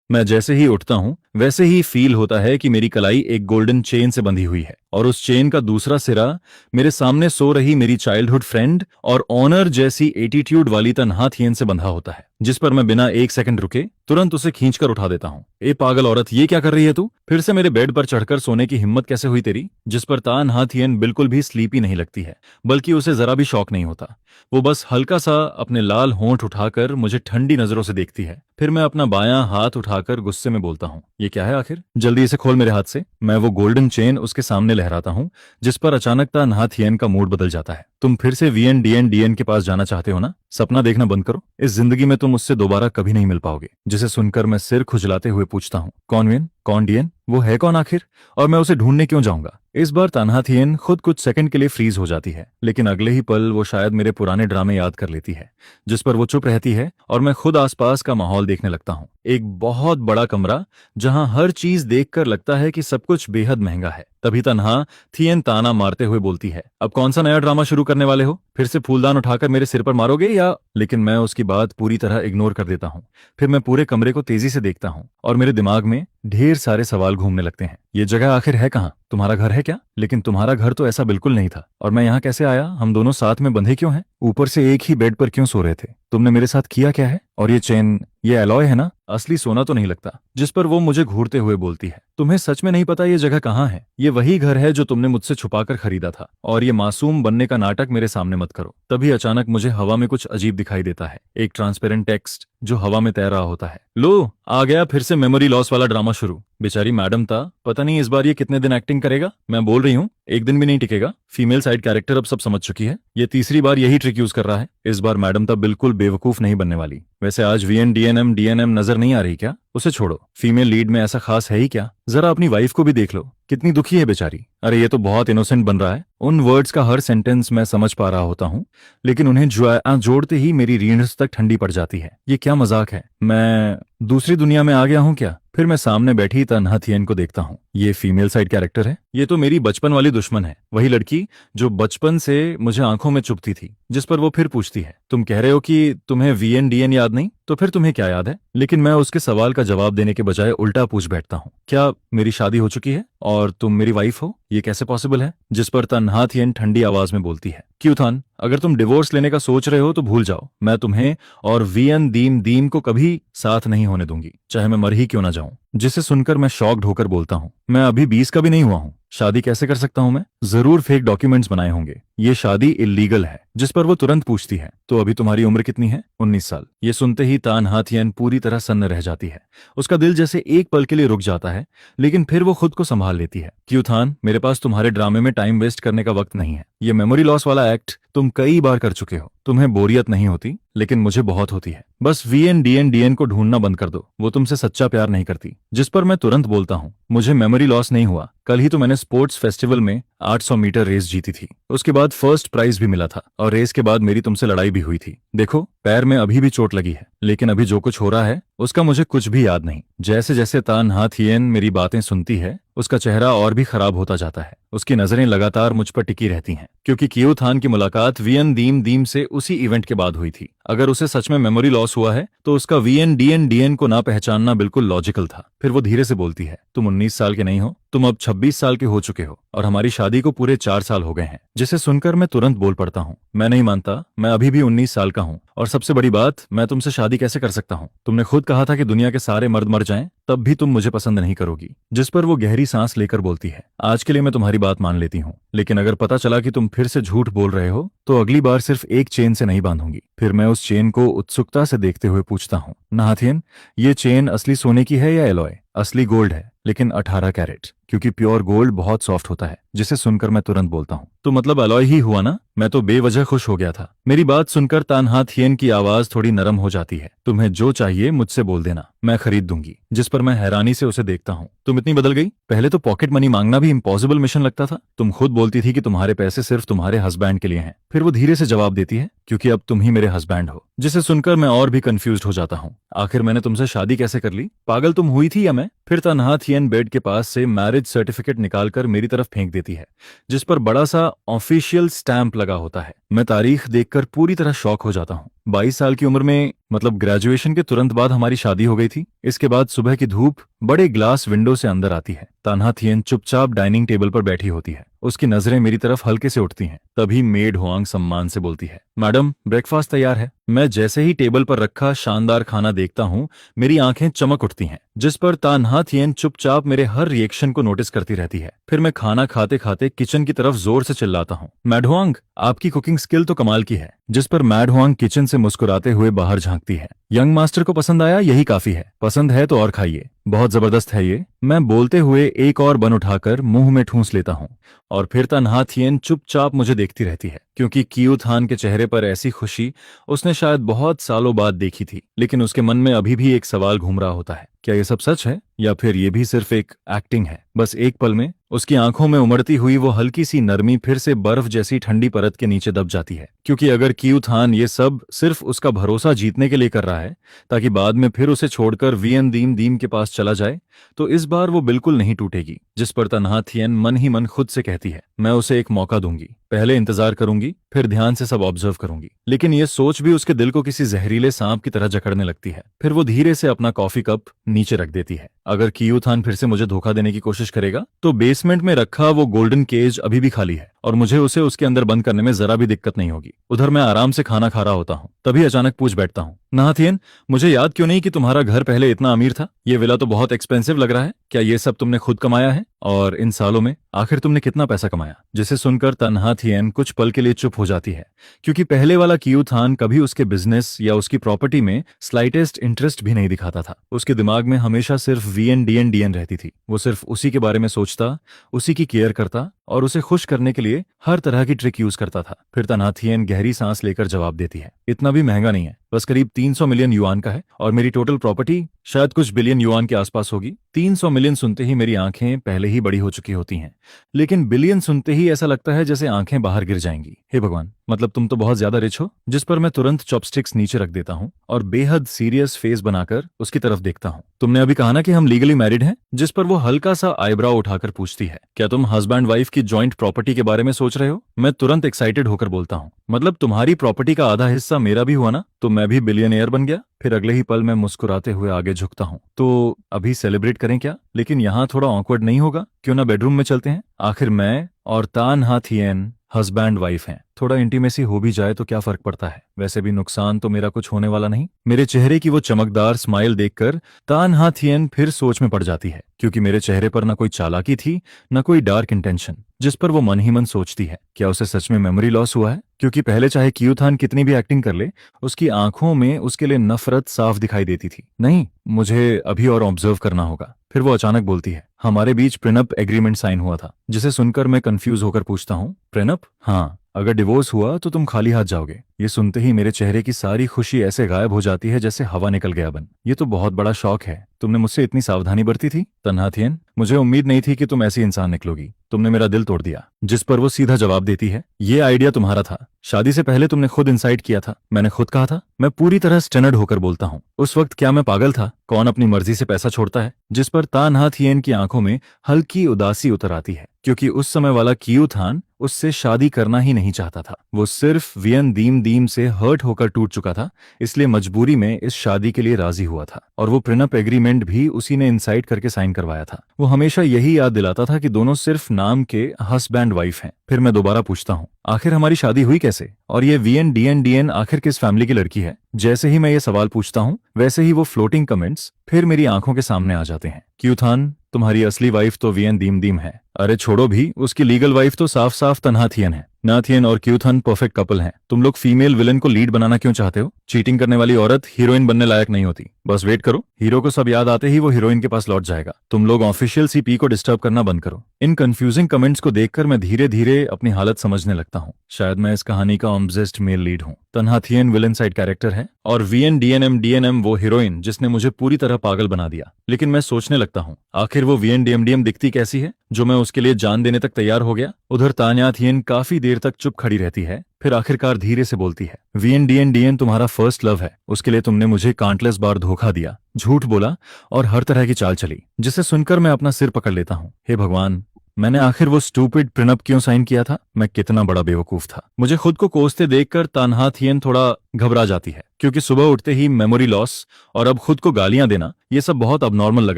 मैं जैसे ही उठता हूँ वैसे ही फील होता है कि मेरी कलाई एक गोल्डन चेन से बंधी हुई है और उस चेन का दूसरा सिरा मेरे सामने सो रही मेरी चाइल्डहुड फ्रेंड और ऑनर जैसी एटीट्यूड वाली तन्हा थियन से बंधा होता है, जिस पर मैं बिना एक सेकंड रुके तुरंत उसे खींचकर उठा देता हूँ। ए पागल औरत, ये क्या कर रही है तू? फिर से मेरे बेड पर चढ़कर सोने की हिम्मत कैसे हुई तेरी? जिस पर तन्हा थियन बिल्कुल भी स्लीपी नहीं लगती है, बल्कि उसे जरा भी शौक नहीं होता। वो बस हल्का सा अपने लाल होंठ उठाकर मुझे ठंडी नजरों से देखती है। फिर मैं अपना बायां हाथ उठाकर गुस्से में बोलता हूँ, ये क्या है आखिर? जल्दी इसे खोल मेरे हाथ से। मैं वो गोल्डन चेन उसके सामने लहराता हूँ, जिस पर अचानक तन्हा थियन का मूड बदल जाता है। तुम फिर से वीएन डीएन के पास जाना चाहते हो ना? सपना देखना बंद करो। इस जिंदगी में तुम उससे दोबारा कभी नहीं मिल पाओगे। जिसे सुनकर मैं सिर खुजलाते हुए पूछता हूँ, कौन वीएन, कौन डीएन? वो है कौन आखिर? और मैं उसे ढूंढने क्यों जाऊंगा? इस बार तन्हा थियन खुद कुछ सेकंड के लिए फ्रीज हो जाती है, लेकिन अगले ही पल वो शायद मेरे पुराने ड्रामे याद कर लेती है, जिस पर वो चुप रहती है और मैं खुद आसपास का माहौल देखने लगता हूँ। एक बहुत बड़ा कमरा जहां हर चीज देखकर लगता है कि सब कुछ बेहद महंगा है। तभी तन्हा थियन ताना मारते हुए बोलती है, अब कौन सा नया ड्रामा शुरू करने वाले हो? फिर से फूलदान उठाकर मेरे सिर पर मारोगे या? लेकिन मैं उसकी बात पूरी तरह इग्नोर कर देता हूँ। फिर मैं पूरे कमरे को तेजी से देखता हूँ और मेरे दिमाग में ढेर सारे सवाल घूमने लगते हैं। ये जगह आखिर है कहाँ? तुम्हारा घर है क्या? लेकिन तुम्हारा घर तो ऐसा बिल्कुल नहीं था। और मैं यहाँ कैसे आया? हम दोनों साथ में बंधे क्यों हैं? ऊपर से एक ही बेड पर क्यों सो रहे थे? तुमने मेरे साथ किया क्या है? और ये चेन, ये एलॉय है ना? असली सोना तो नहीं लगता। जिस पर वो मुझे घूरते हुए बोलती है, तुम्हें सच में नहीं पता ये जगह कहाँ है? ये वही घर है जो तुमने मुझसे छुपाकर खरीदा था। और ये मासूम बनने का नाटक मेरे सामने मत करो। तभी अचानक मुझे हवा में कुछ अजीब दिखाई देता है, एक ट्रांसपेरेंट टेक्स्ट जो हवा में तैर रहा होता है। लो, आ गया फिर से मेमोरी लॉस वाला ड्रामा शुरू। बेचारी मैडम था, पता नहीं इस बार ये कितने दिन एक्टिंग करेगा। मैं बोल रही हूँ, एक दिन भी नहीं टिकेगा। फीमेल साइड कैरेक्टर अब सब समझ चुकी है। ये तीसरी बार यही ट्रिक यूज कर रहा है। इस बार मैडम तब बिल्कुल बेवकूफ नहीं बनने वाली। वैसे आज वीएन डीएनएम नजर नहीं आ रही क्या? उसे छोड़ो, फीमेल लीड में ऐसा खास है ही क्या? जरा अपनी वाइफ को भी देख लो, कितनी दुखी है बेचारी। अरे ये तो बहुत इनोसेंट बन रहा है। उन वर्ड्स का हर सेंटेंस मैं समझ पा रहा होता हूँ, लेकिन उन्हें जोड़ते ही मेरी रीढ़ तक ठंडी पड़ जाती है। ये क्या मजाक है? मैं दूसरी दुनिया में आ गया हूँ क्या? फिर मैं सामने बैठी तन्हा थियन को देखता हूँ। ये फीमेल साइड कैरेक्टर है। ये तो मेरी बचपन वाली दुश्मन है, वही लड़की जो बचपन से मुझे आंखों में चुभती थी। जिस पर वो फिर पूछती है, तुम कह रहे हो कि तुम्हें वीएन डीएन याद नहीं? तो फिर तुम्हें क्या याद है? लेकिन मैं उसके सवाल का जवाब देने के बजाय उल्टा पूछ बैठता हूँ, क्या मेरी शादी हो चुकी है और तुम मेरी वाइफ हो? ये कैसे पॉसिबल है? जिस पर तन्हा थियन ठंडी आवाज में बोलती है, क्यों थान, अगर तुम डिवोर्स लेने का सोच रहे हो तो भूल जाओ। मैं तुम्हें और वीएन दीम दीम को कभी साथ नहीं होने दूंगी, चाहे मैं मर ही क्यों ना जाऊं। जिसे सुनकर मैं शॉक्ड होकर बोलता हूँ, मैं अभी 20 का भी नहीं हुआ हूँ, शादी कैसे कर सकता हूँ मैं? जरूर फेक डॉक्यूमेंट्स बनाए होंगे, ये शादी इलीगल है। जिस पर वो तुरंत पूछती है, तो अभी तुम्हारी उम्र कितनी है? 19 साल। ये सुनते ही तन्हा थियन पूरी तरह सन्न रह जाती है। उसका दिल जैसे एक पल के लिए रुक जाता है, लेकिन फिर वो खुद को संभाल लेती है। क्यों थान, मेरे पास तुम्हारे ड्रामे में टाइम वेस्ट करने का वक्त नहीं है। ये मेमोरी लॉस वाला एक्ट तुम कई बार कर चुके हो। तुम्हें बोरियत नहीं होती, लेकिन मुझे बहुत होती है। बस वीएन डीएन को ढूंढना बंद कर दो, वो तुमसे सच्चा प्यार नहीं करती। जिस पर मैं तुरंत बोलता हूँ, मुझे मेमोरी लॉस नहीं हुआ। कल ही तो मैंने स्पोर्ट्स फेस्टिवल में 800 मीटर रेस जीती थी। उसके बाद फर्स्ट प्राइज भी मिला था और रेस के बाद मेरी तुमसे लड़ाई भी हुई थी। देखो, पैर में अभी भी चोट लगी है, लेकिन अभी जो कुछ हो रहा है उसका मुझे कुछ भी याद नहीं। जैसे जैसे तन्हा थियन मेरी बातें सुनती है, उसका चेहरा और भी खराब होता जाता है। उसकी नजरें लगातार मुझ पर टिकी रहती हैं, क्योंकि कियो थान की मुलाकात वीएन दीम दीम से उसी इवेंट के बाद हुई थी। अगर उसे सच में मेमोरी लॉस हुआ है तो उसका वीएन डीएन को ना पहचानना बिल्कुल लॉजिकल था। फिर वो धीरे से बोलती है, तुम 19 साल के नहीं हो, तुम अब 26 साल के हो चुके हो और हमारी शादी को पूरे 4 साल हो गए हैं। जिसे सुनकर मैं तुरंत बोल पड़ता हूँ, मैं नहीं मानता, मैं अभी भी 19 साल का हूँ। और सबसे बड़ी बात, मैं तुमसे शादी कैसे कर सकता हूँ? तुमने खुद कहा था कि दुनिया के सारे मर्द मर जाएं, तब भी तुम मुझे पसंद नहीं करोगी। जिस पर वो गहरी सांस लेकर बोलती है, आज के लिए मैं तुम्हारी बात मान लेती हूँ, लेकिन अगर पता चला कि तुम फिर से झूठ बोल रहे हो तो अगली बार सिर्फ एक चेन से नहीं बांधूंगी। फिर मैं उस चेन को उत्सुकता से देखते हुए पूछता हूँ, नाथियन, ये चेन असली सोने की है या एलॉय? असली गोल्ड है, लेकिन 18 कैरेट, क्योंकि प्योर गोल्ड बहुत सॉफ्ट होता है। जिसे सुनकर मैं तुरंत बोलता हूँ, तो मतलब अलॉय ही हुआ ना? मैं तो बेवजह खुश हो गया था। मेरी बात सुनकर तन्हा थियन की आवाज थोड़ी नरम हो जाती है। तुम्हें जो चाहिए मुझसे बोल देना, मैं खरीद दूंगी। जिस पर मैं हैरानी से उसे देखता हूँ, तुम इतनी बदल गई? पहले तो पॉकेट मनी मांगना भी इम्पॉसिबल मिशन लगता था। तुम खुद बोलती थी कि तुम्हारे पैसे सिर्फ तुम्हारे हस्बैंड के लिए हैं। फिर वो धीरे से जवाब देती है, क्योंकि अब तुम ही मेरे हस्बैंड हो। जिसे सुनकर मैं और भी कंफ्यूज हो जाता हूँ। आखिर मैंने तुमसे शादी कैसे कर ली? पागल तुम हुई थी या मैं? फिर तन्हा थियन बेड के पास से मैरिज सर्टिफिकेट निकालकर मेरी तरफ फेंक देती है, जिस पर बड़ा सा ऑफिशियल स्टैंप लगा लगा होता है। मैं तारीख देखकर पूरी तरह शॉक हो जाता हूँ। 22 साल की उम्र में, मतलब ग्रेजुएशन के तुरंत बाद हमारी शादी हो गई थी। इसके बाद सुबह की धूप बड़े ग्लास विंडो से अंदर आती है। तान्हा थियन चुपचाप डाइनिंग टेबल पर बैठी होती है। उसकी नजरें मेरी तरफ हल्के से उठती हैं। तभी मेड हुआंग सम्मान से बोलती है, मैडम ब्रेकफास्ट तैयार है। मैं जैसे ही टेबल पर रखा शानदार खाना देखता हूँ, मेरी आंखें चमक उठती हैं, जिस पर तान्हा थियन चुपचाप मेरे हर रिएक्शन को नोटिस करती रहती है। फिर मैं खाना खाते खाते किचन की तरफ जोर से चिल्लाता हूँ, मैड हुआंग, आपकी कुकिंग स्किल तो कमाल की है। जिस पर मैड हुआंग किचन से मुस्कुराते हुए बाहर झांकती है। यंग मास्टर को पसंद आया, यही काफी है। पसंद है तो और खाइए, बहुत जबरदस्त है ये। मैं बोलते हुए एक और बन उठाकर मुंह में ठूंस लेता हूँ और फिर तान्हा थियन चुपचाप मुझे देखती रहती है, क्योंकि कियू थान के चेहरे पर ऐसी खुशी उसने शायद बहुत सालों बाद देखी थी। लेकिन उसके मन में अभी भी एक सवाल घूम रहा होता है, क्या ये सब सच है या फिर ये भी सिर्फ एक एक्टिंग है। बस एक पल में उसकी आंखों में उमड़ती हुई वो हल्की सी नरमी फिर से बर्फ जैसी ठंडी परत के नीचे दब जाती है। क्योंकि अगर कियू थान ये सब सिर्फ उसका भरोसा जीतने के लिए कर रहा है, ताकि बाद में फिर उसे छोड़कर वियन दीम दीम के पास चला जाए, तो इस बार वो बिल्कुल नहीं टूटेगी। जिस पर तान्हा थियन मन ही मन खुद से कहती है, मैं उसे एक मौका दूंगी, पहले इंतजार करूंगी, फिर ध्यान से सब ऑब्जर्व करूंगी। लेकिन ये सोच भी उसके दिल को किसी जहरीले सांप की तरह जकड़ने लगती है। फिर वो धीरे से अपना कॉफी कप नीचे रख देती है। अगर कियू थान फिर से मुझे धोखा देने की कोशिश करेगा, तो बेसमेंट में रखा वो गोल्डन केज अभी भी खाली है और मुझे उसे उसके अंदर बंद करने में जरा भी दिक्कत नहीं होगी। उधर मैं आराम से खाना खा रहा होता हूँ, तभी अचानक पूछ बैठता हूँ, नाहा थियन, मुझे याद क्यों नहीं कि तुम्हारा घर पहले इतना अमीर था। ये विला तो बहुत एक्सपेंसिव लग रहा है। क्या ये सब तुमने खुद कमाया है? और इन सालों में आखिर तुमने कितना पैसा कमाया? जिसे सुनकर तान्हा थियन कुछ पल के लिए चुप हो जाती है, क्योंकि पहले वाला कियू थान कभी उसके बिजनेस या उसकी प्रॉपर्टी में स्लाइटेस्ट इंटरेस्ट भी नहीं दिखाता था। उसके दिमाग में हमेशा सिर्फ वीएन डीएन डीएन रहती थी। वो सिर्फ उसी के बारे में सोचता, उसी की केयर करता और उसे खुश करने के लिए हर तरह की ट्रिक यूज करता था। फिर तान्हा थियन गहरी सांस लेकर जवाब देती है, इतना भी महंगा नहीं है, बस करीब 300 मिलियन युआन का है और मेरी टोटल प्रॉपर्टी शायद कुछ बिलियन युआन के आसपास होगी। 300 मिलियन सुनते ही मेरी आंखें पहले ही बड़ी हो चुकी होती हैं, लेकिन बिलियन सुनते ही ऐसा लगता है जैसे आंखें बाहर गिर जाएंगी। हे भगवान, मतलब तुम तो बहुत ज्यादा रिच हो। जिस पर मैं तुरंत चॉपस्टिक्स नीचे रख देता हूँ और बेहद सीरियस फेस बनाकर उसकी तरफ देखता हूँ। तुमने अभी कहा ना कि हम लीगली मैरिड हैं? जिस पर वो हल्का सा आईब्राउ उठाकर पूछती है, क्या तुम हस्बैंड वाइफ की जॉइंट प्रॉपर्टी के बारे में सोच रहे हो? मैं तुरंत एक्साइटेड होकर बोलता हूँ, मतलब तुम्हारी प्रॉपर्टी का आधा हिस्सा मेरा भी हुआ ना, तो मैं भी बिलियनियर बन गया। फिर अगले ही पल मैं मुस्कुराते हुए आगे झुकता हूँ, तो अभी सेलिब्रेट करें क्या? लेकिन यहाँ थोड़ा ऑकवर्ड नहीं होगा? क्यों ना बेडरूम में चलते हैं? आखिर मैं और तान्हा थियन हस्बैंड वाइफ हैं। थोड़ा इंटीमेसी हो भी जाए तो क्या फर्क पड़ता है? वैसे भी नुकसान तो मेरा कुछ होने वाला नहीं। मेरे चेहरे की वो चमकदार स्माइल देखकर तान्हा थियन फिर सोच में पड़ जाती है, क्योंकि मेरे चेहरे पर न कोई चालाकी थी, न कोई डार्क इंटेंशन। जिस पर वो मन ही मन सोचती है, क्या उसे सच में मेमोरी लॉस हुआ है? क्योंकि पहले चाहे कियू थान कितनी भी एक्टिंग कर ले, उसकी आंखों में उसके लिए नफरत साफ दिखाई देती थी। नहीं, मुझे अभी और ऑब्जर्व करना होगा। फिर वो अचानक बोलती है, हमारे बीच प्रेनअप एग्रीमेंट साइन हुआ था। जिसे सुनकर मैं कंफ्यूज होकर पूछता हूँ, प्रेनअप? हाँ, अगर डिवोर्स हुआ तो तुम खाली हाथ जाओगे। ये सुनते ही मेरे चेहरे की सारी खुशी ऐसे गायब हो जाती है जैसे हवा निकल गया बन। ये तो बहुत बड़ा शौक है। तुमने मुझसे इतनी सावधानी बरती थी? तान्हा थियन, मुझे उम्मीद नहीं थी कि तुम ऐसी इंसान निकलोगी। तुमने मेरा दिल तोड़ दिया। जिस पर वो सीधा जवाब देती है, ये आइडिया तुम्हारा था। शादी से पहले तुमने खुद इंसाइट किया था। मैंने खुद कहा था। मैं पूरी तरह स्टनर्ड होकर बोलता हूँ, उस वक्त क्या मैं पागल था? कौन अपनी मर्जी से पैसा छोड़ता है? जिस पर तान्हा थियन की आंखों में हल्की उदासी उतर आती है, क्योंकि उस समय वाला कियू थान उससे शादी करना ही नहीं चाहता था। वो सिर्फ वियन दीम दीम से हर्ट होकर टूट चुका था, इसलिए मजबूरी में इस शादी के लिए राजी हुआ था। और वो प्रेनअप एग्रीमेंट भी उसी ने इंसाइट करके साइन करवाया था। वो हमेशा यही याद दिलाता था कि दोनों सिर्फ नाम के हस्बैंड वाइफ हैं। फिर मैं दोबारा पूछता हूँ, आखिर हमारी शादी हुई कैसे? और ये वीएन डीएन डीएन आखिर किस फैमिली की लड़की है? जैसे ही मैं ये सवाल पूछता हूँ, वैसे ही वो फ्लोटिंग कमेंट्स फिर मेरी आंखों के सामने आ जाते हैं। कियू थान, तुम्हारी असली वाइफ तो वियन दीम दीम है। अरे छोड़ो भी, उसकी लीगल वाइफ तो साफ साफ तान्हा थियन है। ना थियन और कियू थान परफेक्ट कपल हैं। तुम लोग फीमेल विलन को लीड बनाना क्यों चाहते हो? चीटिंग करने वाली औरत हीरोइन बनने लायक नहीं होती। बस वेट करो, हीरो को सब याद आते ही वो हीरोइन के पास लौट जाएगा। तुम लोग ऑफिशियल सीपी को डिस्टर्ब करना बंद करो। इन कंफ्यूजिंग कमेंट्स को देखकर मैं धीरे धीरे अपनी हालत समझने लगता हूँ। शायद मैं इस कहानी का ऑब्सेस्ड मेल लीड हूँ। तान्हा थियन विलन साइड कैरेक्टर है और वीएन डीएनएम वो हीरोइन जिसने मुझे पूरी तरह पागल बना दिया। लेकिन मैं सोचने लगता हूँ, आखिर वो वीएन डीएम दिखती कैसी है जो मैं उसके लिए जान देने तक तैयार हो गया? उधर तान्हा थियन काफी देर तक चुप खड़ी रहती है, फिर आखिरकार धीरे से बोलती है, वीएन डीएन तुम्हारा फर्स्ट लव है। उसके लिए तुमने मुझे काउंटलेस बार धोखा दिया, झूठ बोला और हर तरह की चाल चली। जिसे सुनकर मैं अपना सिर पकड़ लेता हूँ। हे भगवान, मैंने आखिर वो स्टूपिड प्रिनअप क्यों साइन किया था? मैं कितना बड़ा बेवकूफ था। मुझे खुद को कोसते देखकर तान्हा थियन थोड़ा घबरा जाती है, क्योंकि सुबह उठते ही मेमोरी लॉस और अब खुद को गालियां देना, ये सब बहुत अबनॉर्मल लग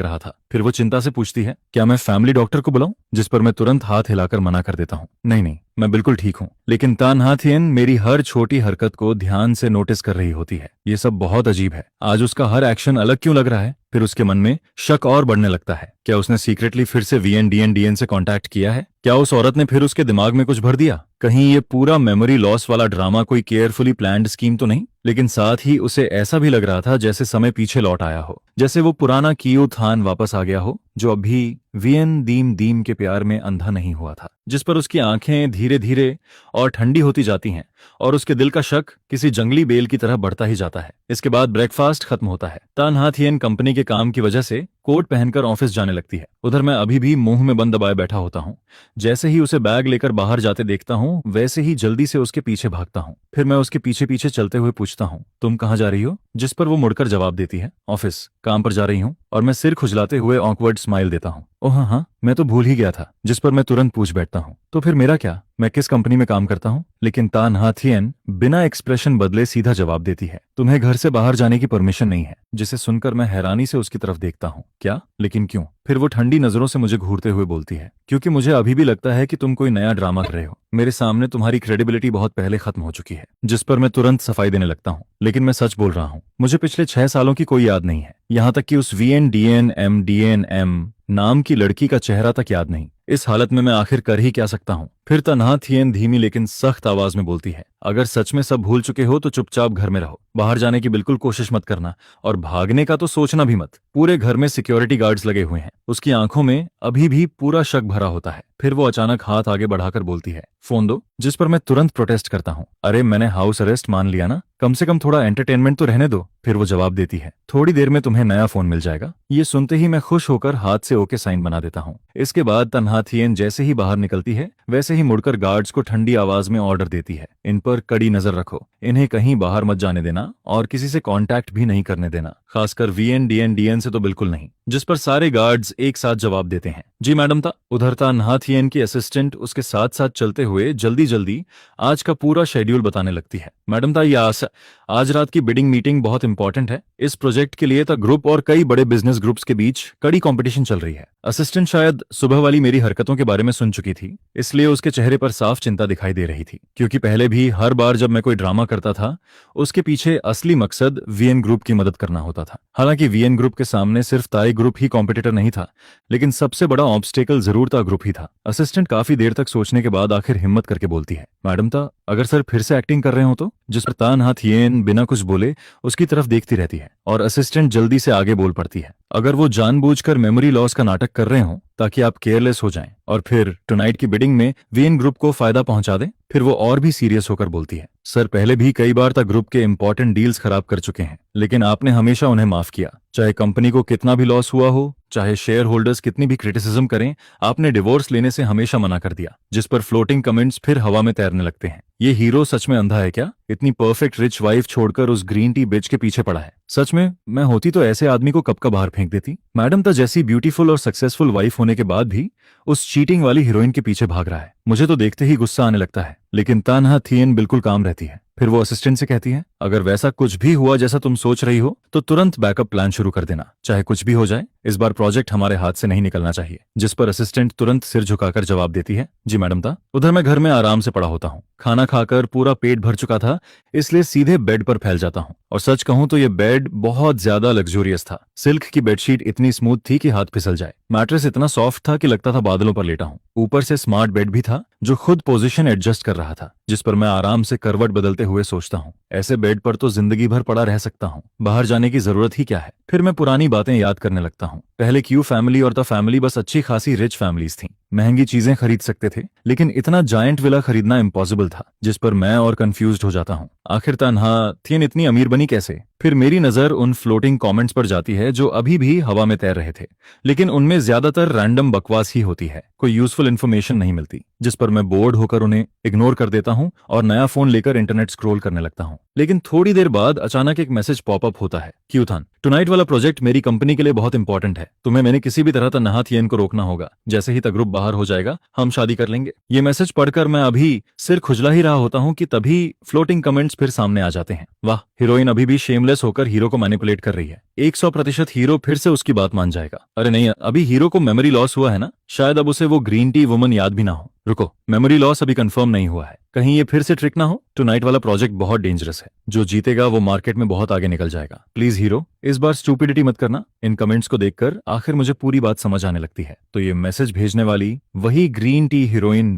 रहा था। फिर वो चिंता से पूछती है, क्या मैं फैमिली डॉक्टर को बुलाऊं? जिस पर मैं तुरंत हाथ हिलाकर मना कर देता हूँ, नहीं नहीं, मैं बिल्कुल ठीक हूँ। लेकिन तान्हा थियन मेरी हर छोटी हरकत को ध्यान से नोटिस कर रही होती है। ये सब बहुत अजीब है। आज उसका हर एक्शन अलग क्यों लग रहा है? फिर उसके मन में शक और बढ़ने लगता है। क्या उसने सीक्रेटली फिर से VNDN से कांटेक्ट किया है? क्या उस औरत ने फिर उसके दिमाग में कुछ भर दिया? कहीं ये पूरा मेमोरी लॉस वाला ड्रामा कोई केयरफुली प्लान्ड स्कीम तो नहीं? लेकिन साथ ही उसे ऐसा भी लग रहा था जैसे समय पीछे लौट आया हो, जैसे वो पुराना कियो थान वापस आ गया हो, जो अभी वियन दीम दीम के प्यार में अंधा नहीं हुआ था, जिस पर उसकी आंखें धीरे धीरे और ठंडी होती जाती हैं और उसके दिल का शक किसी जंगली बेल की तरह बढ़ता ही जाता है। इसके बाद ब्रेकफास्ट खत्म होता है। तान्हा थियन कंपनी के काम की वजह से कोट पहनकर ऑफिस जाने लगती है। उधर मैं अभी भी मुंह में बंद दबाए बैठा होता हूँ। जैसे ही उसे बैग लेकर बाहर जाते देखता हूँ, वैसे ही जल्दी से उसके पीछे भागता हूँ। फिर मैं उसके पीछे पीछे चलते हुए पूछता हूँ, तुम कहाँ जा रही हो? जिस पर वो मुड़कर जवाब देती है, ऑफिस, काम पर जा रही हूँ। और मैं सिर खुजलाते हुए ऑकवर्ड स्माइल देता हूँ। ओह हाँ, मैं तो भूल ही गया था। जिस पर मैं तुरंत पूछ बैठता हूँ, तो फिर मेरा क्या? मैं किस कंपनी में काम करता हूँ? लेकिन तान्हा थियन बिना एक्सप्रेशन बदले सीधा जवाब देती है, तुम्हें घर से बाहर जाने की परमिशन नहीं है। जिसे सुनकर मैं हैरानी से उसकी तरफ देखता हूँ। क्या? लेकिन क्यों? फिर वो ठंडी नजरों से मुझे घूरते हुए बोलती है, क्योंकि मुझे अभी भी लगता है कि तुम कोई नया ड्रामा कर रहे हो। मेरे सामने तुम्हारी क्रेडिबिलिटी बहुत पहले खत्म हो चुकी है। जिस पर मैं तुरंत सफाई देने लगता हूँ, लेकिन मैं सच बोल रहा हूँ। मुझे पिछले 6 सालों की कोई याद नहीं है, यहाँ तक कि उस VNDNMDNM नाम की लड़की का चेहरा तक याद नहीं। इस हालत में मैं आखिर कर ही क्या सकता हूँ? फिर तान्हा थियन धीमी लेकिन सख्त आवाज में बोलती है, अगर सच में सब भूल चुके हो तो चुपचाप घर में रहो। बाहर जाने की बिल्कुल कोशिश मत करना, और भागने का तो सोचना भी मत। पूरे घर में सिक्योरिटी गार्ड्स लगे हुए हैं। उसकी आंखों में अभी भी पूरा शक भरा होता है। फिर वो अचानक हाथ आगे बढ़ाकर बोलती है, फोन दो। जिस पर मैं तुरंत प्रोटेस्ट करता हूँ, अरे मैंने हाउस अरेस्ट मान लिया ना, कम से कम थोड़ा एंटरटेनमेंट तो रहने दो। फिर वो जवाब देती है, थोड़ी देर में तुम्हें नया फोन मिल जाएगा। ये सुनते ही मैं खुश होकर हाथ से ओके साइन बना देता हूँ। इसके बाद तान्हा थियन जैसे ही बाहर निकलती है, वैसे ही मुड़कर गार्ड्स को ठंडी आवाज में ऑर्डर देती है, इन पर कड़ी नजर रखो, इन्हें कहीं बाहर मत जाने देना और किसी से कांटेक्ट भी नहीं करने देना, खासकर VNDN से तो बिल्कुल नहीं। जिस पर सारे गार्ड्स एक साथ जवाब देते हैं, जी मैडम ता। उधर तान्हा थियन की असिस्टेंट उसके साथ साथ चलते हुए जल्दी जल्दी आज का पूरा शेड्यूल बताने लगती है। मैडम ता, आज रात की बिडिंग मीटिंग बहुत इंपॉर्टेंट है। इस प्रोजेक्ट के लिए तो ग्रुप और कई बड़े बिजनेस ग्रुप्स के बीच कड़ी कंपटीशन चल रही है। असिस्टेंट शायद सुबह वाली मेरी हरकतों के बारे में सुन चुकी थी, इसलिए उसके चेहरे पर साफ चिंता दिखाई दे रही थी, क्योंकि पहले भी हर बार जब मैं कोई ड्रामा करता था, उसके पीछे असली मकसद VN ग्रुप की मदद करना होता था। हालांकि VN ग्रुप के सामने सिर्फ ताई ग्रुप ही कॉम्पिटिटर नहीं था, लेकिन सबसे बड़ा ऑब्स्टेकल जरूर ता ग्रुप ही था। असिस्टेंट काफी देर तक सोचने के बाद आखिर हिम्मत करके बोलती है, मैडम ता, अगर सर फिर से एक्टिंग कर रहे हो तो? जिस पर तान्हा थियन बिना कुछ बोले उसकी तरफ देखती रहती है और असिस्टेंट जल्दी से आगे बोल पड़ती है, अगर वो जानबूझकर मेमोरी लॉस का नाटक कर रहे हो ताकि आप केयरलेस हो जाएं और फिर टुनाइट की बिडिंग में VN ग्रुप को फायदा पहुंचा दें। फिर वो और भी सीरियस होकर बोलती है, सर पहले भी कई बार तक ग्रुप के इंपॉर्टेंट डील्स खराब कर चुके हैं, लेकिन आपने हमेशा उन्हें माफ किया। चाहे कंपनी को कितना भी लॉस हुआ हो, चाहे शेयर होल्डर्स कितनी भी क्रिटिसिज्म करें, आपने डिवोर्स लेने से हमेशा मना कर दिया। जिस पर फ्लोटिंग कमेंट्स फिर हवा में तैरने लगते हैं, ये हीरो सच में अंधा है क्या? इतनी परफेक्ट रिच वाइफ छोड़कर उस ग्रीन टी बिच के पीछे पड़ा है। सच में मैं होती तो ऐसे आदमी को कब का बाहर फेंक देती। मैडम तो जैसी ब्यूटीफुल और सक्सेसफुल वाइफ होने के बाद भी उस चीटिंग वाली हीरोइन के पीछे भाग रहा है। मुझे तो देखते ही गुस्सा आने लगता है, लेकिन तान्हा थियन बिल्कुल काम रहती है। फिर वो असिस्टेंट से कहती है, अगर वैसा कुछ भी हुआ जैसा तुम सोच रही हो तो तुरंत बैकअप प्लान शुरू कर देना, चाहे कुछ भी हो जाए। इस बार प्रोजेक्ट हमारे हाथ से नहीं निकलना चाहिए। जिस पर असिस्टेंट तुरंत सिर झुकाकर जवाब देती है, जी मैडम ता। उधर मैं घर में आराम से पड़ा होता हूँ। खाना खाकर पूरा पेट भर चुका था, इसलिए सीधे बेड पर फैल जाता हूँ। और सच कहूं तो ये बेड बहुत ज्यादा लग्जूरियस था। सिल्क की बेडशीट इतनी स्मूथ थी कि हाथ फिसल जाए। मैट्रेस इतना सॉफ्ट था कि लगता था बादलों पर लेटा हूं। ऊपर से स्मार्ट बेड भी था जो खुद पोजीशन एडजस्ट कर रहा था, जिस पर मैं आराम से करवट बदलते हुए सोचता हूँ, ऐसे बेड पर तो जिंदगी भर पड़ा रह सकता हूँ, बाहर जाने की जरूरत ही क्या है। फिर मैं पुरानी बातें याद करने लगता हूँ। पहले क्यू फैमिली और द फैमिली बस अच्छी खासी रिच फैमिलीज थी, महंगी चीजें खरीद सकते थे, लेकिन इतना जायंट विला खरीदना इम्पॉसिबल था। जिस पर मैं और कंफ्यूज्ड हो जाता हूँ, आखिर तान्हा थियन इतनी अमीर बनी कैसे? फिर मेरी नजर उन फ्लोटिंग कमेंट्स पर जाती है जो अभी भी हवा में तैर रहे थे, लेकिन उनमें ज्यादातर रैंडम बकवास ही होती है, कोई यूजफुल इन्फॉर्मेशन नहीं मिलती। जिस पर मैं बोर्ड होकर उन्हें इग्नोर कर देता हूँ और नया फोन लेकर इंटरनेट स्क्रॉल करने लगता हूँ। लेकिन थोड़ी देर बाद अचानक एक मैसेज पॉपअप होता है, क्यूथन, टुनाइट वाला प्रोजेक्ट मेरी कंपनी के लिए बहुत इंपॉर्टेंट है, तुम्हें मैंने किसी भी तरह तान्हा थियन को रोकना होगा। जैसे ही ग्रुप बाहर हो जाएगा, हम शादी कर लेंगे। ये मैसेज पढ़कर मैं अभी सिर खुजला ही रहा होता हूँ कि तभी फ्लोटिंग कमेंट्स फिर सामने आ जाते हैं। वाह, हीरोइन अभी भी शेमलेस होकर हीरो को मैनिपुलेट कर रही है। 100% हीरो फिर से उसकी बात मान जाएगा। अरे नहीं, अभी हीरो को मेमोरी लॉस हुआ है ना, शायद अब उसे वो ग्रीन टी वुमन याद भी ना हो। रुको, मेमोरी लॉस अभी कंफर्म नहीं हुआ है, कहीं ये फिर से ट्रिक ना हो। टुनाइट वाला प्रोजेक्ट बहुत डेंजरस है, जो जीतेगा वो मार्केट में बहुत आगे निकल जाएगा। प्लीज हीरो, इस बार स्टूपिडिटी मत करना। इन कमेंट्स को देखकर आखिर मुझे पूरी बात समझ आने लगती है। तो ये मैसेज भेजने वाली वही ग्रीन टी हीरोइन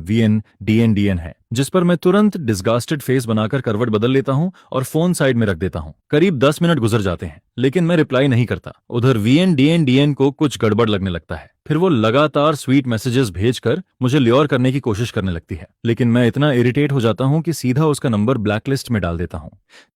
VN है, जिस पर मैं तुरंत डिस्गास्टेड फेस बनाकर करवट बदल लेता हूं और फोन साइड में रख देता हूं। करीब 10 मिनट गुजर जाते हैं, लेकिन मैं रिप्लाई नहीं करता। उधर VN को कुछ गड़बड़ लगने लगता है। फिर वो लगातार स्वीट मैसेजेस भेजकर मुझे ल्योर करने की कोशिश करने लगती है, लेकिन मैं इतना इरिटेट हो जाता हूं कि सीधा उसका नंबर ब्लैकलिस्ट में डाल देता हूं,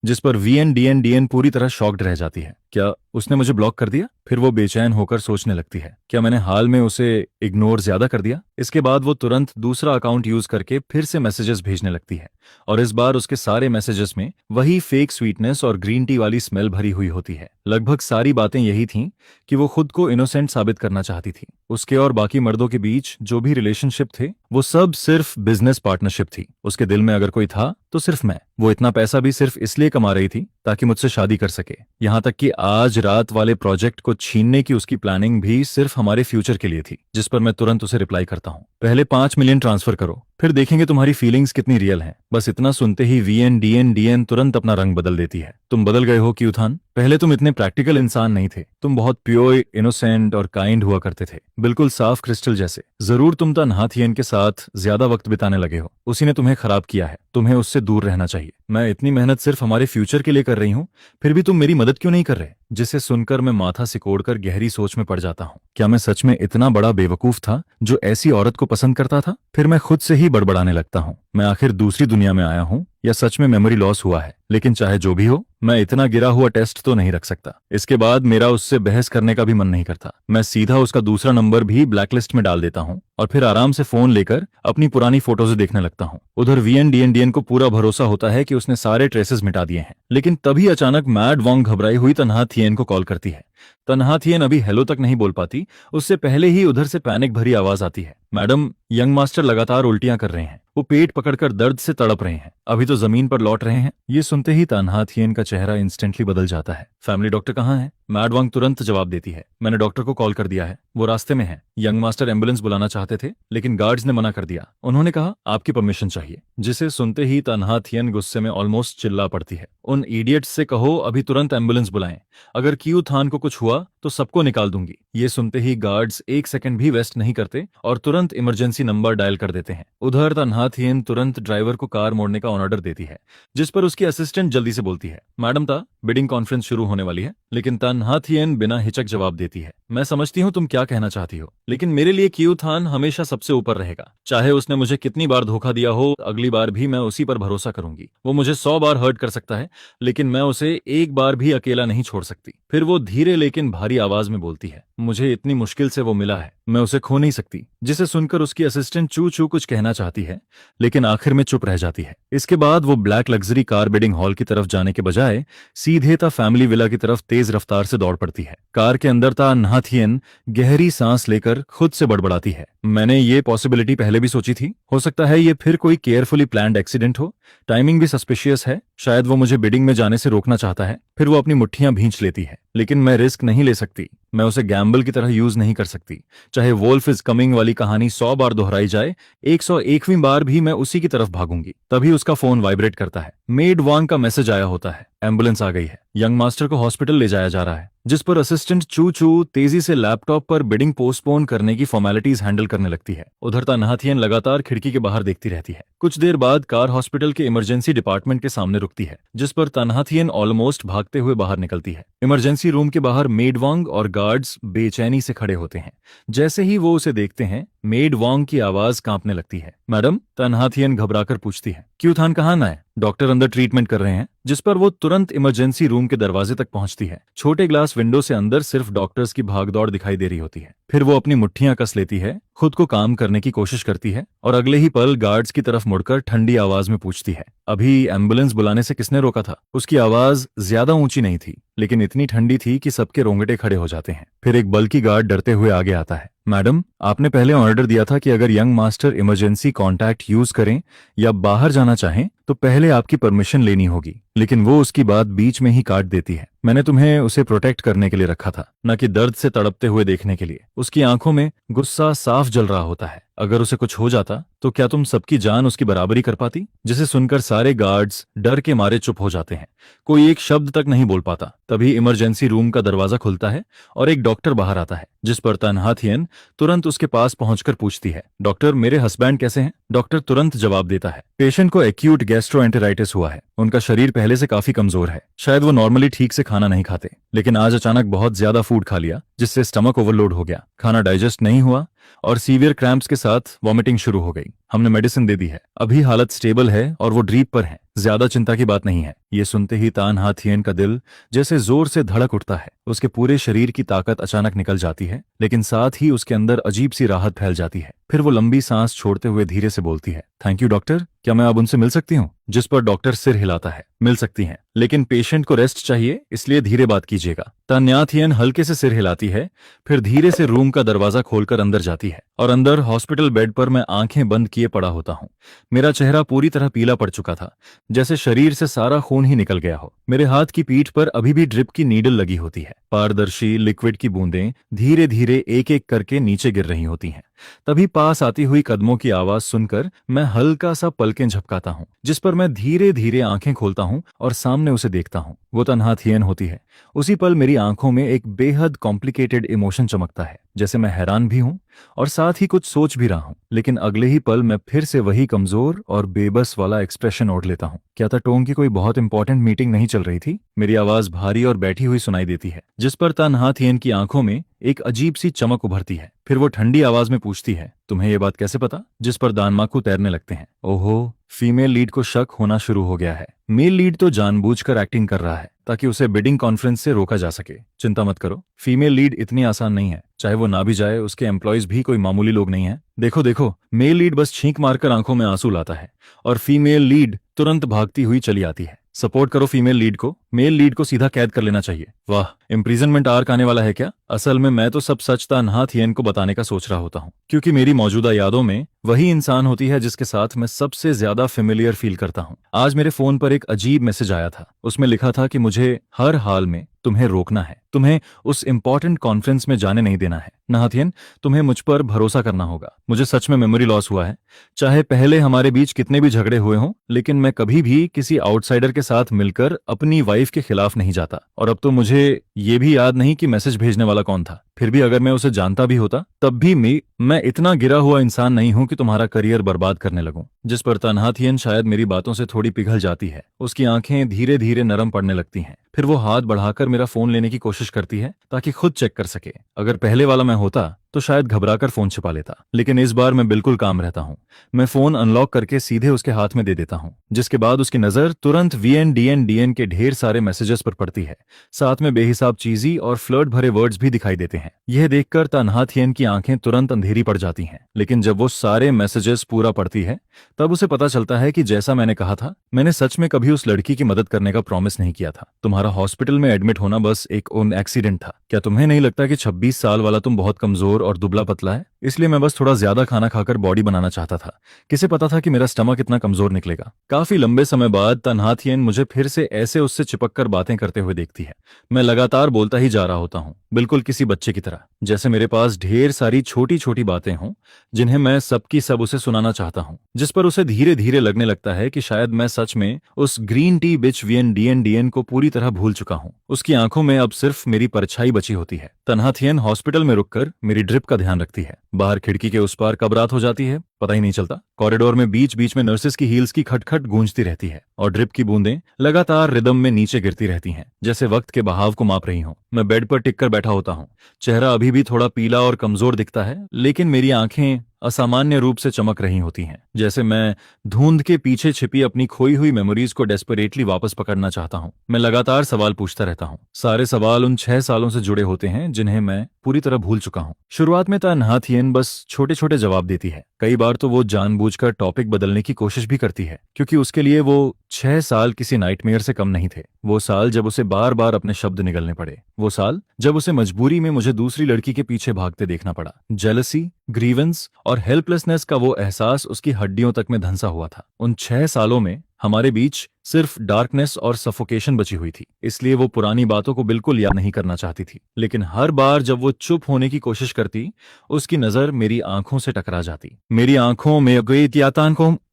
जिस पर VN पूरी तरह शॉक्ड रह जाती है। क्या उसने मुझे ब्लॉक कर दिया? फिर वो बेचैन होकर सोचने लगती है, क्या मैंने हाल में उसे इग्नोर ज्यादा कर दिया? इसके बाद वो तुरंत दूसरा अकाउंट यूज करके फिर से मैसेजेस भेजने लगती है, और इस बार उसके सारे मैसेजेस में वही फेक स्वीटनेस और ग्रीन टी वाली स्मेल भरी हुई होती है। लगभग सारी बातें यही थीं कि वो खुद को इनोसेंट साबित करना चाहती थी। उसके और बाकी मर्दों के बीच जो भी रिलेशनशिप थे, वो सब सिर्फ बिजनेस पार्टनरशिप थी। उसके दिल में अगर कोई था तो सिर्फ मैं। वो इतना पैसा भी सिर्फ इसलिए कमा रही थी ताकि मुझसे शादी कर सके। यहाँ तक कि आज रात वाले प्रोजेक्ट को छीनने की उसकी प्लानिंग भी सिर्फ हमारे फ्यूचर के लिए थी, जिस पर मैं तुरंत उसे रिप्लाई करता हूँ, पहले 5 मिलियन ट्रांसफर करो, फिर देखेंगे तुम्हारी फीलिंग्स कितनी रियल हैं। बस इतना सुनते ही VN तुरंत अपना रंग बदल देती है। तुम बदल गए हो क्यूथान, पहले तुम इतने प्रैक्टिकल इंसान नहीं थे, तुम बहुत प्योर, इनोसेंट और काइंड हुआ करते थे, बिल्कुल साफ क्रिस्टल जैसे। जरूर तुम तन्हाथियन के साथ ज्यादा वक्त बिताने लगे हो, उसी ने तुम्हें खराब किया है, तुम्हें उससे दूर रहना चाहिए। मैं इतनी मेहनत सिर्फ हमारे फ्यूचर के लिए कर रही हूँ, फिर भी तुम मेरी मदद क्यों नहीं कर रहे? जिसे सुनकर मैं माथा सिकोड़कर गहरी सोच में पड़ जाता हूँ। क्या मैं सच में इतना बड़ा बेवकूफ था जो ऐसी औरत को पसंद करता था? फिर मैं खुद से ही बड़बड़ाने लगता हूँ, मैं आखिर दूसरी दुनिया में आया हूँ या सच में मेमोरी लॉस हुआ है? लेकिन चाहे जो भी हो, मैं इतना गिरा हुआ टेस्ट तो नहीं रख सकता। इसके बाद मेरा उससे बहस करने का भी मन नहीं करता। मैं सीधा उसका दूसरा नंबर भी ब्लैकलिस्ट में डाल देता हूँ और फिर आराम से फोन लेकर अपनी पुरानी फोटोज देखने लगता हूँ। उधर VN को पूरा भरोसा होता है कि उसने सारे ट्रेसेस मिटा दिए हैं, लेकिन तभी अचानक मैड वॉन्ग घबराई हुई तन्हाथियन को कॉल करती है। तन्हाथियन अभी हेलो तक नहीं बोल पाती, उससे पहले ही उधर से पैनिक भरी आवाज आती है, मैडम, यंग मास्टर लगातार उल्टियां कर रहे हैं, वो पेट पकड़कर दर्द से तड़प रहे हैं, अभी तो जमीन पर लौट रहे हैं। ये सुनते ही तन्हाथियन का चेहरा इंस्टेंटली बदल जाता है। फैमिली डॉक्टर कहाँ है? मैड वॉन्ग तुरंत जवाब देती है, मैंने डॉक्टर को कॉल कर दिया है, वो रास्ते में है। यंग मास्टर एम्बुलेंस बुलाना चाहते थे, लेकिन गार्ड्स ने मना कर दिया, उन्होंने कहा आपकी परमिशन चाहिए। जिसे सुनते ही तन्हाथियन गुस्से में ऑलमोस्ट चिल्ला पड़ती है, उन इडियट्स से कहो अभी तुरंत एम्बुलेंस बुलाएं, अगर क्यूथान को कुछ हुआ तो सबको निकाल दूंगी। ये सुनते ही गार्ड्स 1 सेकंड भी वेस्ट नहीं करते और तुरंत इमरजेंसी नंबर डायल कर देते हैं। उधर तन्हाथियन तुरंत ड्राइवर को कार मोड़ने का ऑर्डर देती है, जिस पर उसकी असिस्टेंट जल्दी से बोलती है, मैडम ता बिडिंग कॉन्फ्रेंस शुरू होने वाली है। लेकिन तन्हाथियन बिना हिचक जवाब देती है, मैं समझती हूँ तुम क्या कहना चाहती हो, लेकिन मेरे लिए क्यूथान हमेशा सबसे ऊपर रहेगा। चाहे उसने मुझे कितनी बार धोखा दिया हो, अगली बार भी मैं उसी पर भरोसा करूंगी। वो मुझे 100 बार हर्ट कर सकता है, लेकिन मैं उसे एक बार भी अकेला नहीं छोड़ सकती। फिर वो धीरे लेकिन भारी आवाज में बोलती है, मुझे इतनी मुश्किल से वो मिला है, मैं उसे खो नहीं सकती। जिसे सुनकर उसकी असिस्टेंट चू चू कुछ कहना चाहती है, लेकिन आखिर में चुप रह जाती है। इसके बाद वो black luxury car wedding hall की तरफ जाने के बजाय सीधे ता फैमिली विला की तरफ तेज रफ्तार से दौड़ पड़ती है। कार के अंदर तन्हाथियन गहरी सांस लेकर खुद से बड़बड़ाती है, मैंने ये पॉसिबिलिटी पहले भी सोची थी, हो सकता है ये फिर कोई केयरफुली प्लान्ड एक्सीडेंट हो, टाइमिंग भी सस्पिशियस है, शायद वो मुझे बिडिंग में जाने से रोकना चाहता है। फिर वो अपनी मुट्ठियां भींच लेती है, लेकिन मैं रिस्क नहीं ले सकती, मैं उसे गैम्बल की तरह यूज नहीं कर सकती। चाहे वोल्फ इज कमिंग वाली कहानी 100 बार दोहराई जाए, 101वीं बार भी मैं उसी की तरफ भागूंगी। तभी उसका फोन वाइब्रेट करता है, मेड वांग का मैसेज आया होता है, एम्बुलेंस आ गई है, यंग मास्टर को हॉस्पिटल ले जाया जा रहा है। जिस पर असिस्टेंट चू चू तेजी से लैपटॉप पर बिडिंग पोस्टपोन करने की फॉर्मेलिटीज हैंडल करने लगती है। उधर तन्हाथियन लगातार खिड़की के बाहर देखती रहती है। कुछ देर बाद कार हॉस्पिटल के इमरजेंसी डिपार्टमेंट के सामने रुकती है, जिस पर तन्हाथियन ऑलमोस्ट भागते हुए बाहर निकलती है। इमरजेंसी रूम के बाहर मेड वांग और गार्ड्स बेचैनी से खड़े होते हैं। जैसे ही वो उसे देखते हैं, मेड वांग की आवाज कांपने लगती है, मैडम, तन्हाथियन घबराकर पूछती है, क्यूथान कहाँ ना है? डॉक्टर अंदर ट्रीटमेंट कर रहे हैं। जिस पर वो तुरंत इमरजेंसी रूम के दरवाजे तक पहुंचती है। छोटे ग्लास विंडो से अंदर सिर्फ डॉक्टर्स की भागदौड़ दिखाई दे रही होती है। फिर वो अपनी मुट्ठियां कस लेती है, खुद को काम करने की कोशिश करती है और अगले ही पल गार्ड्स की तरफ मुड़कर ठंडी आवाज में पूछती है, अभी एम्बुलेंस बुलाने से किसने रोका था? उसकी आवाज ज्यादा ऊंची नहीं थी, लेकिन इतनी ठंडी थी कि सबके रोंगटे खड़े हो जाते हैं। फिर एक बल्कि गार्ड डरते हुए आगे आता है, मैडम, आपने पहले ऑर्डर दिया था कि अगर young master emergency contact use करें या बाहर जाना चाहें तो पहले आपकी परमिशन लेनी होगी, लेकिन वो उसकी बात बीच में ही काट देती है। मैंने तुम्हें उसे प्रोटेक्ट करने के लिए रखा था, न कि दर्द से तड़पते हुए देखने के लिए। उसकी आंखों में गुस्सा साफ जल रहा होता है। अगर उसे कुछ हो जाता तो क्या तुम सबकी जान उसकी बराबरी कर पाती? जिसे सुनकर सारे गार्ड्स डर के मारे चुप हो जाते हैं। कोई एक शब्द तक नहीं बोल पाता। तभी इमरजेंसी रूम का दरवाजा खुलता है और एक डॉक्टर बाहर आता है, जिस पर तन्हा थियन तुरंत उसके पास पहुंचकर पूछती है, डॉक्टर, मेरे हस्बैंड कैसे हैं? डॉक्टर तुरंत जवाब देता है, पेशेंट को एक्यूट गैस्ट्रोएंटेराइटिस हुआ है। उनका शरीर पहले से काफी कमजोर है। शायद वो नॉर्मली ठीक से खाना नहीं खाते, लेकिन आज अचानक बहुत ज्यादा फूड खा लिया, जिससे स्टमक ओवरलोड हो गया। खाना डाइजेस्ट नहीं हुआ और सीवियर क्रैम्प्स के साथ वॉमिटिंग शुरू हो गई। हमने मेडिसिन दे दी है, अभी हालत स्टेबल है और वो ड्रीप पर है। ज्यादा चिंता की बात नहीं है। ये सुनते ही तन्हा थियन का दिल जैसे जोर से धड़क उठता है। उसके पूरे शरीर की ताकत अचानक निकल जाती है, लेकिन साथ ही उसके अंदर अजीब सी राहत फैल जाती है। फिर वो लंबी सांस छोड़ते हुए धीरे से बोलती है, थैंक यू डॉक्टर, क्या मैं अब उनसे मिल सकती हूँ? जिस पर डॉक्टर सिर हिलाता है, मिल सकती हैं, लेकिन पेशेंट को रेस्ट चाहिए, इसलिए धीरे बात कीजिएगा। तन्हा थियन हल्के से सिर हिलाती है, फिर धीरे से रूम का दरवाजा खोलकर अंदर जाती है और अंदर हॉस्पिटल बेड पर मैं आंखें बंद किए पड़ा होता हूँ। मेरा चेहरा पूरी तरह पीला पड़ चुका था, जैसे शरीर से सारा खून ही निकल गया हो। मेरे हाथ की पीठ पर अभी भी ड्रिप की नीडल लगी होती है। पारदर्शी लिक्विड की बूंदें धीरे धीरे एक एक करके नीचे गिर रही होती हैं। तभी पास आती हुई कदमों की आवाज सुनकर मैं हल्का सा पलकें झपकाता हूँ, जिस पर मैं धीरे धीरे आंखें खोलता हूँ और सामने उसे देखता हूँ। वो तन्हा थियन होती है। उसी पल मेरी आंखों में एक बेहद कॉम्प्लिकेटेड इमोशन चमकता है, जैसे मैं हैरान भी हूँ और साथ ही कुछ सोच भी रहा हूँ। लेकिन अगले ही पल मैं फिर से वही कमजोर और बेबस वाला एक्सप्रेशन ओढ़ लेता हूँ। क्या टोंग की कोई बहुत इंपॉर्टेंट मीटिंग नहीं चल रही थी? मेरी आवाज भारी और बैठी हुई सुनाई देती है, जिस पर तन्हा थियन की आंखों में एक अजीब सी चमक उभरती है। फिर वो ठंडी आवाज में पूछती है, तुम्हें ये बात कैसे पता? जिस पर दानमाकू तैरने लगते हैं। ओहो, फीमेल लीड को शक होना शुरू हो गया है। मेल लीड तो जानबूझकर एक्टिंग कर रहा है ताकि उसे बिडिंग कॉन्फ्रेंस से रोका जा सके। चिंता मत करो, फीमेल लीड इतनी आसान नहीं है। चाहे वो ना भी जाए, उसके एम्प्लॉयज भी कोई मामूली लोग नहीं है। देखो देखो, मेल लीड बस छींक मारकर आंखों में आंसू लाता है और फीमेल लीड तुरंत भागती हुई चली आती है। सपोर्ट करो फीमेल लीड को, मेल लीड को सीधा कैद कर लेना चाहिए। वाह, इम्प्रिजनमेंट आर्क आने वाला है क्या? असल में मैं तो सब सच तन्हा थियन को बताने का सोच रहा होता हूँ, क्योंकि मेरी मौजूदा यादों में वही इंसान होती है जिसके साथ मैं सबसे ज्यादा फेमिलियर फील करता हूँ। आज मेरे फोन पर एक अजीब मैसेज आया था। उसमें लिखा था कि मुझे हर हाल में तुम्हें रोकना है, तुम्हें उस इंपॉर्टेंट कॉन्फ्रेंस में जाने नहीं देना है। तन्हा थियन, तुम्हें मुझ पर भरोसा करना होगा। मुझे सच में मेमोरी लॉस हुआ है। चाहे पहले हमारे बीच कितने भी झगड़े हुए हों, लेकिन मैं कभी भी किसी आउटसाइडर के साथ मिलकर अपनी वाइफ के खिलाफ नहीं जाता। और अब तो मुझे ये भी याद नहीं कि मैसेज भेजने वाला कौन था। फिर भी अगर मैं उसे जानता भी होता, तब भी मैं इतना गिरा हुआ इंसान नहीं हूं कि तुम्हारा करियर बर्बाद करने लगूं। जिस पर तन्हा थियन शायद मेरी बातों से थोड़ी पिघल जाती है। उसकी आंखें धीरे धीरे नरम पड़ने लगती हैं। फिर वो हाथ बढ़ाकर मेरा फोन लेने की कोशिश करती है ताकि खुद चेक कर सके। अगर पहले वाला मैं होता तो शायद घबराकर फोन छिपा लेता, लेकिन इस बार मैं बिल्कुल काम रहता हूँ। मैं फोन अनलॉक करके सीधे उसके हाथ में दे देता हूँ, जिसके बाद उसकी नजर तुरंत VNDN के ढेर सारे मैसेजेस पर पड़ती है। साथ में बेहिसाब चीजी और फ्लर्ट भरे वर्ड्स भी दिखाई देते हैं। यह देखकर तन्हा थियन की आंखें तुरंत अंधेरी पड़ जाती हैं। लेकिन जब वो सारे मैसेजेस पूरा पढ़ती है, तब उसे पता चलता है कि जैसा मैंने कहा था, मैंने सच में कभी उस लड़की की मदद करने का प्रॉमिस नहीं किया था। तुम्हारा हॉस्पिटल में एडमिट होना बस एक एक्सीडेंट था। क्या तुम्हें नहीं लगता कि 26 साल वाला तुम बहुत कमजोर और दुबला पतला है? इसलिए मैं बस थोड़ा ज्यादा खाना खाकर बॉडी बनाना चाहता था। किसे पता था कि मेरा स्टमक इतना कमजोर निकलेगा। काफी लंबे समय बाद तन्हा थियन मुझे फिर से ऐसे उससे चिपककर बातें करते हुए देखती है। मैं लगातार बोलता ही जा रहा होता हूँ, बिल्कुल किसी बच्चे की तरह, जैसे मेरे पास ढेर सारी छोटी छोटी बातें हों जिन्हें मैं सबकी सब उसे सुनाना चाहता हूँ। जिस पर उसे धीरे धीरे लगने लगता है कि शायद मैं सच में उस ग्रीन टी बिच VNDN को पूरी तरह भूल चुका हूँ। उसकी आंखों में अब सिर्फ मेरी परछाई बची होती है। तन्हा थियन हॉस्पिटल में रुककर मेरी ड्रिप का ध्यान रखती है। बाहर खिड़की के उस पार कब रात हो जाती है पता ही नहीं चलता। कॉरिडोर में बीच बीच में नर्सेस की हील्स की खटखट गूंजती रहती है और ड्रिप की बूंदें लगातार रिदम में नीचे गिरती रहती हैं, जैसे वक्त के बहाव को माप रही हों। मैं बेड पर टिककर बैठा होता हूँ। चेहरा अभी भी थोड़ा पीला और कमजोर दिखता है, लेकिन मेरी आंखें असामान्य रूप से चमक रही होती हैं, जैसे मैं धुंध के पीछे छिपी अपनी खोई हुई मेमोरीज को डेस्परेटली वापस पकड़ना चाहता हूँ। मैं लगातार सवाल पूछता रहता हूँ। सारे सवाल उन 6 सालों से जुड़े होते हैं जिन्हें मैं पूरी तरह भूल चुका हूँ। शुरुआत में तन्हा थियन बस छोटे छोटे जवाब देती है। कई बार तो वो जानबूझकर टॉपिक बदलने की कोशिश भी करती है, क्योंकि उसके लिए वो 6 साल किसी नाइटमेयर से कम नहीं थे। वो साल जब उसे बार बार अपने शब्द निगलने पड़े, वो साल जब उसे मजबूरी में मुझे दूसरी लड़की के पीछे भागते देखना पड़ा। जेलसी, ग्रीवेंस और हेल्पलेसनेस का वो एहसास उसकी हड्डियों तक में धंसा हुआ था। उन 6 सालों में हमारे बीच सिर्फ डार्कनेस और सफोकेशन बची हुई थी, इसलिए वो पुरानी बातों को बिल्कुल याद नहीं करना चाहती थी। लेकिन हर बार जब वो चुप होने की कोशिश करती, उसकी नजर मेरी आंखों से टकरा जाती। मेरी आंखों में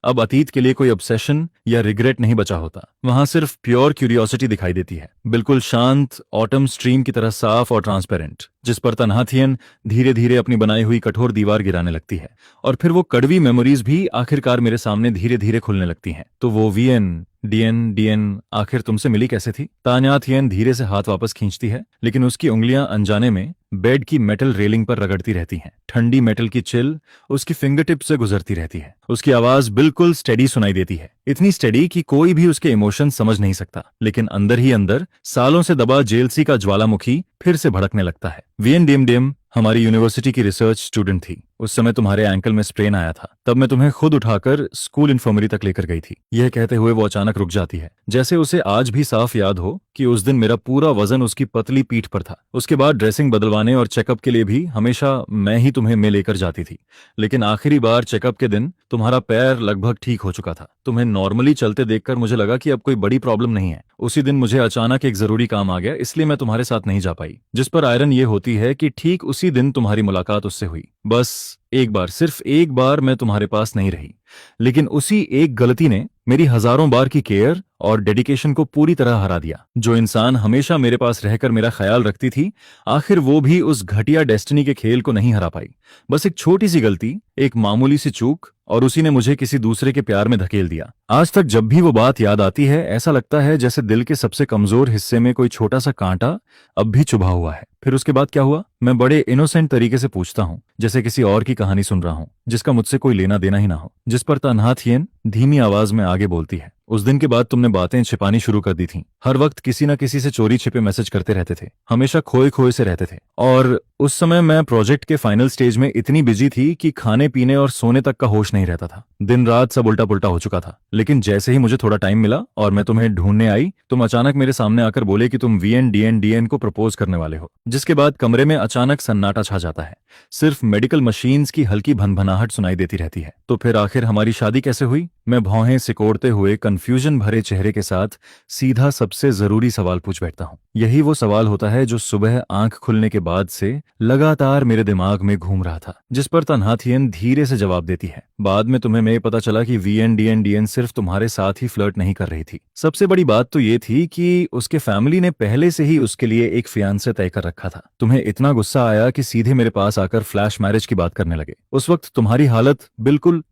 अब अतीत के लिए कोई ऑब्सेशन या रिग्रेट नहीं बचा होता। वहां सिर्फ प्योर क्यूरियोसिटी दिखाई देती है, बिल्कुल शांत ऑटम स्ट्रीम की तरह साफ और ट्रांसपेरेंट, जिस पर तन्हाथियन धीरे धीरे अपनी बनाई हुई कठोर दीवार गिराने लगती है। और फिर वो कड़वी मेमोरीज भी आखिरकार मेरे सामने धीरे धीरे खुलने लगती हैं। तो वो वीएन डीएन आखिर तुमसे मिली कैसे थी? तान्याथियन धीरे से हाथ वापस खींचती है, लेकिन उसकी उंगलियां अनजाने में बेड की मेटल रेलिंग पर रगड़ती रहती हैं। ठंडी मेटल की चिल उसकी फिंगर टिप से गुजरती रहती है। उसकी आवाज बिल्कुल स्टेडी सुनाई देती है, इतनी स्टेडी कि कोई भी उसके इमोशन समझ नहीं सकता। लेकिन अंदर ही अंदर सालों से दबा जेलसी का ज्वालामुखी फिर से भड़कने लगता है। वीएन डीएम हमारी यूनिवर्सिटी की रिसर्च स्टूडेंट थी। उस समय तुम्हारे एंकल में स्प्रेन आया था, तब मैं तुम्हें खुद उठाकर स्कूल इन्फर्मरी तक लेकर गई थी। यह कहते हुए वो अचानक रुक जाती है, जैसे उसे आज भी साफ याद हो कि उस दिन मेरा पूरा वजन उसकी पतली पीठ पर था। उसके बाद ड्रेसिंग बदलवाने और चेकअप के लिए भी हमेशा मैं ही तुम्हें में लेकर जाती थी। लेकिन आखिरी बार चेकअप के दिन तुम्हारा पैर लगभग ठीक हो चुका था। तुम्हें नॉर्मली चलते देखकर मुझे लगा कि अब कोई बड़ी प्रॉब्लम नहीं है। उसी दिन मुझे अचानक एक जरूरी काम आ गया, इसलिए मैं तुम्हारे साथ नहीं जा पाई। जिस पर आयरन ये होती है कि ठीक उसी दिन तुम्हारी मुलाकात उससे हुई। बस एक बार, सिर्फ एक बार मैं तुम्हारे पास नहीं रही, लेकिन उसी एक गलती ने मेरी हजारों बार की केयर और डेडिकेशन को पूरी तरह हरा दिया। जो इंसान हमेशा मेरे पास रहकर मेरा ख्याल रखती थी, आखिर वो भी उस घटिया डेस्टिनी के खेल को नहीं हरा पाई। बस एक छोटी सी गलती, एक मामूली सी चूक, और उसी ने मुझे किसी दूसरे के प्यार में धकेल दिया। आज तक जब भी वो बात याद आती है, ऐसा लगता है जैसे दिल के सबसे कमजोर हिस्से में कोई छोटा सा कांटा अब भी चुभा हुआ है। फिर उसके बाद क्या हुआ? मैं बड़े इनोसेंट तरीके से पूछता हूँ, जैसे किसी और की कहानी सुन रहा हूँ, जिसका मुझसे कोई लेना देना ही ना हो। जिस पर तन्हाथियन धीमी आवाज में आगे बोलती है, उस दिन के बाद तुमने बातें छिपानी शुरू कर दी थीं। हर वक्त किसी न किसी से चोरी छिपे मैसेज करते रहते थे, हमेशा खोए खोए से रहते थे। और उस समय मैं प्रोजेक्ट के फाइनल स्टेज में इतनी बिजी थी कि खाने पीने और सोने तक का होश नहीं रहता था। दिन रात सब उल्टा पुल्टा हो चुका था। लेकिन जैसे ही मुझे थोड़ा टाइम मिला और मैं तुम्हें ढूंढने आई, तुम अचानक मेरे सामने आकर बोले कि तुम वीएन डीएन को प्रपोज करने वाले हो। जिसके बाद कमरे में अचानक सन्नाटा छा जाता है, सिर्फ मेडिकल मशीन्स की हल्की भनभनाहट सुनाई देती रहती है। तो फिर आखिर हमारी शादी कैसे हुई? मैं भौहें सिकोड़ते हुए कंफ्यूजन भरे चेहरे के साथ सीधा सबसे जरूरी सवाल पूछ बैठता हूँ। यही वो सवाल होता है जो सुबह आंख खुलने के बाद से लगातार मेरे दिमाग में घूम रहा था, जिस पर तन्हाथियन धीरे से जवाब देती है। बाद में तुम्हें मैं पता चला कि वीएन डीएन सिर्फ तुम्हारे साथ ही फ्लर्ट नहीं कर रही थी। सबसे बड़ी बात तो ये थी कि उसके फैमिली ने पहले से ही उसके लिए एक फियांसे तय कर रखा था। तुम्हें इतना गुस्सा आया कि सीधे मेरे पास आकर फ्लैश मैरिज की बात करने लगे। उस वक्त तुम्हारी हालत बिल्कुल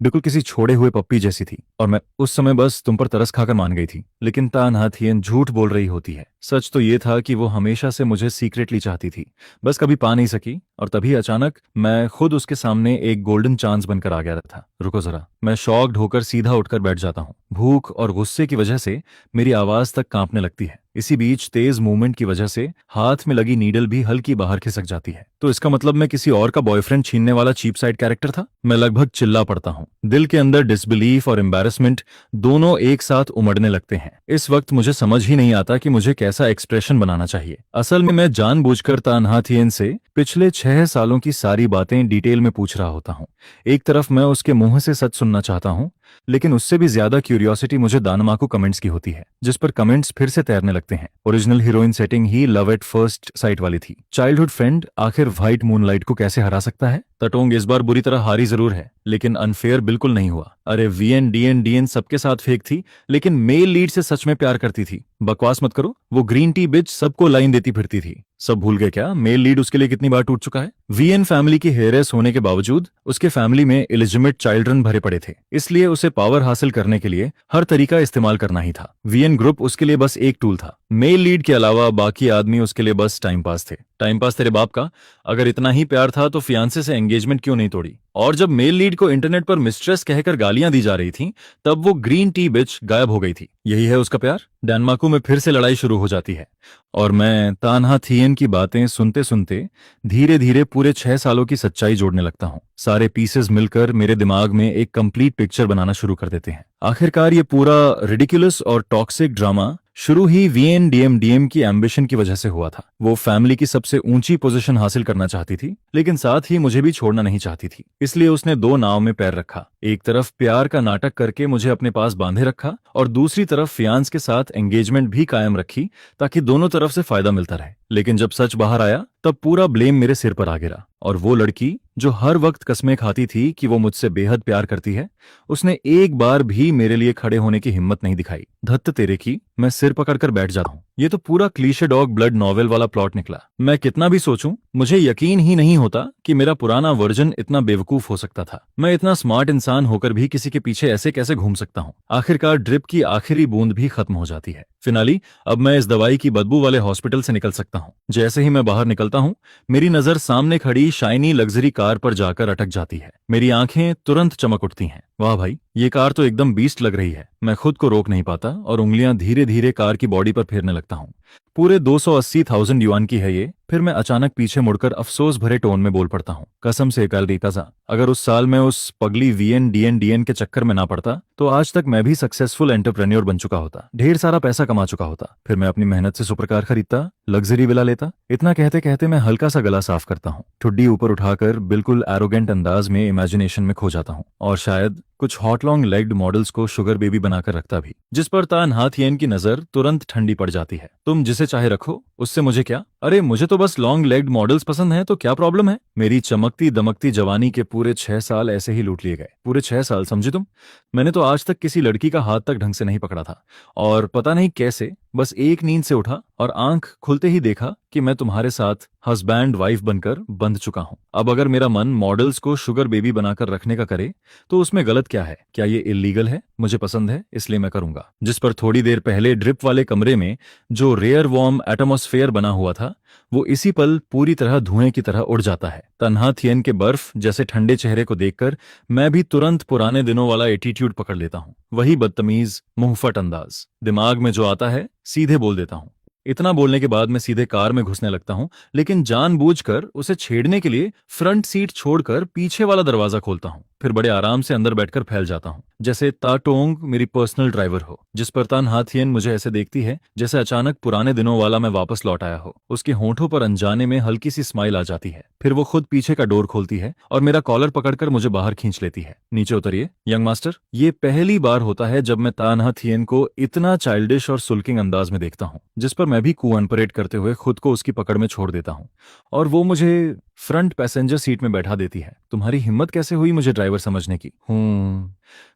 बिल्कुल किसी छोड़े हुए पप्पी जैसी थी, और मैं उस समय बस तुम पर तरस खाकर मान गई थी। लेकिन तन्हाथियन झूठ बोल रही होती है। सच तो ये था कि वो हमेशा से मुझे सीक्रेटली चाहती थी, बस कभी पा नहीं सकी। और तभी अचानक मैं खुद उसके सामने एक गोल्डन चांस बनकर आ गया था। रुको जरा, मैं शॉक्ड होकर सीधा उठकर बैठ जाता हूँ। भूख और गुस्से की वजह से मेरी आवाज तक कांपने लगती है। इसी बीच तेज मूवमेंट की वजह से हाथ में लगी नीडल भी हल्की बाहर खिसक जाती है। तो इसका मतलब मैं किसी और का बॉयफ्रेंड छीनने वाला चीप साइड कैरेक्टर था? मैं लगभग चिल्ला पड़ता हूँ। दिल के अंदर डिसबिलीफ और एम्बैरेसमेंट दोनों एक साथ उमड़ने लगते हैं। इस वक्त मुझे समझ ही नहीं आता कि मुझे कैसा एक्सप्रेशन बनाना चाहिए। असल में मैं जानबूझकर तन्हाथियन से पिछले 6 सालों की सारी बातें डिटेल में पूछ रहा होता हूँ। एक तरफ मैं उसके मुंह से सच सुनना चाहता हूँ, लेकिन उससे भी ज्यादा क्यूरियोसिटी मुझे दानमाकू कमेंट्स की होती है, जिस पर कमेंट्स फिर से तैरने लगते हैं। Original heroine setting he love at first sight वाली थी। चाइल्डहुड फ्रेंड आखिर व्हाइट मूनलाइट को कैसे हरा सकता है? तटोंग इस बार बुरी तरह हारी जरूर है, लेकिन अनफेयर बिल्कुल नहीं हुआ। अरे वीएन डीएन सबके साथ फेक थी, लेकिन मेल लीड से सच में प्यार करती थी। बकवास मत करो। वो ग्रीन टी बिच सबको लाइन देती फिरती थी। सब भूल गए क्या मेल लीड उसके लिए कितनी बार टूट चुका है? वीएन फैमिली की हेयरलेस होने के बावजूद उसके फैमिली में इलिजिमेट चिल्ड्रन भरे पड़े थे, इसलिए उसे पावर हासिल करने के लिए हर तरीका इस्तेमाल करना ही था। वीएन ग्रुप उसके लिए बस एक टूल था। मेल लीड के अलावा बाकी आदमी उसके लिए बस टाइम पास थे। टाइम पास तेरे बाप का। अगर इतना ही प्यार था तो फियांसे से एंगेजमेंट क्यों नहीं तोड़ी? और जब मेल लीड को इंटरनेट पर मिस्ट्रेस कहकर गालियां दी जा रही थीं, तब वो ग्रीन टी बिच गायब हो गई थी। यही है उसका प्यार। डेनमार्को में फिर से लड़ाई शुरू हो जाती है और मैं तान्हा थियन की बातें सुनते सुनते धीरे धीरे पूरे 6 सालों की सच्चाई जोड़ने लगता हूँ। सारे पीसेस मिलकर मेरे दिमाग में एक कंप्लीट पिक्चर बनाना शुरू कर देते हैं। आखिरकार ये पूरा रिडिकुलस और टॉक्सिक ड्रामा शुरू ही वीएनडीएम की एम्बिशन की वजह से हुआ था। वो फैमिली की सबसे ऊंची पोजीशन हासिल करना चाहती थी, लेकिन साथ ही मुझे भी छोड़ना नहीं चाहती थी। इसलिए उसने दो नाव में पैर रखा। एक तरफ प्यार का नाटक करके मुझे अपने पास बांधे रखा और दूसरी तरफ फियांस के साथ एंगेजमेंट भी कायम रखी, ताकि दोनों तरफ से फायदा मिलता रहे। लेकिन जब सच बाहर आया तब पूरा ब्लेम मेरे सिर पर आ गिरा। और वो लड़की जो हर वक्त कस्में खाती थी कि वो मुझसे बेहद प्यार करती है, उसने एक बार भी मेरे लिए खड़े होने की हिम्मत नहीं दिखाई। धत्त तेरे की, मैं सिर पकड़कर बैठ जाता हूँ। ये तो पूरा क्लीशे डॉग ब्लड नॉवेल वाला प्लॉट निकला। मैं कितना भी सोचूं, मुझे यकीन ही नहीं होता कि मेरा पुराना वर्जन इतना बेवकूफ हो सकता था। मैं इतना स्मार्ट इंसान होकर भी किसी के पीछे ऐसे कैसे घूम सकता हूँ। आखिरकार ड्रिप की आखिरी बूंद भी खत्म हो जाती है। फिनाली, अब मैं इस दवाई की बदबू वाले हॉस्पिटल से निकल सकता हूँ। जैसे ही मैं बाहर निकलता हूँ, मेरी नजर सामने खड़ी शाइनी लग्जरी कार पर जाकर अटक जाती है। मेरी आंखें तुरंत चमक उठती हैं। वाह भाई, ये कार तो एकदम बीस्ट लग रही है। मैं खुद को रोक नहीं पाता और उंगलियां धीरे धीरे कार की बॉडी पर फेरने लगता हूँ। पूरे 280,000 युआन की है ये। फिर मैं अचानक पीछे मुड़कर अफसोस भरे टोन में बोल पड़ता हूँ, कसम से कालरीताजा, अगर उस साल मैं उस पगली वीएनडीएन के चक्कर में ना पड़ता तो आज तक मैं भी सक्सेसफुल एंटरप्रेन्योर बन चुका होता, ढेर सारा पैसा कमा चुका होता। फिर मैं अपनी मेहनत से सुपर कार खरीदता, लग्जरी विला लेता। इतना कहते कहते मैं हल्का सा गला साफ करता हूँ, ठुड्डी ऊपर उठाकर बिल्कुल एरोगेंट अंदाज में इमेजिनेशन में खो जाता हूँ और शायद कुछ हॉट लॉन्ग लेग्ड मॉडल्स को शुगर बेबी बनाकर रखता भी, जिस पर तान्हा थियन की नजर तुरंत ठंडी पड़ जाती है। तुम जिसे चाहे रखो, उससे मुझे क्या? अरे मुझे तो बस लॉन्ग लेग्ड मॉडल्स पसंद हैं, तो क्या प्रॉब्लम है? मेरी चमकती दमकती जवानी के पूरे 6 साल ऐसे ही लूट लिए गए। पूरे 6 साल, समझे तुम? मैंने तो आज तक किसी लड़की का हाथ तक ढंग से नहीं पकड़ा था और पता नहीं कैसे बस एक नींद से उठा और आंख खुलते ही देखा कि मैं तुम्हारे साथ हस्बैंड वाइफ बनकर बंध चुका हूं। अब अगर मेरा मन मॉडल्स को शुगर बेबी बनाकर रखने का करे तो उसमें गलत क्या है? क्या ये इलीगल है? मुझे पसंद है, इसलिए मैं करूंगा। जिस पर थोड़ी देर पहले ड्रिप वाले कमरे में जो रेयर वार्म एटमॉस्फेयर बना हुआ था, वो इसी पल पूरी तरह धुएं की तरह उड़ जाता है। तन्हा थियन के बर्फ जैसे ठंडे चेहरे को देखकर मैं भी तुरंत पुराने दिनों वाला एटीट्यूड पकड़ लेता हूँ। वही बदतमीज मुंहफट अंदाज। दिमाग में जो आता है सीधे बोल देता हूँ। इतना बोलने के बाद मैं सीधे कार में घुसने लगता हूँ, लेकिन जानबूझकर उसे छेड़ने के लिए फ्रंट सीट छोड़कर पीछे वाला दरवाजा खोलता हूँ। फिर बड़े आराम से अंदर बैठकर फैल जाता हूँ, जैसे ताटोंग मेरी पर्सनल ड्राइवर हो। जिस पर तान्हा थियन मुझे ऐसे देखती है जैसे अचानक पुराने दिनों वाला मैं वापस लौट आया हो। उसके होंठों पर अनजाने में हल्की सी स्माइल आ जाती है। फिर वो खुद पीछे का डोर खोलती है और मेरा कॉलर पकड़कर मुझे बाहर खींच लेती है। नीचे उतरिए यंग मास्टर। ये पहली बार होता है जब मैं तान्हा थियन को इतना चाइल्डिश और सुल्किंग अंदाज में देखता हूँ, जिस पर मैं भी कूअनपरेट करते हुए खुद को उसकी पकड़ में छोड़ देता हूँ और वो मुझे फ्रंट पैसेंजर सीट में बैठा देती है। तुम्हारी हिम्मत कैसे हुई मुझे ड्राइवर समझने की?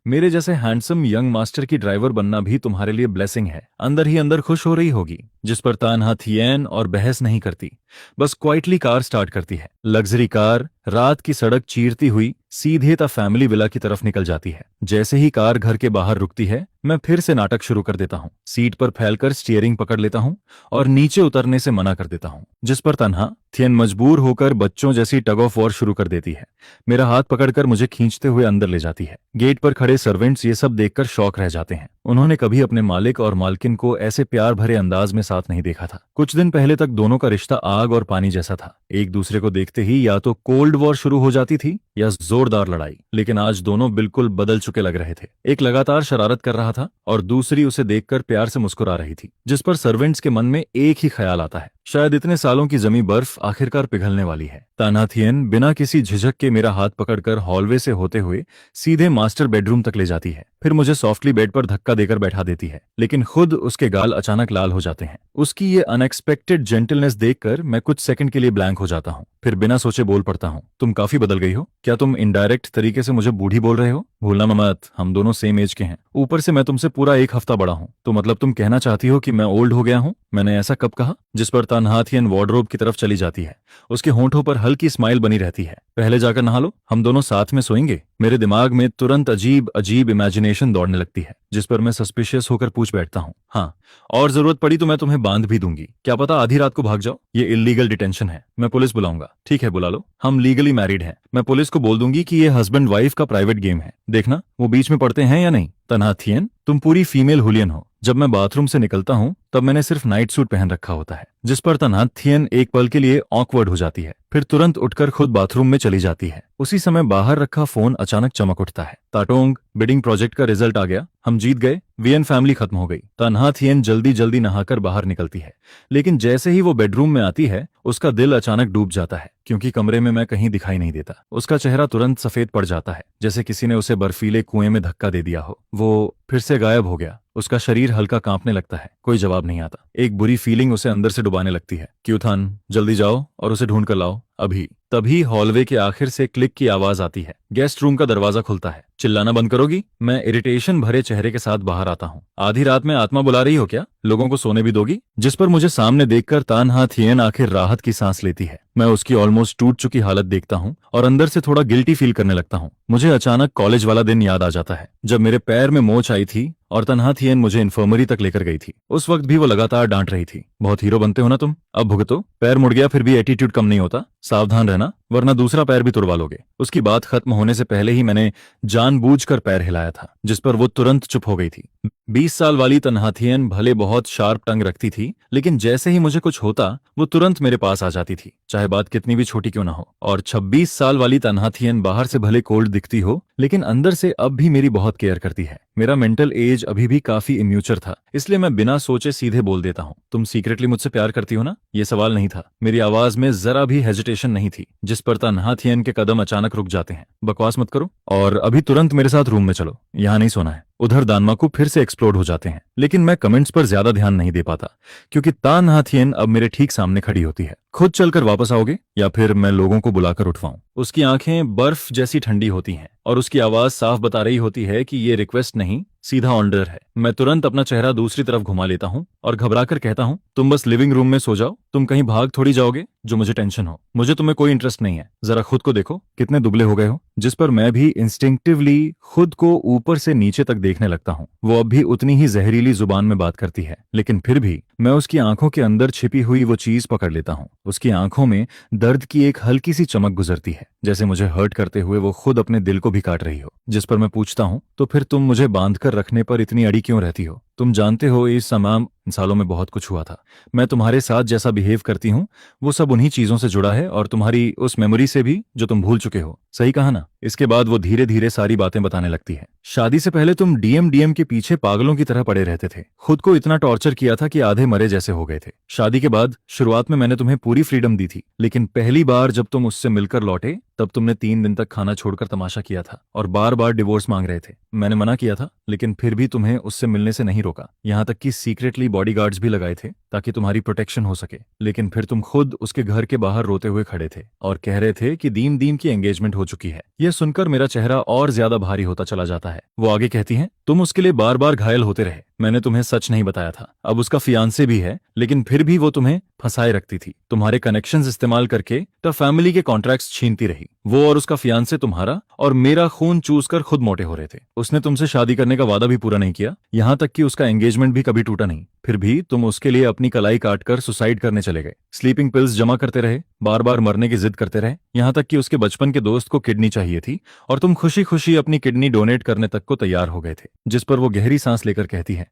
मेरे जैसे हैंडसम यंग मास्टर की ड्राइवर बनना भी तुम्हारे लिए ब्लेसिंग है। अंदर ही अंदर खुश हो रही होगी। जिस पर तान्हा थियन और बहस नहीं करती, बस क्वाइटली कार स्टार्ट करती है। लग्जरी कार रात की सड़क चीरती हुई सीधे ता फैमिली विला की तरफ निकल जाती है। जैसे ही कार घर के बाहर रुकती है, मैं फिर से नाटक शुरू कर देता हूँ। सीट पर फैलकर स्टीयरिंग पकड़ लेता हूँ और नीचे उतरने से मना कर देता हूँ, जिस पर तन्हा थियन मजबूर होकर बच्चों जैसी टग ऑफ वॉर शुरू कर देती है। मेरा हाथ पकड़कर मुझे खींचते हुए अंदर ले जाती है। गेट पर खड़े सर्वेंट्स ये सब देखकर शॉक रह जाते हैं। उन्होंने कभी अपने मालिक और मालकिन को ऐसे प्यार भरे अंदाज में साथ नहीं देखा था। कुछ दिन पहले तक दोनों का रिश्ता आग और पानी जैसा था। एक दूसरे को देखते ही या तो कोल्ड वॉर शुरू हो जाती थी या जोरदार लड़ाई। लेकिन आज दोनों बिल्कुल बदल चुके लग रहे थे। एक लगातार शरारत कर रहा था और दूसरी उसे देखकर प्यार से मुस्कुरा रही थी, जिस पर सर्वेंट्स के मन में एक ही ख्याल आता है, शायद इतने सालों की जमी बर्फ आखिरकार पिघलने वाली है। तान्हा थियन बिना किसी झिझक के मेरा हाथ पकड़कर हॉलवे से होते हुए सीधे मास्टर बेडरूम तक ले जाती है। फिर मुझे सॉफ्टली बेड पर धक्का देकर बैठा देती है, लेकिन खुद उसके गाल अचानक लाल हो जाते हैं। उसकी ये अनएक्सपेक्टेड जेंटलनेस देखकर मैं कुछ सेकंड के लिए ब्लैंक हो जाता हूँ। फिर बिना सोचे बोल पड़ता हूँ, तुम काफी बदल गई हो। क्या तुम इनडायरेक्ट तरीके से मुझे बूढ़ी बोल रहे हो? भूलना मत, हम दोनों सेम एज के हैं। ऊपर से मैं तुमसे पूरा 1 हफ्ता बड़ा हूँ। तो मतलब तुम कहना चाहती हो कि मैं ओल्ड हो गया हूँ? मैंने ऐसा कब कहा? जिस पर तन्हाथियन वार्डरोब की तरफ चली जाती है। उसके होंठों पर हल्की स्माइल बनी रहती है। पहले जाकर नहा लो, हम दोनों साथ में सोएंगे। मेरे दिमाग में तुरंत अजीब अजीब इमेजिनेशन दौड़ने लगती है, जिस पर मैं सस्पिशियस होकर पूछ बैठता हूँ, हाँ, और जरूरत पड़ी तो मैं तुम्हें बांध भी दूंगी। क्या पता आधी रात को भाग जाओ। ये इलीगल डिटेंशन है, मैं पुलिस बुलाऊंगा। ठीक है, बुला लो, हम लीगली मैरिड हैं। मैं पुलिस को बोल दूंगी कि ये हस्बैंड वाइफ का प्राइवेट गेम है, देखना वो बीच में पड़ते हैं या नहीं। तन्हाथियन, तुम पूरी फीमेल हुलियन हो। जब मैं बाथरूम से निकलता हूँ तब मैंने सिर्फ नाइट सूट पहन रखा होता है, जिस पर तन्हाथियन एक पल के लिए ऑकवर्ड हो जाती है, फिर तुरंत उठकर खुद बाथरूम में चली जाती है। उसी समय बाहर रखा फोन अचानक चमक उठता है। ताटोंग, बिडिंग प्रोजेक्ट का रिजल्ट आ गया, हम जीत गए, वीएन फैमिली खत्म हो गई। तन्हाथियन जल्दी जल्दी नहाकर बाहर निकलती है, लेकिन जैसे ही वो बेडरूम में आती है उसका दिल अचानक डूब जाता है, क्योंकि कमरे में मैं कहीं दिखाई नहीं देता। उसका चेहरा तुरंत सफेद पड़ जाता है, जैसे किसी ने उसे बर्फीले कुएं में धक्का दे दिया हो। वो फिर से गायब हो गया। उसका शरीर हल्का कांपने लगता है, कोई जवाब नहीं आता। एक बुरी फीलिंग उसे अंदर से डुबाने लगती है। क्यूथन, जल्दी जाओ और उसे ढूंढ कर लाओ, अभी। तभी हॉलवे के आखिर से क्लिक की आवाज आती है। गेस्ट रूम का दरवाजा खुलता है। चिल्लाना बंद करोगी? मैं इरिटेशन भरे चेहरे के साथ बाहर आता हूँ। आधी रात में आत्मा बुला रही हो क्या? लोगों को सोने भी दोगी? जिस पर मुझे सामने देखकर तन्हाथियन आखिर राहत की सांस लेती है। मैं उसकी ऑलमोस्ट टूट चुकी हालत देखता हूँ और अंदर से थोड़ा गिल्टी फील करने लगता हूँ। मुझे अचानक कॉलेज वाला दिन याद आ जाता है, जब मेरे पैर में मोच आई थी और तन्हाथियन मुझे इन्फर्मरी तक लेकर गई थी। उस वक्त भी वो लगातार डांट रही थी, बहुत हीरो बनते हो ना तुम, अब भुगतो। पैर मुड़ गया फिर भी एटीट्यूड कम नहीं होता, सावधान रहना वरना दूसरा पैर भी तुड़वा लोगे। उसकी बात खत्म होने से पहले ही मैंने जानबूझकर पैर हिलाया था, जिस पर वो तुरंत चुप हो गई थी। 20 साल वाली तन्हाथियन भले बहुत शार्प टंग रखती थी, लेकिन जैसे ही मुझे कुछ होता वो तुरंत मेरे पास आ जाती थी, चाहे बात कितनी भी छोटी क्यों ना हो। और 26 साल वाली तन्हाथियन बाहर से भले कोल्ड दिखती हो, लेकिन अंदर से अब भी मेरी बहुत केयर करती है। मेरा मेंटल एज अभी भी काफी इम्यूचर था, इसलिए मैं बिना सोचे सीधे बोल देता हूँ, तुम सीक्रेटली मुझसे प्यार करती हो ना? ये सवाल नहीं था, मेरी आवाज में जरा भी हेजिटेशन नहीं थी, जिस पर तन्हाथियन के कदम अचानक रुक जाते हैं। बकवास मत करो और अभी तुरंत मेरे साथ रूम में चलो, यहाँ नहीं सोना है। उधर दानमाकू फिर से एक्सप्लोड हो जाते हैं, लेकिन मैं कमेंट्स पर ज्यादा ध्यान नहीं दे पाता, क्योंकि तन्हाथियन अब मेरे ठीक सामने खड़ी होती है। खुद चलकर वापस आओगे या फिर मैं लोगों को बुलाकर उठवाऊं? उसकी आंखें बर्फ जैसी ठंडी होती हैं और उसकी आवाज साफ बता रही होती है कि ये रिक्वेस्ट नहीं, सीधा ऑर्डर है। मैं तुरंत अपना चेहरा दूसरी तरफ घुमा लेता हूँ और घबराकर कहता हूँ, तुम बस लिविंग रूम में सो जाओ, तुम कहीं भाग थोड़ी जाओगे जो मुझे टेंशन हो। मुझे तुम्हें कोई इंटरेस्ट नहीं है, जरा खुद को देखो कितने दुबले हो गए हो। जिस पर मैं भी इंस्टिंक्टिवली खुद को ऊपर से नीचे तक देखने लगता हूँ। वो अब भी उतनी ही जहरीली जुबान में बात करती है, लेकिन फिर भी मैं उसकी आंखों के अंदर छिपी हुई वो चीज पकड़ लेता हूँ। उसकी आंखों में दर्द की एक हल्की सी चमक गुजरती है, जैसे मुझे हर्ट करते हुए वो खुद अपने दिल को भी काट रही हो। जिस पर मैं पूछता हूँ, तो फिर तुम मुझे बांधकर रखने पर इतनी अड़ी क्यों रहती हो? तुम जानते हो इस तमाम सालों में बहुत कुछ हुआ था। मैं तुम्हारे साथ जैसा बिहेव करती हूँ वो सब उन्हीं चीजों से जुड़ा है और तुम्हारी उस मेमोरी से भी जो तुम भूल चुके हो। सही कहा ना? इसके बाद वो धीरे धीरे सारी बातें बताने लगती है। शादी से पहले तुम डीएम के पीछे पागलों की तरह पड़े रहते थे, खुद को इतना टॉर्चर किया था कि आधे मरे जैसे हो गए थे। शादी के बाद शुरुआत में मैंने तुम्हें पूरी फ्रीडम दी थी, लेकिन पहली बार जब तुम उससे मिलकर लौटे तब तुमने 3 दिन तक खाना छोड़कर तमाशा किया था और बार बार डिवोर्स मांग रहे थे। मैंने मना किया था, लेकिन फिर भी तुम्हें उससे मिलने से नहीं रोका। यहाँ तक कि सीक्रेटली बॉडीगार्ड्स भी लगाए थे ताकि तुम्हारी प्रोटेक्शन हो सके, लेकिन फिर तुम खुद उसके घर के बाहर रोते हुए खड़े थे और कह रहे थे कि दीम दीम की एंगेजमेंट हो चुकी है। यह सुनकर मेरा चेहरा और ज्यादा भारी होता चला जाता है। वो आगे कहती हैं, तुम उसके लिए बार बार घायल होते रहे, मैंने तुम्हें सच नहीं बताया था। अब उसका फियांसे भी है, लेकिन फिर भी वो तुम्हें फंसाए रखती थी। तुम्हारे कनेक्शंस इस्तेमाल करके तो फैमिली के कॉन्ट्रैक्ट्स छीनती रही। वो और उसका फियांसे तुम्हारा और मेरा खून चूस कर खुद मोटे हो रहे थे। उसने तुमसे शादी करने का वादा भी पूरा नहीं किया, यहाँ तक कि उसका एंगेजमेंट भी कभी टूटा नहीं। फिर भी तुम उसके लिए अपनी कलाई काटकर सुसाइड करने चले गए, स्लीपिंग पिल्स जमा करते रहे, बार बार मरने की जिद करते रहे, यहाँ तक कि उसके बचपन के दोस्त को किडनी चाहिए थी और तुम खुशी खुशी अपनी किडनी डोनेट करने तक को तैयार हो गए थे। जिस पर वो गहरी सांस लेकर कहती है,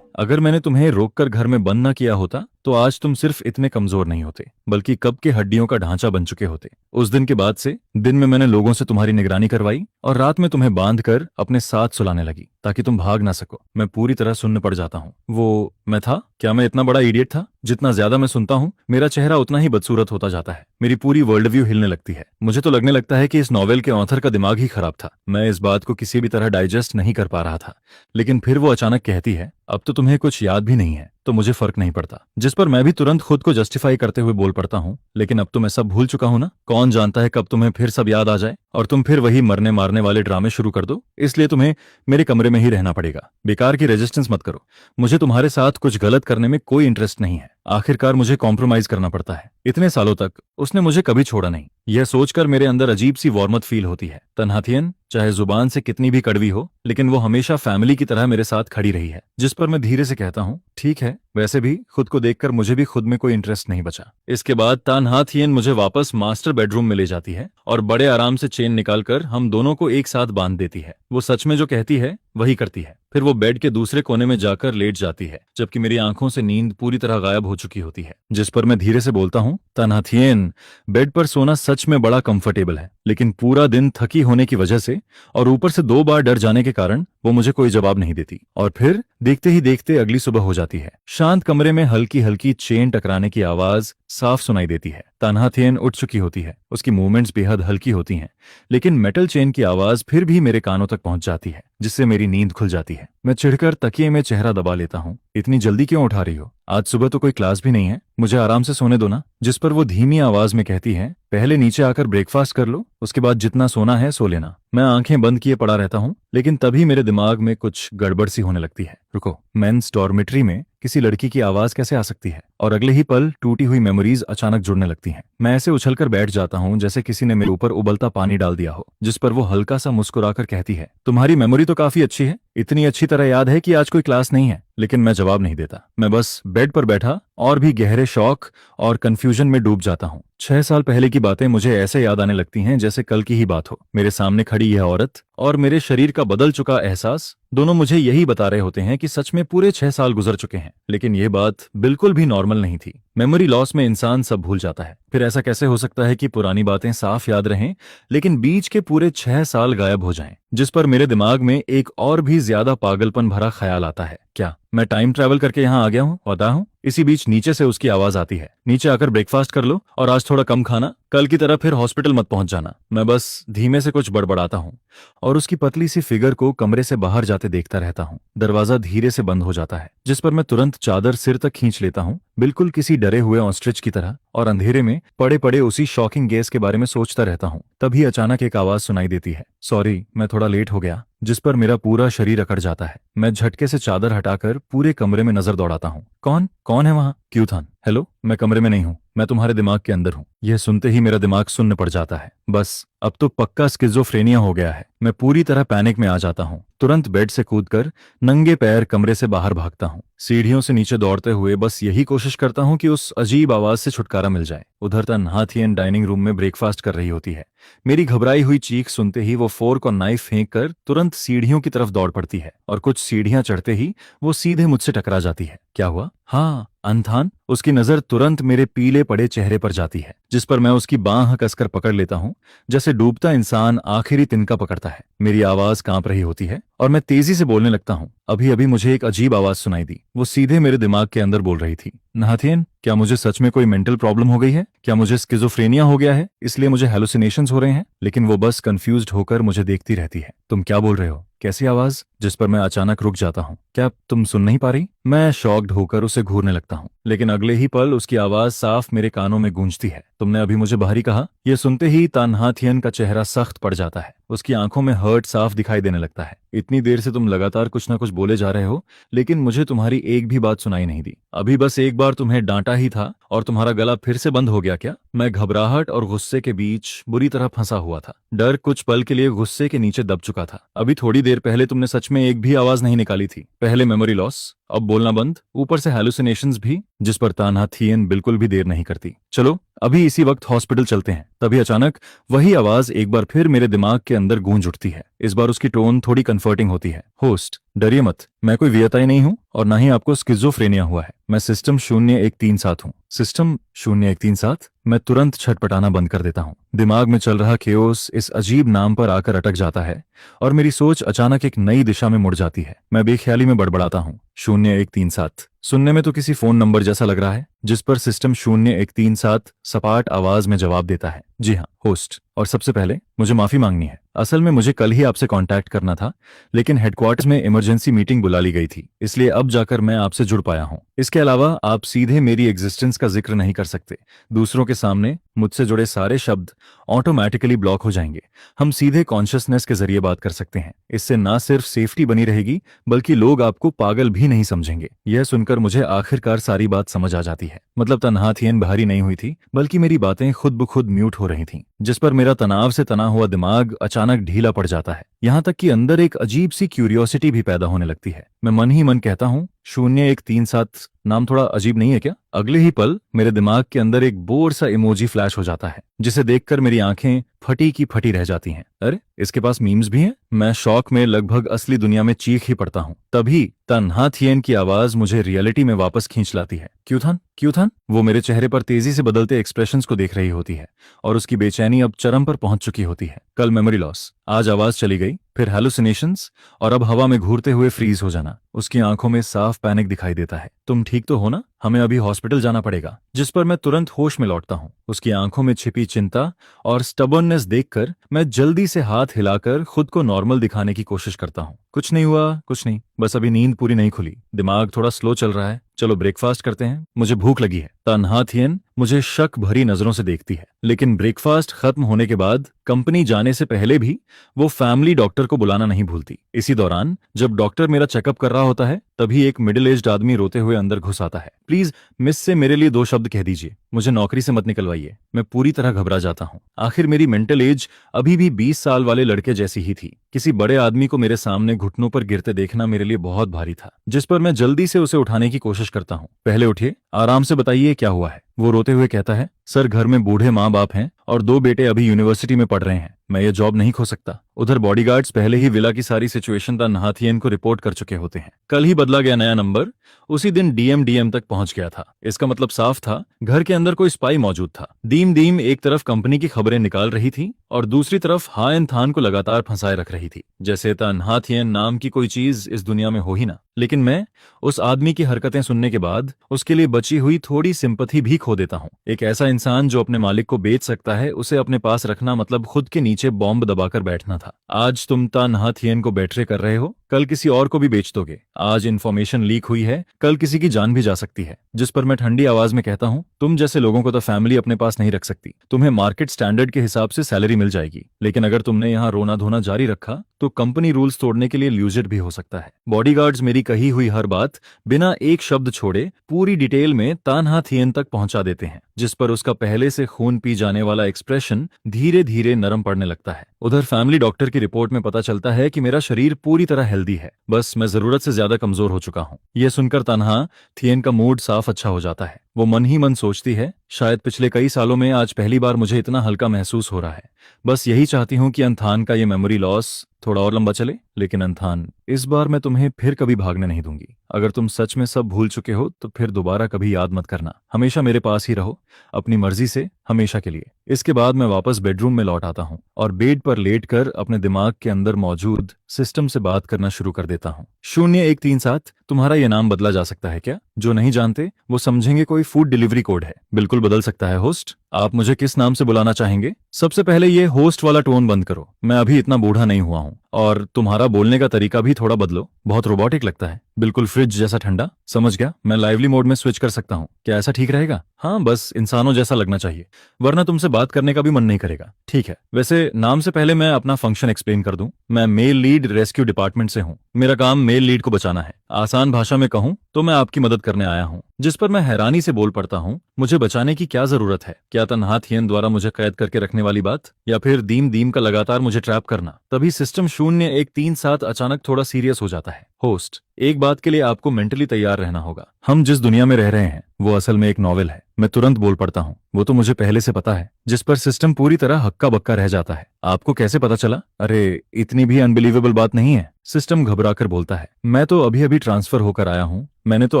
अगर मैंने तुम्हें रोककर घर में बंद न किया होता तो आज तुम सिर्फ इतने कमजोर नहीं होते, बल्कि कब के हड्डियों का ढांचा बन चुके होते। उस दिन के बाद से दिन में मैंने लोगों से तुम्हारी निगरानी करवाई और रात में तुम्हें बांधकर अपने साथ सुलाने लगी ताकि तुम भाग ना सको। मैं पूरी तरह सुन्न पड़ जाता हूँ। वो मैं था क्या? मैं इतना बड़ा इडियट था? जितना ज्यादा मैं सुनता हूँ मेरा चेहरा उतना ही बदसूरत होता जाता है। मेरी पूरी वर्ल्ड व्यू हिलने लगती है। मुझे तो लगने लगता है कि इस नॉवेल के ऑथर का दिमाग ही खराब था। मैं इस बात को किसी भी तरह डाइजेस्ट नहीं कर पा रहा था, लेकिन फिर वो अचानक कहती है, अब तो तुम्हें कुछ याद भी नहीं है तो मुझे फर्क नहीं पड़ता। जिस पर मैं भी तुरंत खुद को जस्टिफाई करते हुए बोल पड़ता हूँ, लेकिन अब तो मैं सब भूल चुका हूँ ना। कौन जानता है कब तुम्हें फिर सब याद आ जाए और तुम फिर वही मरने मारने वाले ड्रामे शुरू कर दो। इसलिए तुम्हें मेरे कमरे में ही रहना पड़ेगा। बेकार की रेजिस्टेंस मत करो। मुझे तुम्हारे साथ कुछ गलत करने में कोई इंटरेस्ट नहीं है। आखिरकार मुझे कॉम्प्रोमाइज करना पड़ता है। इतने सालों तक उसने मुझे कभी छोड़ा नहीं। यह सोचकर मेरे अंदर अजीब सी वार्मथ फील होती है। तन्हाथियन चाहे जुबान से कितनी भी कड़वी हो, लेकिन वो हमेशा फैमिली की तरह मेरे साथ खड़ी रही है। जिस पर मैं धीरे से कहता हूँ, ठीक है। वैसे भी खुद को देखकर मुझे भी खुद में कोई इंटरेस्ट नहीं बचा। इसके बाद तानहाथियन मुझे वापस मास्टर बेडरूम में ले जाती है और बड़े आराम से चेन निकालकर हम दोनों को एक साथ बांध देती है। वो सच में जो कहती है वही करती है। फिर वो बेड के दूसरे कोने में जाकर लेट जाती है, जबकि मेरी आंखों से नींद पूरी तरह गायब हो चुकी होती है। जिस पर मैं धीरे से बोलता हूँ, तानहाथियन, बेड पर सोना सच में बड़ा कंफर्टेबल है, लेकिन पूरा दिन थकी होने की वजह से और ऊपर से 2 बार डर जाने के कारण वो मुझे कोई जवाब नहीं देती। और फिर देखते ही देखते अगली सुबह हो जाती है। शांत कमरे में हल्की हल्की चेन टकराने की आवाज साफ सुनाई देती है। तानहाथियन उठ चुकी होती है। उसकी मूवमेंट्स बेहद हल्की होती हैं, लेकिन मेटल चेन की आवाज फिर भी मेरे कानों तक पहुंच जाती है, जिससे मेरी नींद खुल जाती है। मैं चिढ़कर तकिए में चेहरा दबा लेता हूँ। इतनी जल्दी क्यों उठा रही हो? आज सुबह तो कोई क्लास भी नहीं है, मुझे आराम से सोने दो ना। जिस पर वो धीमी आवाज में कहती है, पहले नीचे आकर ब्रेकफास्ट कर लो, उसके बाद जितना सोना है सो लेना। मैं आंखें बंद किए पड़ा रहता हूँ, लेकिन तभी मेरे दिमाग में कुछ गड़बड़ सी होने लगती है। रुको, मेंस डॉर्मेट्री में किसी लड़की की आवाज कैसे आ सकती है? और अगले ही पल टूटी हुई मेमोरीज अचानक जुड़ने लगती हैं। मैं ऐसे उछलकर बैठ जाता हूँ जैसे किसी ने मेरे ऊपर उबलता पानी डाल दिया हो। जिस पर वो हल्का सा मुस्कुराकर कहती है, तुम्हारी मेमोरी तो काफी अच्छी है, इतनी अच्छी तरह याद है कि आज कोई क्लास नहीं है। लेकिन मैं जवाब नहीं देता। मैं बस बेड पर बैठा और भी गहरे शौक और कंफ्यूजन में डूब जाता हूँ। 6 साल पहले की बातें मुझे ऐसे याद आने लगती हैं जैसे कल की ही बात हो। मेरे सामने खड़ी यह औरत और मेरे शरीर का बदल चुका एहसास दोनों मुझे यही बता रहे होते हैं कि सच में पूरे 6 साल गुजर चुके हैं। लेकिन यह बात बिल्कुल भी नॉर्मल नहीं थी। मेमोरी लॉस में इंसान सब भूल जाता है। फिर ऐसा कैसे हो सकता है कि पुरानी बातें साफ याद रहें, लेकिन बीच के पूरे 6 साल गायब हो जाएं? जिस पर मेरे दिमाग में एक और भी ज्यादा पागलपन भरा ख्याल आता है, क्या मैं टाइम ट्रैवल करके यहाँ आ गया हूँ? पता हूँ। इसी बीच नीचे से उसकी आवाज आती है, नीचे आकर ब्रेकफास्ट कर लो और आज थोड़ा कम खाना, कल की तरह फिर हॉस्पिटल मत पहुंच जाना। मैं बस धीमे से कुछ बड़बड़ाता हूँ और उसकी पतली सी फिगर को कमरे से बाहर जाते देखता रहता हूँ। दरवाजा धीरे से बंद हो जाता है, जिस पर मैं तुरंत चादर सिर तक खींच लेता हूँ, बिल्कुल किसी डरे हुए ऑस्ट्रिच की तरह, और अंधेरे में पड़े पड़े उसी शॉकिंग गेस के बारे में सोचता रहता हूँ। तभी अचानक एक आवाज सुनाई देती है, सॉरी मैं थोड़ा लेट हो गया। जिस पर मेरा पूरा शरीर अकड़ जाता है। मैं झटके से चादर हटाकर पूरे कमरे में नजर दौड़ाता हूँ। कौन कौन है वहां? क्यूथन, हेलो, मैं कमरे में नहीं हूँ, मैं तुम्हारे दिमाग के अंदर हूँ। यह सुनते ही मेरा दिमाग सुन्न पड़ जाता है। बस अब तो पक्का स्किज़ोफ्रेनिया हो गया है। मैं पूरी तरह पैनिक में आ जाता हूँ। तुरंत बेड से कूदकर नंगे पैर कमरे से बाहर भागता हूँ। सीढ़ियों से नीचे दौड़ते हुए बस यही कोशिश करता हूँ कि उस अजीब आवाज से छुटकारा मिल जाए। उधर तानहाथियन डाइनिंग रूम में ब्रेकफास्ट कर रही होती है। मेरी घबराई हुई चीख सुनते ही वो फोर्क और नाइफ फेंक कर तुरंत सीढ़ियों की तरफ दौड़ पड़ती है और कुछ सीढ़ियां चढ़ते ही वो सीधे मुझसे टकरा जाती है। क्या हुआ? हाँ, अंधान। उसकी नजर तुरंत मेरे पीले पड़े चेहरे पर जाती है, जिस पर मैं उसकी बांह कसकर पकड़ लेता हूँ, जैसे डूबता इंसान आखिरी तिनका पकड़ता है। मेरी आवाज कांप रही होती है और मैं तेजी से बोलने लगता हूँ। अभी अभी मुझे एक अजीब आवाज सुनाई दी। वो सीधे मेरे दिमाग के अंदर बोल रही थी, नाथियन, क्या मुझे सच में कोई मेंटल प्रॉब्लम हो गई है? क्या मुझे स्किज़ोफ्रेनिया हो गया है, इसलिए मुझे हेलुसिनेशंस हो रहे हैं? लेकिन वो बस कंफ्यूज्ड होकर मुझे देखती रहती है। तुम क्या बोल रहे हो? कैसी आवाज? जिस पर मैं अचानक रुक जाता हूँ। क्या तुम सुन नहीं पा रही? मैं शॉक्ड होकर उसे घूरने लगता हूँ, लेकिन अगले ही पल उसकी आवाज साफ मेरे कानों में गूंजती है। तुमने अभी मुझे बाहरी कहा? यह सुनते ही तानहाथियन का चेहरा सख्त पड़ जाता है। उसकी आंखों में हर्ट साफ दिखाई देने लगता है। इतनी देर से तुम लगातार कुछ ना कुछ बोले जा रहे हो, लेकिन मुझे तुम्हारी एक भी बात सुनाई नहीं दी। अभी बस एक बार तुम्हें डांटा ही था और तुम्हारा गला फिर से बंद हो गया क्या? मैं घबराहट और गुस्से के बीच बुरी तरह फंसा हुआ था। डर कुछ पल के लिए गुस्से के नीचे दब चुका था। अभी थोड़ी देर पहले तुमने सच में एक भी आवाज नहीं निकाली थी। पहले मेमोरी लॉस, अब बोलना बंद, ऊपर से हैलुसिनेशंस भी। जिस पर तानहाथियन बिल्कुल भी देर नहीं करती। चलो अभी इसी वक्त हॉस्पिटल चलते हैं। तभी अचानक वही आवाज एक बार फिर मेरे दिमाग के अंदर गूंज उठती है। इस बार उसकी टोन थोड़ी कंफर्टिंग होती है। होस्ट, डरिए मत, मैं कोई वियताई नहीं हूँ और ना ही आपको स्किज़ोफ्रेनिया हुआ है। मैं सिस्टम 0137 हूँ। सिस्टम 0137? मैं तुरंत छटपटाना बंद कर देता हूँ। दिमाग में चल रहा केओस इस अजीब नाम पर आकर अटक जाता है और मेरी सोच अचानक एक नई दिशा में मुड़ जाती है। मैं बेख्याली में बड़बड़ाता हूँ, 0137 सुनने में तो किसी फोन नंबर जैसा लग रहा है। जिस पर सिस्टम 0137 सपाट आवाज में जवाब देता है, जी हाँ होस्ट, और सबसे पहले मुझे माफी मांगनी है। असल में मुझे कल ही आपसे कांटेक्ट करना था, लेकिन हेडक्वार्टर्स में इमरजेंसी मीटिंग बुला ली गई थी, इसलिए अब जाकर मैं आपसे जुड़ पाया हूँ। इसके अलावा आप सीधे मेरी एग्जिस्टेंस का जिक्र नहीं कर सकते। दूसरों के सामने मुझसे जुड़े सारे शब्द ऑटोमेटिकली ब्लॉक हो जाएंगे। हम सीधे कॉन्शियसनेस के जरिए बात कर सकते हैं। इससे ना सिर्फ सेफ्टी बनी रहेगी, बल्कि लोग आपको पागल भी नहीं समझेंगे। यह सुनकर मुझे आखिरकार सारी बात समझ आ जाती है। है। मतलब तन्हा थियन बाहरी नहीं हुई थी, बल्कि मेरी बातें खुद ब खुद म्यूट हो रही थीं, जिस पर मेरा तनाव से तना हुआ दिमाग अचानक ढीला पड़ जाता है। यहाँ तक कि अंदर एक अजीब सी क्यूरियोसिटी भी पैदा होने लगती है। मैं मन ही मन कहता हूँ 0137 नाम थोड़ा अजीब नहीं है क्या? अगले ही पल मेरे दिमाग के अंदर एक बोर सा इमोजी फ्लैश हो जाता है, जिसे देखकर मेरी आंखें फटी की फटी रह जाती हैं। अरे इसके पास मीम्स भी हैं? मैं शौक में लगभग असली दुनिया में चीख ही पड़ता हूँ। तभी तन्हा थियन की आवाज मुझे रियलिटी में वापस खींच लाती है। क्यूथन, क्यूथन। वो मेरे चेहरे पर तेजी से बदलते एक्सप्रेशंस को देख रही होती है और उसकी बेचैनी अब चरम पर पहुंच चुकी होती है। कल मेमोरी लॉस, आज आवाज चली गई, फिर हैलुसिनेशंस और अब हवा में घूरते हुए फ्रीज हो जाना। उसकी आंखों में साफ पैनिक दिखाई देता है। तुम ठीक तो हो ना? हमें अभी हॉस्पिटल जाना पड़ेगा। जिस पर मैं तुरंत होश में लौटता हूँ। उसकी आंखों में छिपी चिंता और स्टबर्ननेस देखकर मैं जल्दी से हाथ हिलाकर खुद को नॉर्मल दिखाने की कोशिश करता हूँ। कुछ नहीं हुआ, कुछ नहीं, बस अभी नींद पूरी नहीं खुली, दिमाग थोड़ा स्लो चल रहा है। चलो ब्रेकफास्ट करते हैं, मुझे भूख लगी है। तन्हा थियन मुझे शक भरी नजरों से देखती है, लेकिन ब्रेकफास्ट खत्म होने के बाद कंपनी जाने से पहले भी वो फैमिली डॉक्टर को बुलाना नहीं भूलती। इसी दौरान जब डॉक्टर मेरा चेकअप कर रहा होता है, तभी एक मिडिल एज्ड आदमी रोते हुए अंदर घुस आता है। प्लीज मिस से मेरे लिए 2 शब्द कह दीजिए, मुझे नौकरी से मत निकलवाइए। मैं पूरी तरह घबरा जाता हूँ। आखिर मेरी मेंटल एज अभी भी 20 साल वाले लड़के जैसी ही थी। किसी बड़े आदमी को मेरे सामने घुटनों पर गिरते देखना मेरे लिए बहुत भारी था, जिस पर मैं जल्दी से उसे उठाने की कोशिश करता हूँ। पहले उठिए, आराम से बताइए क्या हुआ है। वो रोते हुए कहता है, सर घर में बूढ़े माँ बाप हैं और 2 बेटे अभी यूनिवर्सिटी में पढ़ रहे हैं, मैं ये जॉब नहीं खो सकता। उधर बॉडीगार्ड्स पहले ही विला की सारी सिचुएशन तन्हा थियन को रिपोर्ट कर चुके होते हैं। कल ही बदला गया नया नंबर उसी दिन डीएम तक पहुंच गया था। इसका मतलब साफ था, घर के अंदर कोई स्पाई मौजूद था। दीम एक तरफ कंपनी की खबरें निकाल रही थी और दूसरी तरफ हायन थान को लगातार फंसाए रख रही थी, जैसे तन्हा थियन नाम की कोई चीज इस दुनिया में हो ही ना। लेकिन मैं उस आदमी की हरकतें सुनने के बाद उसके लिए बची हुई थोड़ी सिंपथी भी खो देता हूँ। एक ऐसा इंसान जो अपने मालिक को बेच सकता है, उसे अपने पास रखना मतलब खुद के नीचे बॉम्ब दबाकर बैठना था। आज तुम तन्हा थियन को बेट्रे कर रहे हो, कल किसी और को भी बेच दोगे। आज इन्फॉर्मेशन लीक हुई है, कल किसी की जान भी जा सकती है। जिस पर मैं ठंडी आवाज में कहता हूँ, तुम जैसे लोगों को तो फैमिली अपने पास नहीं रख सकती। तुम्हें मार्केट स्टैंडर्ड के हिसाब से सैलरी मिल जाएगी, लेकिन अगर तुमने यहाँ रोना धोना जारी रखा तो कंपनी रूल्स तोड़ने के लिए ल्यूजेट भी हो सकता है। बॉडीगार्ड्स मेरी कही हुई हर बात बिना एक शब्द छोड़े पूरी डिटेल में तन्हा थियन तक पहुंचा देते हैं, जिस पर उसका पहले से खून पी जाने वाला एक्सप्रेशन धीरे धीरे नरम पड़ने लगता है। उधर फैमिली डॉक्टर की रिपोर्ट में पता चलता है कि मेरा शरीर पूरी तरह हेल्दी है, बस मैं जरूरत से ज्यादा कमजोर हो चुका हूँ। यह सुनकर तन्हा थियन का मूड साफ अच्छा हो जाता है। वो मन ही मन सोचती है, शायद पिछले कई सालों में आज पहली बार मुझे इतना हल्का महसूस हो रहा है। बस यही चाहती हूँ कि अंथान का ये मेमोरी लॉस थोड़ा और लंबा चले। लेकिन अंथान, इस बार मैं तुम्हें फिर कभी भागने नहीं दूंगी। अगर तुम सच में सब भूल चुके हो तो फिर दोबारा कभी याद मत करना। हमेशा मेरे पास ही रहो, अपनी मर्जी से, हमेशा के लिए। इसके बाद मैं वापस बेडरूम में लौट आता हूँ और बेड पर लेटकर अपने दिमाग के अंदर मौजूद सिस्टम से बात करना शुरू कर देता हूँ। 0137, तुम्हारा ये नाम बदला जा सकता है क्या? जो नहीं जानते वो समझेंगे कोई फूड डिलीवरी कोड है। बिल्कुल बदल सकता है होस्ट। आप मुझे किस नाम से बुलाना चाहेंगे? सबसे पहले ये होस्ट वाला टोन बंद करो, मैं अभी इतना बूढ़ा नहीं हुआ हूँ। और तुम्हारा बोलने का तरीका भी थोड़ा बदलो, बहुत रोबोटिक लगता है, बिल्कुल फ्रिज जैसा ठंडा। समझ गया, मैं लाइवली मोड में स्विच कर सकता हूँ, क्या ऐसा ठीक रहेगा? हाँ, बस इंसानों जैसा लगना चाहिए, वरना तुमसे बात करने का भी मन नहीं करेगा। ठीक है, वैसे नाम से पहले मैं अपना फंक्शन एक्सप्लेन कर दूं। मैं मेल लीड रेस्क्यू डिपार्टमेंट से हूँ। मेरा काम मेल लीड को बचाना है। आसान भाषा में कहूँ तो मैं आपकी मदद करने आया हूँ। जिस पर मैं हैरानी से बोल पड़ता हूँ, मुझे बचाने की क्या जरूरत है? क्या तन्हा थियन द्वारा मुझे कैद करके रखने वाली बात, या फिर दीम का लगातार मुझे ट्रैप करना? तभी सिस्टम 0137 अचानक थोड़ा सीरियस हो जाता है। होस्ट, एक बात के लिए आपको मेंटली तैयार रहना होगा। हम जिस दुनिया में रह रहे हैं वो असल में एक नॉवेल है। मैं तुरंत बोल पड़ता हूँ, वो तो मुझे पहले से पता है। जिस पर सिस्टम पूरी तरह हक्का बक्का रह जाता है। आपको कैसे पता चला? अरे इतनी भी अनबिलीवेबल बात नहीं है, सिस्टम घबराकर बोलता है। मैं तो अभी अभी ट्रांसफर होकर आया हूँ, मैंने तो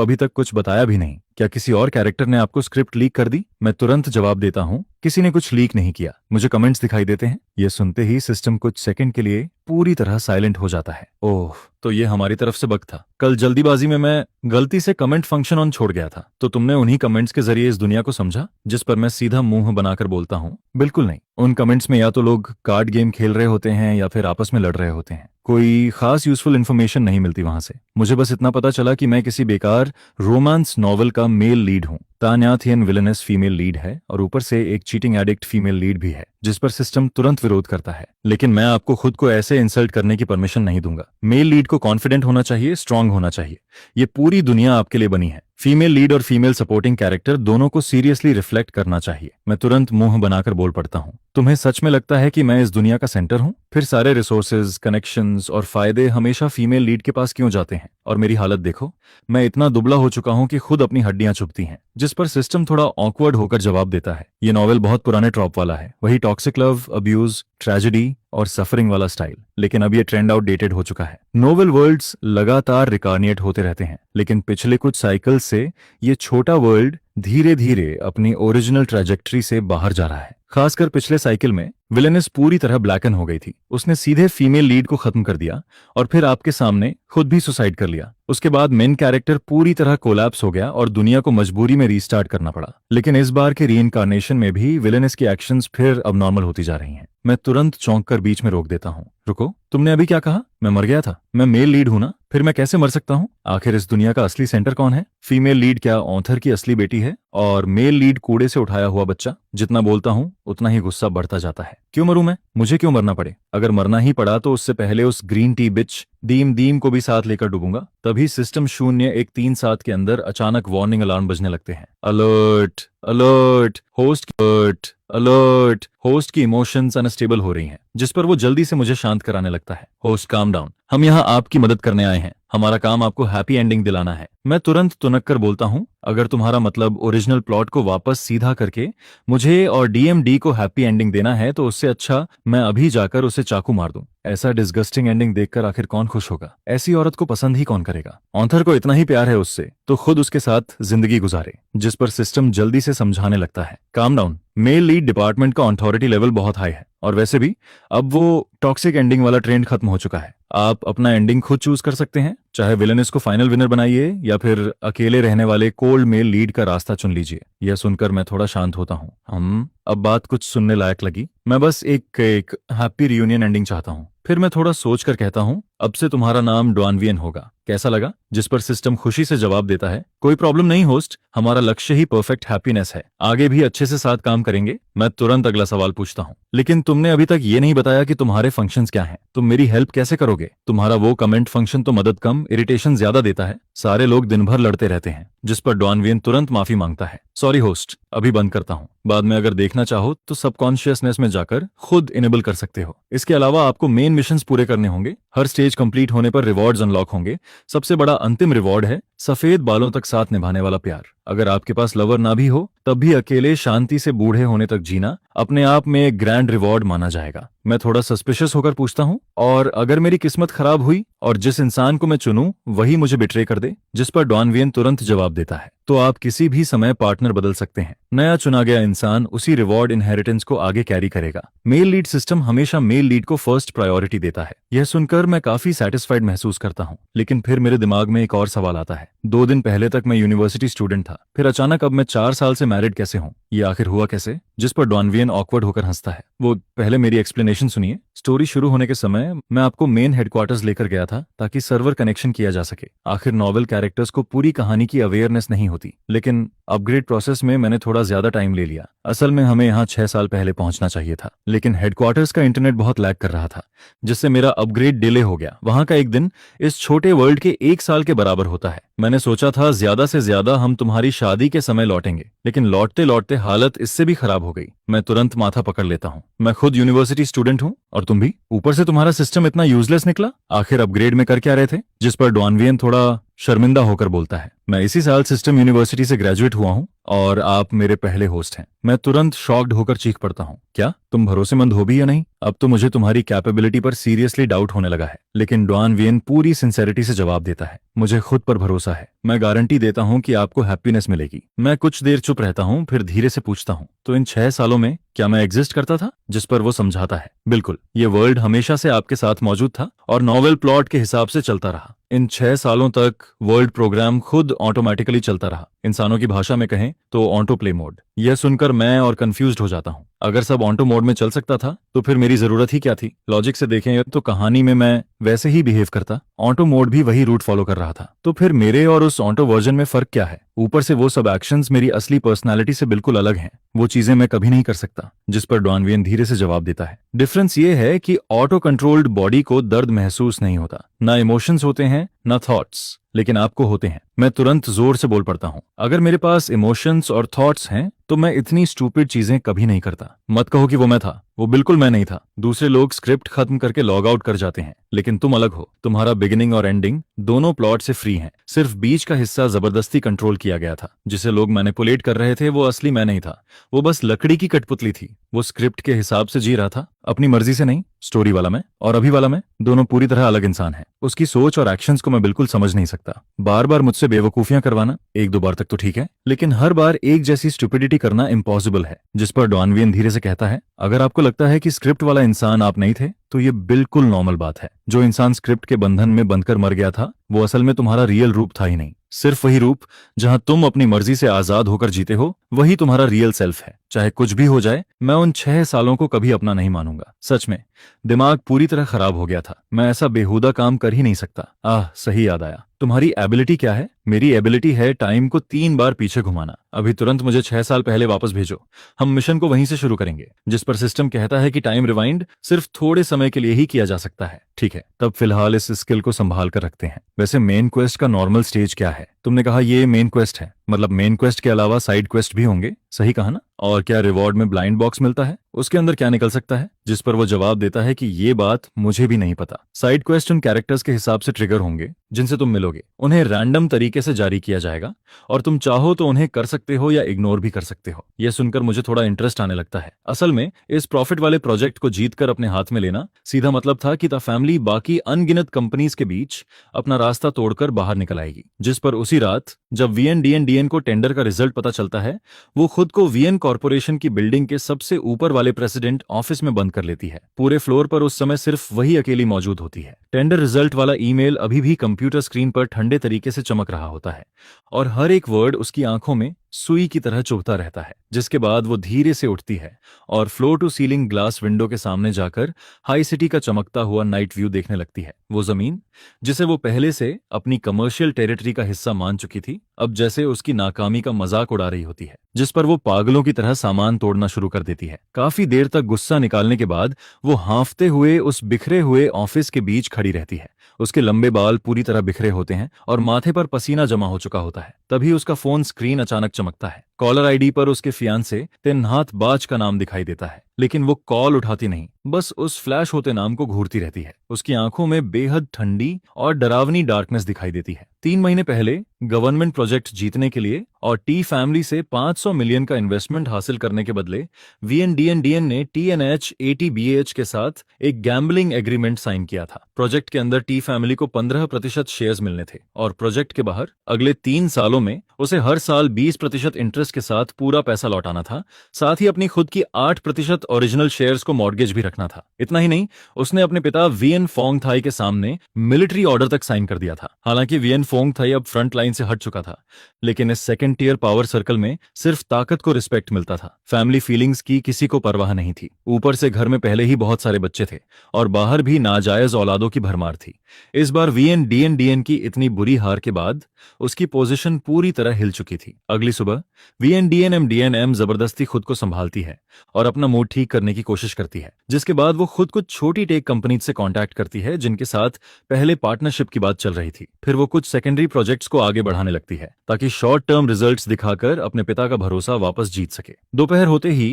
अभी तक कुछ बताया भी नहीं। क्या किसी और कैरेक्टर ने आपको स्क्रिप्ट लीक कर दी? मैं तुरंत जवाब देता हूँ, किसी ने कुछ लीक नहीं किया, मुझे कमेंट्स दिखाई देते हैं। यह सुनते ही सिस्टम कुछ सेकंड के लिए पूरी तरह साइलेंट हो जाता है। ओह, तो ये हमारी तरफ से बग था। कल जल्दीबाजी में मैं गलती से कमेंट फंक्शन ऑन छोड़ गया था, तो तुमने उन्हीं कमेंट्स के जरिए इस दुनिया को समझा? जिस पर मैं सीधा मुंह बनाकर बोलता हूँ, बिल्कुल नहीं। उन कमेंट्स में या तो लोग कार्ड गेम खेल रहे होते हैं या फिर आपस में लड़ रहे होते हैं। कोई खास यूजफुल इन्फॉर्मेशन नहीं मिलती वहां से। मुझे बस इतना पता चला कि मैं किसी बेकार रोमांस नॉवल का मेल लीड हूँ। तान्याथियन विलेनस फीमेल लीड है और ऊपर से एक चीटिंग एडिक्ट फीमेल लीड भी है, जिस पर सिस्टम तुरंत विरोध करता है। लेकिन मैं आपको खुद को ऐसे इंसल्ट करने की परमिशन नहीं दूंगा। मेल लीड को कॉन्फिडेंट होना चाहिए, स्ट्रांग होना चाहिए। ये पूरी दुनिया आपके लिए बनी है। फीमेल लीड और फीमेल सपोर्टिंग कैरेक्टर दोनों को सीरियसली रिफ्लेक्ट करना चाहिए। मैं तुरंत मुंह बनाकर बोल पड़ता हूँ, तुम्हें सच में लगता है कि मैं इस दुनिया का सेंटर हूँ? फिर सारे रिसोर्सेज, कनेक्शंस और फायदे हमेशा फीमेल लीड के पास क्यों जाते हैं? और मेरी हालत देखो, मैं इतना दुबला हो चुका हूँ कि खुद अपनी हड्डियां चुभती हैं। जिस पर सिस्टम थोड़ा ऑकवर्ड होकर जवाब देता है। ये नॉवेल बहुत पुराने ट्रॉप वाला है, वही टॉक्सिक लव, अब्यूज, ट्रेजेडी और सफरिंग वाला स्टाइल। लेकिन अब ये ट्रेंड आउटडेटेड हो चुका है। नोवेल वर्ल्ड्स लगातार रिकार्निएट होते रहते हैं, लेकिन पिछले कुछ साइकिल से ये छोटा वर्ल्ड धीरे धीरे अपनी ओरिजिनल ट्रैजेक्टरी से बाहर जा रहा है। खासकर पिछले साइकिल में विलेनस पूरी तरह ब्लैकन हो गई थी। उसने सीधे फीमेल लीड को खत्म कर दिया और फिर आपके सामने खुद भी सुसाइड कर लिया। उसके बाद मेन कैरेक्टर पूरी तरह कोलैप्स हो गया और दुनिया को मजबूरी में रीस्टार्ट करना पड़ा। लेकिन इस बार के रीइंकार्नेशन में भी विलेनस की एक्शंस फिर अब नॉर्मल होती जा रही हैं। मैं तुरंत चौंक कर बीच में रोक देता हूँ। रुको, तुमने अभी क्या कहा? मैं मर गया था? मैं मेल लीड हूं ना, फिर मैं कैसे मर सकता हूँ? आखिर इस दुनिया का असली सेंटर कौन है? फीमेल लीड क्या ऑथर की असली बेटी है और मेल लीड कूड़े से उठाया हुआ बच्चा? जितना बोलता हूँ उतना ही गुस्सा बढ़ता जाता है। क्यों मरूं मैं? मुझे क्यों मरना पड़े? अगर मरना ही पड़ा तो उससे पहले उस ग्रीन टी बिच दीम दीम को भी साथ लेकर डूबूंगा। तभी सिस्टम 0-1-3-7 के अंदर अचानक वार्निंग अलार्म बजने लगते हैं। Alert alert, host alert alert. Host की इमोशंस अनस्टेबल हो रही हैं, जिस पर वो जल्दी से मुझे शांत कराने लगता है। होस्ट काम डाउन, हम यहाँ आपकी मदद करने आए हैं। हमारा काम आपको हैप्पी एंडिंग दिलाना है। मैं तुरंत तुनक कर बोलता हूँ, अगर तुम्हारा मतलब ओरिजिनल प्लॉट को वापस सीधा करके मुझे और डीएमडी को हैप्पी एंडिंग देना है तो उससे अच्छा मैं अभी जाकर उसे चाकू मार दूं। ऐसा डिस्गस्टिंग एंडिंग देखकर आखिर कौन खुश होगा? ऐसी औरत को पसंद ही कौन करेगा? ऑथर को इतना ही प्यार है उससे तो खुद उसके साथ जिंदगी गुजारे। जिस पर सिस्टम जल्दी से समझाने लगता है, calm down. Male lead department का अथॉरिटी लेवल बहुत हाई है और वैसे भी अब वो टॉक्सिक एंडिंग वाला ट्रेंड खत्म हो चुका है। आप अपना एंडिंग खुद चूज कर सकते हैं, चाहे विलेनस को फाइनल विनर बनाइए या फिर अकेले रहने वाले कोल्ड मेल लीड का रास्ता चुन लीजिए। यह सुनकर मैं थोड़ा शांत होता हूँ। अब बात कुछ सुनने लायक लगी। मैं बस एक हैप्पी रियूनियन एंडिंग चाहता हूँ। फिर मैं थोड़ा सोच कर कहता हूँ, अब से तुम्हारा नाम डॉनवियन होगा, कैसा लगा? जिस पर सिस्टम खुशी से जवाब देता है, कोई प्रॉब्लम नहीं होस्ट, हमारा लक्ष्य ही परफेक्ट हैप्पीनेस है, आगे भी अच्छे से साथ काम करेंगे। मैं तुरंत अगला सवाल पूछता हूँ, लेकिन तुमने अभी तक ये नहीं बताया कि तुम्हारे फंक्शंस क्या हैं? तुम मेरी हेल्प कैसे करोगे? तुम्हारा वो कमेंट फंक्शन तो मदद कम इरिटेशन ज्यादा देता है। सारे लोग दिन भर लड़ते रहते हैं। जिस पर डॉनवियन तुरंत माफी मांगता है, सॉरी होस्ट, अभी बंद करता हूँ। बाद में अगर देखना चाहो तो सबकॉन्शियसनेस में जाकर खुद इनेबल कर सकते हो। इसके अलावा आपको मेन मिशंस पूरे करने होंगे। हर स्टेज कंप्लीट होने पर रिवॉर्ड्स अनलॉक होंगे। सबसे बड़ा अंतिम रिवॉर्ड है सफेद बालों तक साथ निभाने वाला प्यार। अगर आपके पास लवर ना भी हो तब भी अकेले शांति से बूढ़े होने तक जीना अपने आप में एक ग्रैंड रिवॉर्ड माना जाएगा। मैं थोड़ा सस्पिशियस होकर पूछता हूँ, और अगर मेरी किस्मत खराब हुई और जिस इंसान को मैं चुनूं वही मुझे बिट्रे कर दे? जिस पर डॉनवियन तुरंत जवाब देता है, तो आप किसी भी समय पार्टनर बदल सकते हैं। नया चुना गया इंसान उसी रिवॉर्ड इनहेरिटेंस को आगे कैरी करेगा। मेल लीड सिस्टम हमेशा मेल लीड को फर्स्ट प्रायोरिटी देता है। यह सुनकर मैं काफी सेटिस्फाइड महसूस करता हूँ। लेकिन फिर मेरे दिमाग में एक और सवाल आता है। 2 दिन पहले तक मैं यूनिवर्सिटी स्टूडेंट था, फिर अचानक अब मैं 4 साल से मैरिड कैसे हूँ? ये आखिर हुआ कैसे? जिस पर डॉनवियन ऑकवर्ड होकर हंसता है। वो पहले मेरी एक्सप्लेनेशन सुनिए। स्टोरी शुरू होने के समय मैं आपको मेन हेडक्वार्टर्स लेकर गया था ताकि सर्वर कनेक्शन किया जा सके। आखिर नॉवेल कैरेक्टर्स को पूरी कहानी की अवेयरनेस नहीं होती, लेकिन अपग्रेड प्रोसेस में मैंने थोड़ा ज्यादा टाइम ले लिया। असल में हमें यहाँ 6 साल पहले पहुंचना चाहिए था, लेकिन हेडक्वार्टर्स का इंटरनेट बहुत लैग कर रहा था, जिससे मेरा अपग्रेड डिले हो गया। वहां का एक दिन इस छोटे वर्ल्ड के 1 साल के बराबर होता है। मैंने सोचा था ज्यादा से ज्यादा हम तुम्हारी शादी के समय लौटेंगे, लेकिन लौटते लौटते हालत इससे भी खराब हो गई। मैं तुरंत माथा पकड़ लेता हूँ। मैं खुद यूनिवर्सिटी स्टूडेंट हूँ और तुम भी। ऊपर से तुम्हारा सिस्टम इतना यूजलेस निकला। आखिर अपग्रेड में कर क्या रहे थे? जिस पर डॉनवियन थोड़ा शर्मिंदा होकर बोलता है, मैं इसी साल सिस्टम यूनिवर्सिटी से ग्रेजुएट हुआ हूँ और आप मेरे पहले होस्ट हैं। मैं तुरंत शॉक्ड होकर चीख पड़ता हूँ, क्या तुम भरोसेमंद हो भी या नहीं? अब तो मुझे तुम्हारी कैपेबिलिटी पर सीरियसली डाउट होने लगा है। लेकिन डॉनवियन पूरी सिंसेरिटी से जवाब देता है, मुझे खुद पर भरोसा है। मैं गारंटी देता हूँ कि आपको हैप्पीनेस मिलेगी। मैं कुछ देर चुप रहता हूँ, फिर धीरे से पूछता हूँ, तो इन 6 सालों में क्या मैं एग्जिस्ट करता था? जिस पर वो समझाता है, बिल्कुल, ये वर्ल्ड हमेशा से आपके साथ मौजूद था और नॉवेल प्लॉट के हिसाब से चलता रहा। इन 6 सालों तक वर्ल्ड प्रोग्राम खुद ऑटोमेटिकली चलता रहा। इंसानों की भाषा में कहें तो ऑटो प्ले मोड। यह सुनकर मैं और कंफ्यूज्ड हो जाता हूँ। अगर सब ऑटो मोड में चल सकता था तो फिर मेरी जरूरत ही क्या थी? लॉजिक से देखें तो कहानी में मैं वैसे ही बिहेव करता ऑटो मोड भी वही रूट फॉलो कर रहा था। तो फिर मेरे और उस ऑटो वर्जन में फर्क क्या है? ऊपर से वो सब एक्शंस मेरी असली पर्सनालिटी से बिल्कुल अलग हैं। वो चीजें मैं कभी नहीं कर सकता। जिस पर डॉन वियन धीरे से जवाब देता है, डिफरेंस ये है कि ऑटो कंट्रोल्ड बॉडी को दर्द महसूस नहीं होता, ना इमोशंस होते हैं ना थॉट्स, लेकिन आपको होते हैं। मैं तुरंत जोर से बोल पड़ता हूँ, अगर मेरे पास इमोशंस और थॉट्स हैं तो मैं इतनी स्टूपिड चीजें कभी नहीं करता। मत कहो कि वो मैं था, वो बिल्कुल मैं नहीं था। दूसरे लोग स्क्रिप्ट खत्म करके लॉग आउट कर जाते हैं, लेकिन तुम अलग हो। तुम्हारा बिगिनिंग और एंडिंग दोनों प्लॉट से फ्री हैं। सिर्फ बीच का हिस्सा जबरदस्ती कंट्रोल किया गया था। जिसे लोग मैनिपुलेट कर रहे थे वो असली मैं नहीं था, वो बस लकड़ी की कठपुतली थी। वो स्क्रिप्ट के हिसाब से जी रहा था, अपनी मर्जी से नहीं। स्टोरी वाला मैं और अभी वाला मैं दोनों पूरी तरह अलग इंसान हैं। उसकी सोच और एक्शंस को मैं बिल्कुल समझ नहीं सकता। बार बार मुझसे बेवकूफियां करवाना, एक दो बार तक तो ठीक है, लेकिन हर बार एक जैसी स्टुपिडिटी करना इम्पॉसिबल है। जिस पर डॉन वियन धीरे से कहता है, अगर आपको लगता है कि स्क्रिप्ट वाला इंसान आप नहीं थे तो ये बिल्कुल नॉर्मल बात है। जो इंसान स्क्रिप्ट के बंधन में बंधकर मर गया था वो असल में तुम्हारा रियल रूप था ही नहीं। सिर्फ वही रूप जहां तुम अपनी मर्जी से आजाद होकर जीते हो, वही तुम्हारा रियल सेल्फ है। चाहे कुछ भी हो जाए, मैं उन 6 सालों को कभी अपना नहीं मानूंगा। सच में दिमाग पूरी तरह खराब हो गया था। मैं ऐसा बेहुदा काम कर ही नहीं सकता। सही याद आया, तुम्हारी एबिलिटी क्या है? मेरी एबिलिटी है टाइम को 3 बार पीछे घुमाना। अभी तुरंत मुझे 6 साल पहले वापस भेजो, हम मिशन को वहीं से शुरू करेंगे। जिस पर सिस्टम कहता है कि टाइम रिवाइंड सिर्फ थोड़े समय के लिए ही किया जा सकता है। ठीक है, तब फिलहाल इस स्किल को संभाल कर रखते हैं। वैसे मेन क्वेस्ट का नॉर्मल स्टेज क्या है? तुमने कहा ये मेन क्वेस्ट है, मतलब मेन क्वेस्ट के अलावा साइड क्वेस्ट भी होंगे, सही कहा ना? और क्या रिवॉर्ड में ब्लाइंड बॉक्स मिलता है? उसके अंदर क्या निकल सकता है? जिस पर वो जवाब देता है कि ये बात मुझे भी नहीं पता। साइड क्वेस्ट उन कैरेक्टर्स के हिसाब से ट्रिगर होंगे जिनसे तुम मिलोगे। उन्हें रैंडम तरीके से जारी किया जाएगा और तुम चाहो तो उन्हें कर सकते हो या इग्नोर भी कर सकते हो। यह सुनकर मुझे थोड़ा इंटरेस्ट आने लगता है। असल में इस प्रॉफिट वाले प्रोजेक्ट को जीतकर अपने हाथ में लेना सीधा मतलब था कि द फैमिली बाकी अनगिनत कंपनीज के बीच अपना रास्ता तोड़कर बाहर निकल आएगी। जिस पर उसी रात जब वीएनडीएन को टेंडर का रिजल्ट पता चलता है, वो खुद को वीएन कॉर्पोरेशन की बिल्डिंग के सबसे ऊपर वाले प्रेसिडेंट ऑफिस में बंद कर लेती है। पूरे फ्लोर पर उस समय सिर्फ वही अकेली मौजूद होती है। टेंडर रिजल्ट वाला ईमेल अभी भी कंप्यूटर स्क्रीन पर ठंडे तरीके से चमक रहा होता है और हर एक वर्ड उसकी आंखों में सुई की तरह चुभता रहता है। जिसके बाद वो धीरे से उठती है और floor to ceiling glass window के सामने जाकर हाई सिटी का चमकता हुआ नाइट व्यू देखने लगती है। वो जमीन जिसे वो पहले से अपनी कमर्शियल टेरिटरी का हिस्सा मान चुकी थी, अब जैसे उसकी नाकामी का मजाक उड़ा रही होती है। जिस पर वो पागलों की तरह सामान तोड़ना शुरू कर देती है। काफी देर तक गुस्सा निकालने के बाद वो हांफते हुए उस बिखरे हुए ऑफिस के बीच खड़ी रहती है। उसके लंबे बाल पूरी तरह बिखरे होते हैं और माथे पर पसीना जमा हो चुका होता है। तभी उसका फोन स्क्रीन अचानक चमकता है। कॉलर आईडी पर उसके फियांसे तेन्हात बाज का नाम दिखाई देता है, लेकिन वो कॉल उठाती नहीं, बस उस फ्लैश होते नाम को घूरती रहती है। उसकी आंखों में बेहद ठंडी और डरावनी डार्कनेस दिखाई देती है। 3 महीने पहले गवर्नमेंट प्रोजेक्ट जीतने के लिए और टी फैमिली से 500 मिलियन का इन्वेस्टमेंट हासिल करने के बदले वीएनडीएन ने टीएनएच एटीबीएच के साथ एक गैम्बलिंग एग्रीमेंट साइन किया था। प्रोजेक्ट के अंदर टी फैमिली को 15% शेयर्स मिलने थे और प्रोजेक्ट के बाहर अगले 3 सालों में उसे हर साल 20% इंटरेस्ट के साथ पूरा पैसा लौटाना था। साथ ही अपनी खुद की 8% ओरिजिनल शेयर्स को मॉर्गेज भी रखना था। इतना ही नहीं, उसने अपने पिता वीएन फोंग थाई के सामने मिलिट्री ऑर्डर तक साइन कर दिया था। हालांकि वीएन फोंग थाई अब फ्रंट लाइन से हट चुका था, लेकिन इस सेकंड टियर पावर सर्कल में सिर्फ ताकत को रिस्पेक्ट मिलता था। फैमिली फीलिंग्स की किसी को परवाह नहीं थी। ऊपर से घर में पहले ही बहुत सारे बच्चे थे और बाहर भी नाजायज औलादों की भरमार थी। इस बार वीएनडीएन की इतनी बुरी हार के बाद उसकी पोजीशन पूरी तरह हिल चुकी थी। अगली सुबह वीएनडीएनएम जबरदस्ती खुद को संभालती है और अपना मूड ठीक करने की कोशिश करती है। जिसके बाद वो खुद कुछ छोटी टेक कंपनी से कांटेक्ट करती है जिनके साथ पहले पार्टनरशिप की बात चल रही थी। फिर वो कुछ सेकेंडरी प्रोजेक्ट्स को आगे बढ़ाने लगती है ताकि शॉर्ट टर्म रिजल्ट्स दिखाकर अपने पिता का भरोसा वापस जीत सके। दोपहर होते ही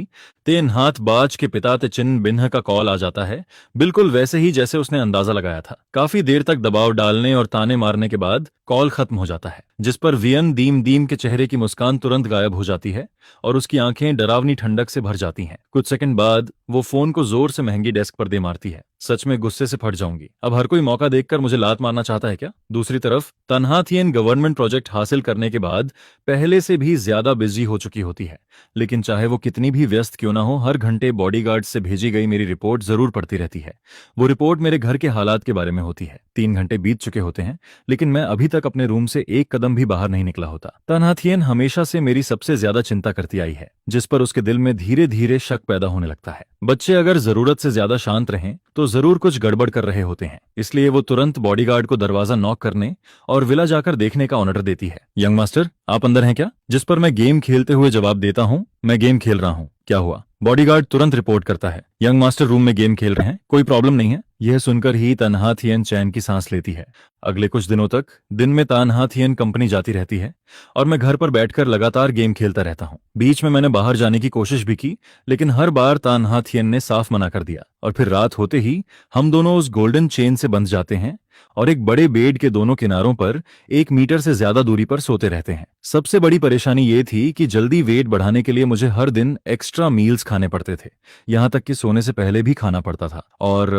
तेन्हात बाज के पिता तेचिन बिन्ह का कॉल आ जाता है, बिल्कुल वैसे ही जैसे उसने अंदाजा लगाया था। काफी देर तक दबाव डालने और ताने मारने के बाद कॉल खत्म हो जाता है, जिस पर वियन दीम के चेहरे की मुस्कान तुरंत गायब हो जाती है और उसकी आंखें डरावनी ठंडक से भर जाती हैं। कुछ सेकंड बाद वो फोन को जोर से महंगी डेस्क पर दे मारती है। सच में गुस्से से फट जाऊंगी। अब हर कोई मौका देखकर मुझे लात मारना चाहता है क्या? दूसरी तरफ तन्हाथियन गवर्नमेंट प्रोजेक्ट हासिल करने के बाद पहले से भी ज्यादा बिजी हो चुकी होती है, लेकिन चाहे वो कितनी भी व्यस्त क्यों ना हो, हर घंटे बॉडीगार्ड से भेजी गई मेरी रिपोर्ट जरूर पढ़ती रहती है। वो रिपोर्ट मेरे घर के हालात के बारे में होती है। 3 घंटे बीत चुके होते हैं, लेकिन मैं अभी तक अपने रूम से एक कदम भी बाहर नहीं निकला होता। तन्हाथियन हमेशा से मेरी सबसे ज्यादा चिंता करती आई है, जिस पर उसके दिल में धीरे धीरे शक पैदा होने लगता है। बच्चे अगर जरूरत से ज्यादा शांत रहें तो जरूर कुछ गड़बड़ कर रहे होते हैं। इसलिए वो तुरंत बॉडीगार्ड को दरवाजा नॉक करने और विला जाकर देखने का ऑर्डर देती है। यंग मास्टर, आप अंदर हैं क्या? जिस पर मैं गेम खेलते हुए जवाब देता हूँ, मैं गेम खेल रहा हूँ। क्या हुआ? बॉडीगार्ड तुरंत रिपोर्ट करता है, यंग मास्टर रूम में गेम खेल रहे हैं, कोई प्रॉब्लम नहीं है। यह सुनकर ही तन्हा थियन चैन की सांस लेती है। अगले कुछ दिनों तक दिन में तन्हा थियन कंपनी जाती रहती है और मैं घर पर बैठकर लगातार गेम खेलता रहता हूँ। बीच में मैंने बाहर जाने की कोशिश भी की, लेकिन हर बार तन्हा थियन ने साफ मना कर दिया। और फिर रात होते ही हम दोनों उस गोल्डन चेन से बंध जाते हैं और एक बड़े बेड के दोनों किनारों पर 1 मीटर से ज्यादा दूरी पर सोते रहते हैं। सबसे बड़ी परेशानी ये थी कि जल्दी वेट बढ़ाने के लिए मुझे हर दिन एक्स्ट्रा मील्स खाने पड़ते थे, यहाँ तक कि सोने से पहले भी खाना पड़ता था। और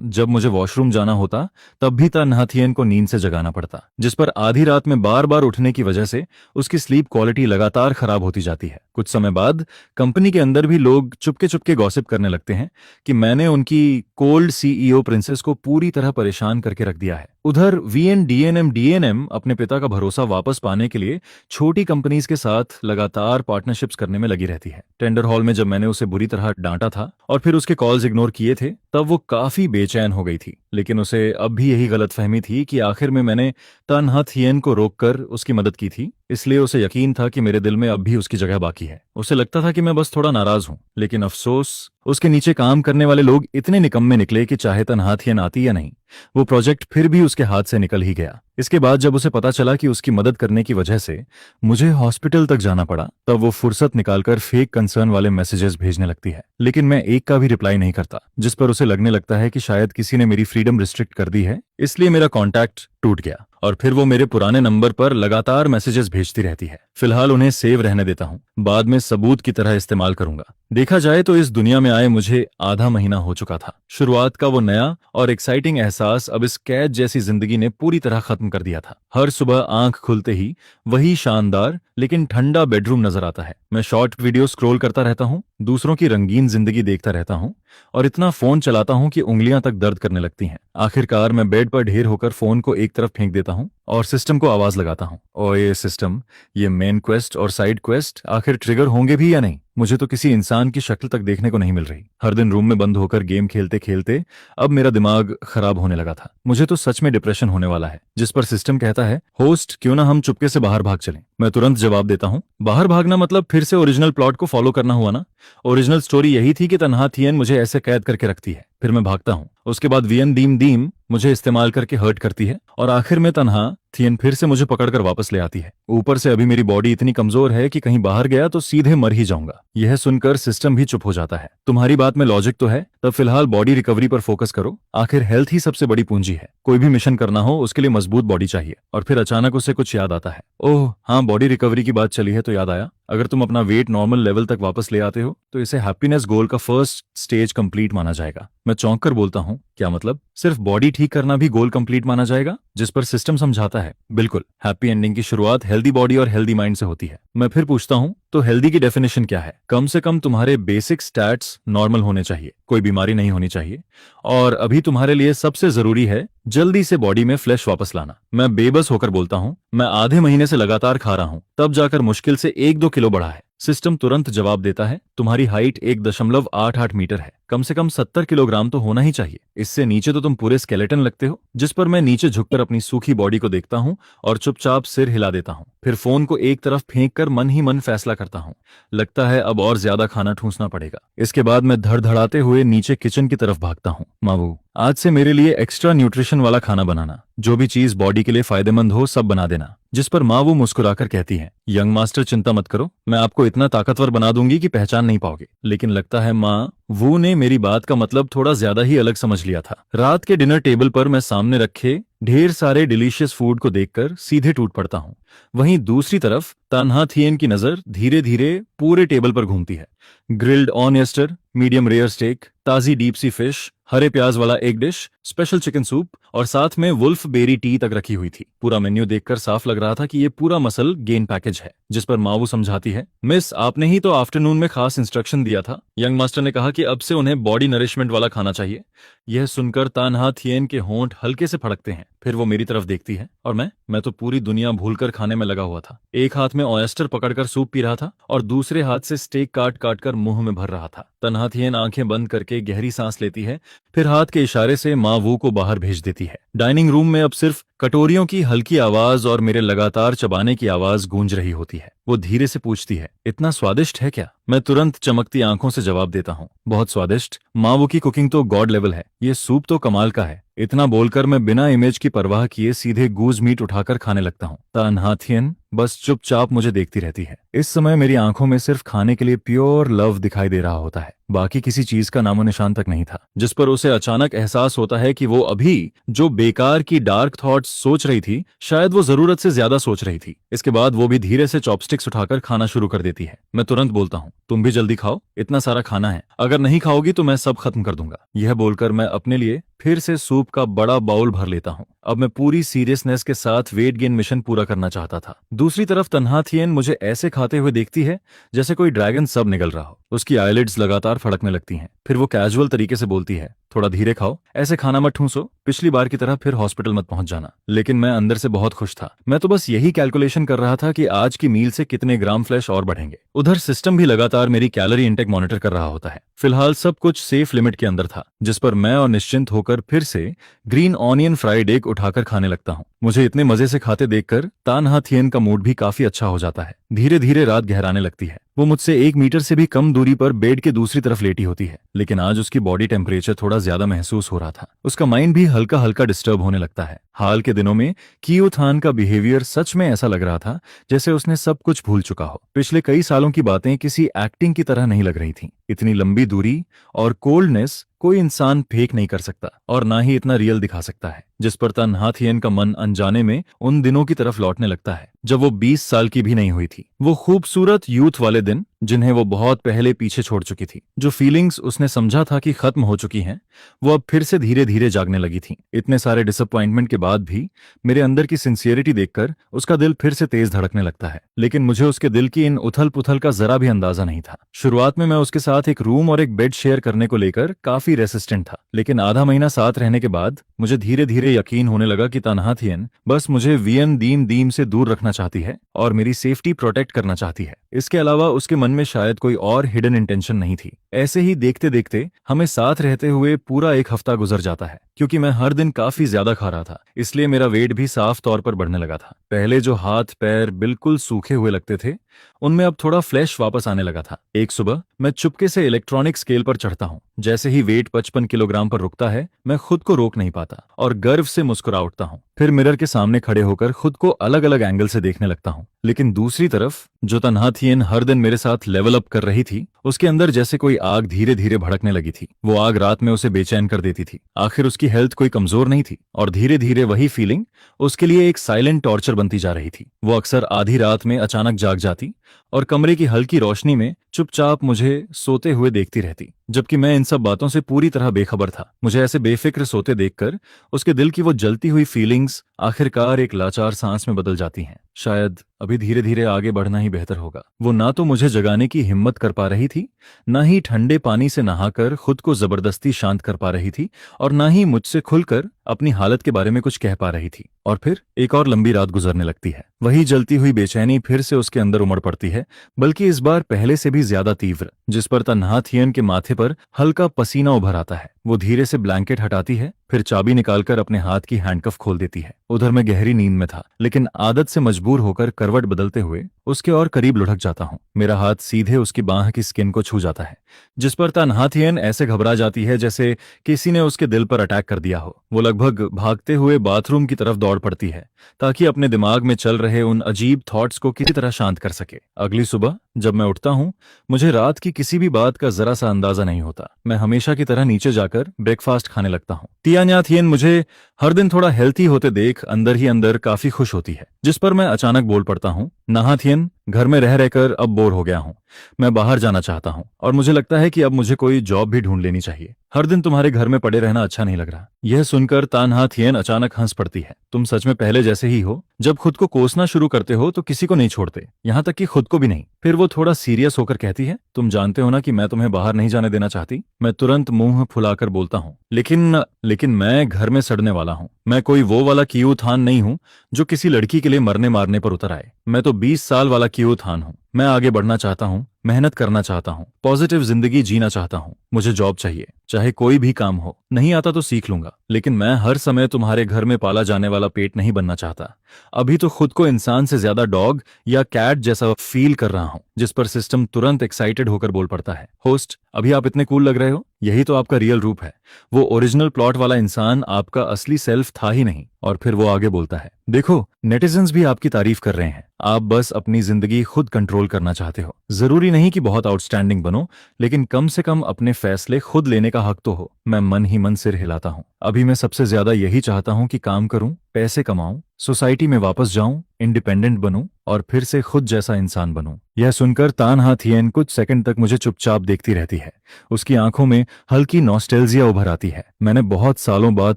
जब मुझे वॉशरूम जाना होता तब भी तन्हा थियन को नींद से जगाना पड़ता, जिस पर आधी रात में बार बार उठने की वजह से उसकी स्लीप क्वालिटी लगातार खराब होती जाती है। कुछ समय बाद कंपनी के अंदर भी लोग चुपके चुपके गॉसिप करने लगते हैं कि मैंने उनकी कोल्ड सीईओ प्रिंसेस को पूरी तरह परेशान करके रख दिया है। उधर डीएनएम अपने पिता का भरोसा वापस पाने के लिए छोटी कंपनीज के साथ लगातार पार्टनरशिप्स करने में लगी रहती है। टेंडर हॉल में जब मैंने उसे बुरी तरह डांटा था और फिर उसके कॉल्स इग्नोर किए थे, तब वो काफी बेचैन हो गई थी। लेकिन उसे अब भी यही गलतफहमी थी कि आखिर में मैंने तन्हा थियन को रोककर उसकी मदद की थी, इसलिए उसे यकीन था कि मेरे दिल में अब भी उसकी जगह बाकी है। उसे लगता था कि मैं बस थोड़ा नाराज हूं, लेकिन अफसोस उसके नीचे काम करने वाले लोग इतने निकम्मे निकले कि चाहे तन्हा थियन आती या नहीं, वो प्रोजेक्ट फिर भी उसके हाथ से निकल ही गया। इसके बाद जब उसे पता चला कि उसकी मदद करने की वजह से मुझे हॉस्पिटल तक जाना पड़ा, तब वो फुर्सत निकालकर फेक कंसर्न वाले मैसेजेस भेजने लगती है। लेकिन मैं एक का भी रिप्लाई नहीं करता, जिस पर उसे लगने लगता है कि शायद किसी ने मेरी फ्रीडम रिस्ट्रिक्ट कर दी है, इसलिए मेरा कॉन्टैक्ट टूट गया। और फिर वो मेरे पुराने नंबर पर लगातार मैसेजेस भेजती रहती है। फिलहाल उन्हें सेव रहने देता हूँ, बाद में सबूत की तरह इस्तेमाल करूंगा। देखा जाए तो इस दुनिया में आए मुझे आधा महीना हो चुका था। शुरुआत का वो नया और एक्साइटिंग एहसास अब इस कैद जैसी जिंदगी ने पूरी तरह खत्म कर दिया था। हर सुबह आंख खुलते ही वही शानदार लेकिन ठंडा बेडरूम नजर आता है। मैं शॉर्ट वीडियो स्क्रॉल करता रहता हूँ, दूसरों की रंगीन जिंदगी देखता रहता हूँ और इतना फोन चलाता हूँ कि उंगलियां तक दर्द करने लगती हैं। आखिरकार मैं बेड पर ढेर होकर फोन को एक तरफ फेंक देता हूँ और सिस्टम को आवाज लगाता हूँ, ओए सिस्टम, ये मेन क्वेस्ट और साइड क्वेस्ट आखिर ट्रिगर होंगे भी या नहीं? मुझे तो किसी इंसान की शक्ल तक देखने को नहीं मिल रही। हर दिन रूम में बंद होकर गेम खेलते खेलते अब मेरा दिमाग खराब होने लगा था। मुझे तो सच में डिप्रेशन होने वाला है। जिस पर सिस्टम कहता है, होस्ट क्यों ना हम चुपके से बाहर भाग चलें। मैं तुरंत जवाब देता हूँ, बाहर भागना मतलब फिर से ओरिजिनल प्लॉट को फॉलो करना हुआ ना। ओरिजिनल स्टोरी यही थी कि तन्हा थियन मुझे ऐसे कैद करके रखती है, फिर मैं भागता हूँ। उसके बाद वियन दीम दीम मुझे इस्तेमाल करके हर्ट करती है और आखिर में तन्हा थियन फिर से मुझे पकड़कर वापस ले आती है। ऊपर से अभी मेरी बॉडी इतनी कमजोर है कि कहीं बाहर गया तो सीधे मर ही जाऊंगा। यह सुनकर सिस्टम भी चुप हो जाता है। तुम्हारी बात में लॉजिक तो है, तब फिलहाल बॉडी रिकवरी पर फोकस करो। आखिर हेल्थ ही सबसे बड़ी पूंजी है। कोई भी मिशन करना हो उसके लिए मजबूत बॉडी चाहिए। और फिर अचानक उसे कुछ याद आता है, ओह हाँ, बॉडी रिकवरी की बात चली है तो याद आया, अगर तुम अपना वेट नॉर्मल लेवल तक वापस ले आते हो तो इसे हैप्पीनेस गोल का फर्स्ट स्टेज कंप्लीट माना जाएगा। मैं चौंक कर बोलता हूँ, क्या मतलब? सिर्फ बॉडी ठीक करना भी गोल कंप्लीट माना जाएगा? जिस पर सिस्टम समझाता है, बिल्कुल, हैप्पी एंडिंग की शुरुआत हेल्दी बॉडी और हेल्दी माइंड से होती है। मैं फिर पूछता हूँ, तो हेल्दी की डेफिनेशन क्या है? कम से कम तुम्हारे बेसिक स्टैट्स नॉर्मल होने चाहिए, कोई बीमारी नहीं होनी चाहिए, और अभी तुम्हारे लिए सबसे जरूरी है जल्दी से बॉडी में फ्लैश वापस लाना। मैं बेबस होकर बोलता हूँ, मैं आधे महीने से लगातार खा रहा हूँ, तब जाकर मुश्किल से 1-2 किलो बढ़ा है। सिस्टम तुरंत जवाब देता है, तुम्हारी हाइट 1.88 मीटर है, कम से कम 70 किलोग्राम तो होना ही चाहिए, इससे नीचे तो तुम पूरे स्केलेटन लगते हो। जिस पर मैं नीचे झुककर अपनी सूखी बॉडी को देखता हूँ और चुपचाप सिर हिला देता हूँ। फिर फोन को एक तरफ फेंक कर मन ही मन फैसला करता हूँ, लगता है अब और ज्यादा खाना ठूंसना पड़ेगा। इसके बाद मैं धड़धड़ाते हुए नीचे किचन की तरफ भागता हूँ। मावू, आज से मेरे लिए एक्स्ट्रा न्यूट्रिशन वाला खाना बनाना, जो भी चीज बॉडी के लिए फायदेमंद हो सब बना देना। जिस पर माँ वो मुस्कुराकर कहती है, यंग मास्टर चिंता मत करो, मैं आपको इतना ताकतवर बना दूंगी कि पहचान नहीं पाओगे। लेकिन लगता है माँ वो ने मेरी बात का मतलब थोड़ा ज्यादा ही अलग समझ लिया था। रात के डिनर टेबल पर मैं सामने रखे ढेर सारे डिलीशियस फूड को देखकर सीधे टूट पड़ता हूँ। वहीं दूसरी तरफ तन्हा थियन की नजर धीरे धीरे पूरे टेबल पर घूमती है। ग्रिल्ड ऑनियस्टर, मीडियम रेयर स्टेक, ताजी डीप सी फिश, हरे प्याज वाला egg dish, special chicken soup और साथ में वुल्फ बेरी टी तक रखी हुई थी। पूरा मेन्यू देखकर साफ लग रहा था कि ये पूरा मसल गेन पैकेज है। जिस पर मावू समझाती है, मिस आपने ही तो आफ्टरनून में खास इंस्ट्रक्शन दिया था। यंग मास्टर ने कहा कि अब से उन्हें बॉडी नरिशमेंट वाला खाना चाहिए। यह सुनकर तानहा थिएन के होंठ हल्के से फड़कते हैं। फिर वो मेरी तरफ देखती है और मैं तो पूरी दुनिया भूलकर खाने में लगा हुआ था। एक हाथ में ऑयस्टर पकड़कर सूप पी रहा था और दूसरे हाथ से स्टेक काट काट कर मुंह में भर रहा था। तन्हा थिएन आंखें बंद करके गहरी सांस लेती है, फिर हाथ के इशारे से माँ वू को बाहर भेज देती है। डाइनिंग रूम में अब सिर्फ कटोरियों की हल्की आवाज और मेरे लगातार चबाने की आवाज गूंज रही होती है। वो धीरे से पूछती है, इतना स्वादिष्ट है क्या? मैं तुरंत चमकती आंखों से जवाब देता हूँ, बहुत स्वादिष्ट। माँ वो की कुकिंग तो गॉड लेवल है। ये सूप तो कमाल का है। इतना बोलकर मैं बिना इमेज की परवाह किए सीधे गूज मीट उठाकर खाने लगता हूँ। तन्हा थिएन बस चुपचाप मुझे देखती रहती है। इस समय मेरी आंखों में सिर्फ खाने के लिए प्योर लव दिखाई दे रहा होता है, बाकी किसी चीज का नामो निशान तक नहीं था। जिस पर उसे अचानक एहसास होता है कि वो अभी जो बेकार की डार्क थॉट्स सोच रही थी, शायद वो जरूरत से ज्यादा सोच रही थी। इसके बाद वो भी धीरे से चॉपस्टिक्स उठाकर खाना शुरू कर देती है। मैं तुरंत बोलता हूँ, तुम भी जल्दी खाओ, इतना सारा खाना है, अगर नहीं खाओगी तो मैं सब खत्म कर दूंगा। यह बोलकर मैं अपने लिए फिर से सूप का बड़ा बाउल भर लेता हूँ। अब मैं पूरी सीरियसनेस के साथ वेट गेन मिशन पूरा करना चाहता था। दूसरी तरफ तन्हा थिएन मुझे ऐसे खाते हुए देखती है जैसे कोई ड्रैगन सब निगल रहा हो। उसकी आईलिड्स लगातार फड़कने लगती हैं। फिर वो कैजुअल तरीके से बोलती है, थोड़ा धीरे खाओ, ऐसे खाना मत ठूंसो, पिछली बार की तरह फिर हॉस्पिटल मत पहुंच जाना। लेकिन मैं अंदर से बहुत खुश था। मैं तो बस यही कैलकुलेशन कर रहा था कि आज की मील से कितने ग्राम फ्लैश और बढ़ेंगे। उधर सिस्टम भी लगातार मेरी कैलोरी इंटेक मॉनिटर कर रहा होता है। फिलहाल सब कुछ सेफ लिमिट के अंदर था, जिस पर मैं और निश्चिंत होकर फिर से ग्रीन ऑनियन फ्राइड एग उठाकर खाने लगता हूँ। मुझे इतने मजे से खाते देखकर तानहा थिएन का मूड भी काफी अच्छा हो जाता है। धीरे धीरे रात गहराने लगती है। वो मुझसे 1 मीटर से भी कम दूरी पर बेड के दूसरी तरफ लेटी होती है, लेकिन आज उसकी बॉडी टेम्परेचर थोड़ा ज्यादा महसूस हो रहा था। उसका माइंड भी हल्का हल्का डिस्टर्ब होने लगता है। हाल के दिनों में कियो थान का बिहेवियर सच में ऐसा लग रहा था जैसे उसने सब कुछ भूल चुका हो। पिछले कई सालों की बातें किसी एक्टिंग की तरह नहीं लग रही थीं। इतनी लंबी दूरी और कोल्डनेस कोई इंसान फेक नहीं कर सकता और ना ही इतना रियल दिखा सकता है। जिस पर तन्हा थिएन का मन अनजाने में उन दिनों की तरफ लौटने लगता है जब वो 20 साल की भी नहीं हुई थी। वो खूबसूरत यूथ वाले दिन जिन्हें वो बहुत पहले पीछे छोड़ चुकी थी। जो फीलिंग्स उसने समझा था कि खत्म हो चुकी हैं, वो अब फिर से धीरे धीरे जागने लगी थी। इतने सारे डिसअपॉइंटमेंट के बाद भी मेरे अंदर की सिंसियरिटी देखकर उसका दिल फिर से तेज धड़कने लगता है। लेकिन मुझे उसके दिल की इन उथल पुथल का जरा भी अंदाजा नहीं था। शुरुआत में मैं उसके साथ एक रूम और एक बेड शेयर करने को लेकर काफी रेसिस्टेंट था, लेकिन आधा महीना साथ रहने के बाद मुझे धीरे धीरे यकीन होने लगा कि तन्हा थिएन बस मुझे वियन दीम दीम से दूर रखना चाहती है और मेरी सेफ्टी प्रोटेक्ट करना चाहती है। इसके अलावा उसके मन में शायद कोई और हिडन इंटेंशन नहीं थी। ऐसे ही देखते देखते हमें साथ रहते हुए पूरा एक हफ्ता गुजर जाता है। क्योंकि मैं हर दिन काफी ज्यादा खा रहा था, इसलिए मेरा वेट भी साफ तौर पर बढ़ने लगा था। पहले जो हाथ पैर बिल्कुल सूखे हुए लगते थे, उनमें अब थोड़ा फ्लैश वापस आने लगा था। एक सुबह मैं चुपके से इलेक्ट्रॉनिक स्केल पर चढ़ता हूँ। जैसे ही वेट 55 किलोग्राम पर रुकता है, मैं खुद को रोक नहीं पाता और गर्व से मुस्कुरा उठता हूँ। फिर मिरर के सामने खड़े होकर खुद को अलग अलग एंगल से देखने लगता हूँ। लेकिन दूसरी तरफ जो तन्हा थिएन हर दिन मेरे साथ लेवल अप कर रही थी, उसके अंदर जैसे कोई आग धीरे धीरे भड़कने लगी थी। वो आग रात में उसे बेचैन कर देती थी। आखिर उसकी हेल्थ कोई कमजोर नहीं थी और धीरे धीरे वही फीलिंग उसके लिए एक साइलेंट टॉर्चर बनती जा रही थी। वो अक्सर आधी रात में अचानक जाग जाती और कमरे की हल्की रोशनी में चुपचाप मुझे सोते हुए देखती रहती, जबकि मैं इन सब बातों से पूरी तरह बेखबर था। मुझे ऐसे बेफिक्र सोते देखकर उसके दिल की वो जलती हुई फीलिंग्स आखिरकार एक लाचार सांस में बदल जाती हैं। शायद अभी धीरे धीरे आगे बढ़ना ही बेहतर होगा। वो ना तो मुझे जगाने की हिम्मत कर पा रही थी, ना ही ठंडे पानी से नहाकर खुद को जबरदस्ती शांत कर पा रही थी, और ना ही मुझसे खुलकर अपनी हालत के बारे में कुछ कह पा रही थी। और फिर एक और लंबी रात गुजरने लगती है। वही जलती हुई बेचैनी फिर से उसके अंदर उमड़ पड़ती है, बल्कि इस बार पहले से भी ज्यादा तीव्र, जिस पर तन्हा थिएन के माथे पर हल्का पसीना उभर आता है। वो धीरे से ब्लैंकेट हटाती है, फिर चाबी निकालकर अपने हाथ की हैंडकफ खोल देती है। उधर मैं गहरी नींद में था, लेकिन आदत से मजबूर होकर करवट बदलते हुए उसके और करीब लुढ़क जाता हूँ। मेरा हाथ सीधे उसकी बांह की स्किन को छू जाता है, जिस पर तन्हा थिएन ऐसे घबरा जाती है जैसे किसी ने उसके दिल पर अटैक कर दिया हो। वो लगभग भागते हुए बाथरूम की तरफ दौड़ पड़ती है ताकि अपने दिमाग में चल रहे उन अजीब थॉट्स को किसी तरह शांत कर सके। अगली सुबह जब मैं उठता हूँ, मुझे रात की किसी भी बात का जरा सा अंदाजा नहीं होता। मैं हमेशा की तरह नीचे जाकर ब्रेकफास्ट खाने लगता हूँ। तियान्या थिएन मुझे हर दिन थोड़ा हेल्थी होते देख अंदर ही अंदर काफी खुश होती है। जिस पर मैं अचानक बोल पड़ता हूँ, नाहाथियन, घर में रह रहकर अब बोर हो गया हूँ। मैं बाहर जाना चाहता हूँ और मुझे लगता है कि अब मुझे कोई जॉब भी ढूंढ लेनी चाहिए। हर दिन तुम्हारे घर में पड़े रहना अच्छा नहीं लग रहा। यह सुनकर तानहाथियन अचानक हंस पड़ती है। तुम सच में पहले जैसे ही हो। जब खुद को कोसना शुरू करते हो तो किसी को नहीं छोड़ते, यहाँ तक कि खुद को भी नहीं। फिर वो थोड़ा सीरियस होकर कहती है, तुम जानते हो ना कि मैं तुम्हें बाहर नहीं जाने देना चाहती। मैं तुरंत मुंह फुलाकर बोलता हूँ, लेकिन मैं घर में सड़ने वाला हूँ। मैं कोई वो वाला कियूथान नहीं हूँ जो किसी लड़की के लिए मरने मारने पर उतर आए। मैं तो 20 साल वाला कियूथान हूँ। मैं आगे बढ़ना चाहता हूँ, मेहनत करना चाहता हूँ, पॉजिटिव जिंदगी जीना चाहता हूँ। मुझे जॉब चाहिए, चाहे कोई भी काम हो। नहीं आता तो सीख लूंगा, लेकिन मैं हर समय तुम्हारे घर में पाला जाने वाला पेट नहीं बनना चाहता। अभी तो खुद को इंसान से ज्यादा डॉग या कैट जैसा फील कर रहा हूँ। जिस पर सिस्टम तुरंत एक्साइटेड होकर बोल पड़ता है, होस्ट, अभी आप इतने कूल लग रहे हो। यही तो आपका रियल रूप है। वो ओरिजिनल प्लॉट वाला इंसान आपका असली सेल्फ था ही नहीं। और फिर वो आगे बोलता है, देखो, नेटिजन्स भी आपकी तारीफ कर रहे हैं। आप बस अपनी जिंदगी खुद कंट्रोल करना चाहते हो। जरूरी नहीं कि बहुत आउटस्टैंडिंग बनो, लेकिन कम से कम अपने फैसले खुद लेने का हक तो हो। मैं मन ही मन सिर हिलाता हूँ। अभी मैं सबसे ज्यादा यही चाहता हूँ कि काम करूं, पैसे कमाऊं, सोसाइटी में वापस जाऊं, इंडिपेंडेंट बनूं और फिर से खुद जैसा इंसान बनूं। यह सुनकर तानहाथियन कुछ सेकंड तक मुझे चुपचाप देखती रहती है। उसकी आंखों में हल्की नॉस्टैल्जिया उभर आती है। मैंने बहुत सालों बाद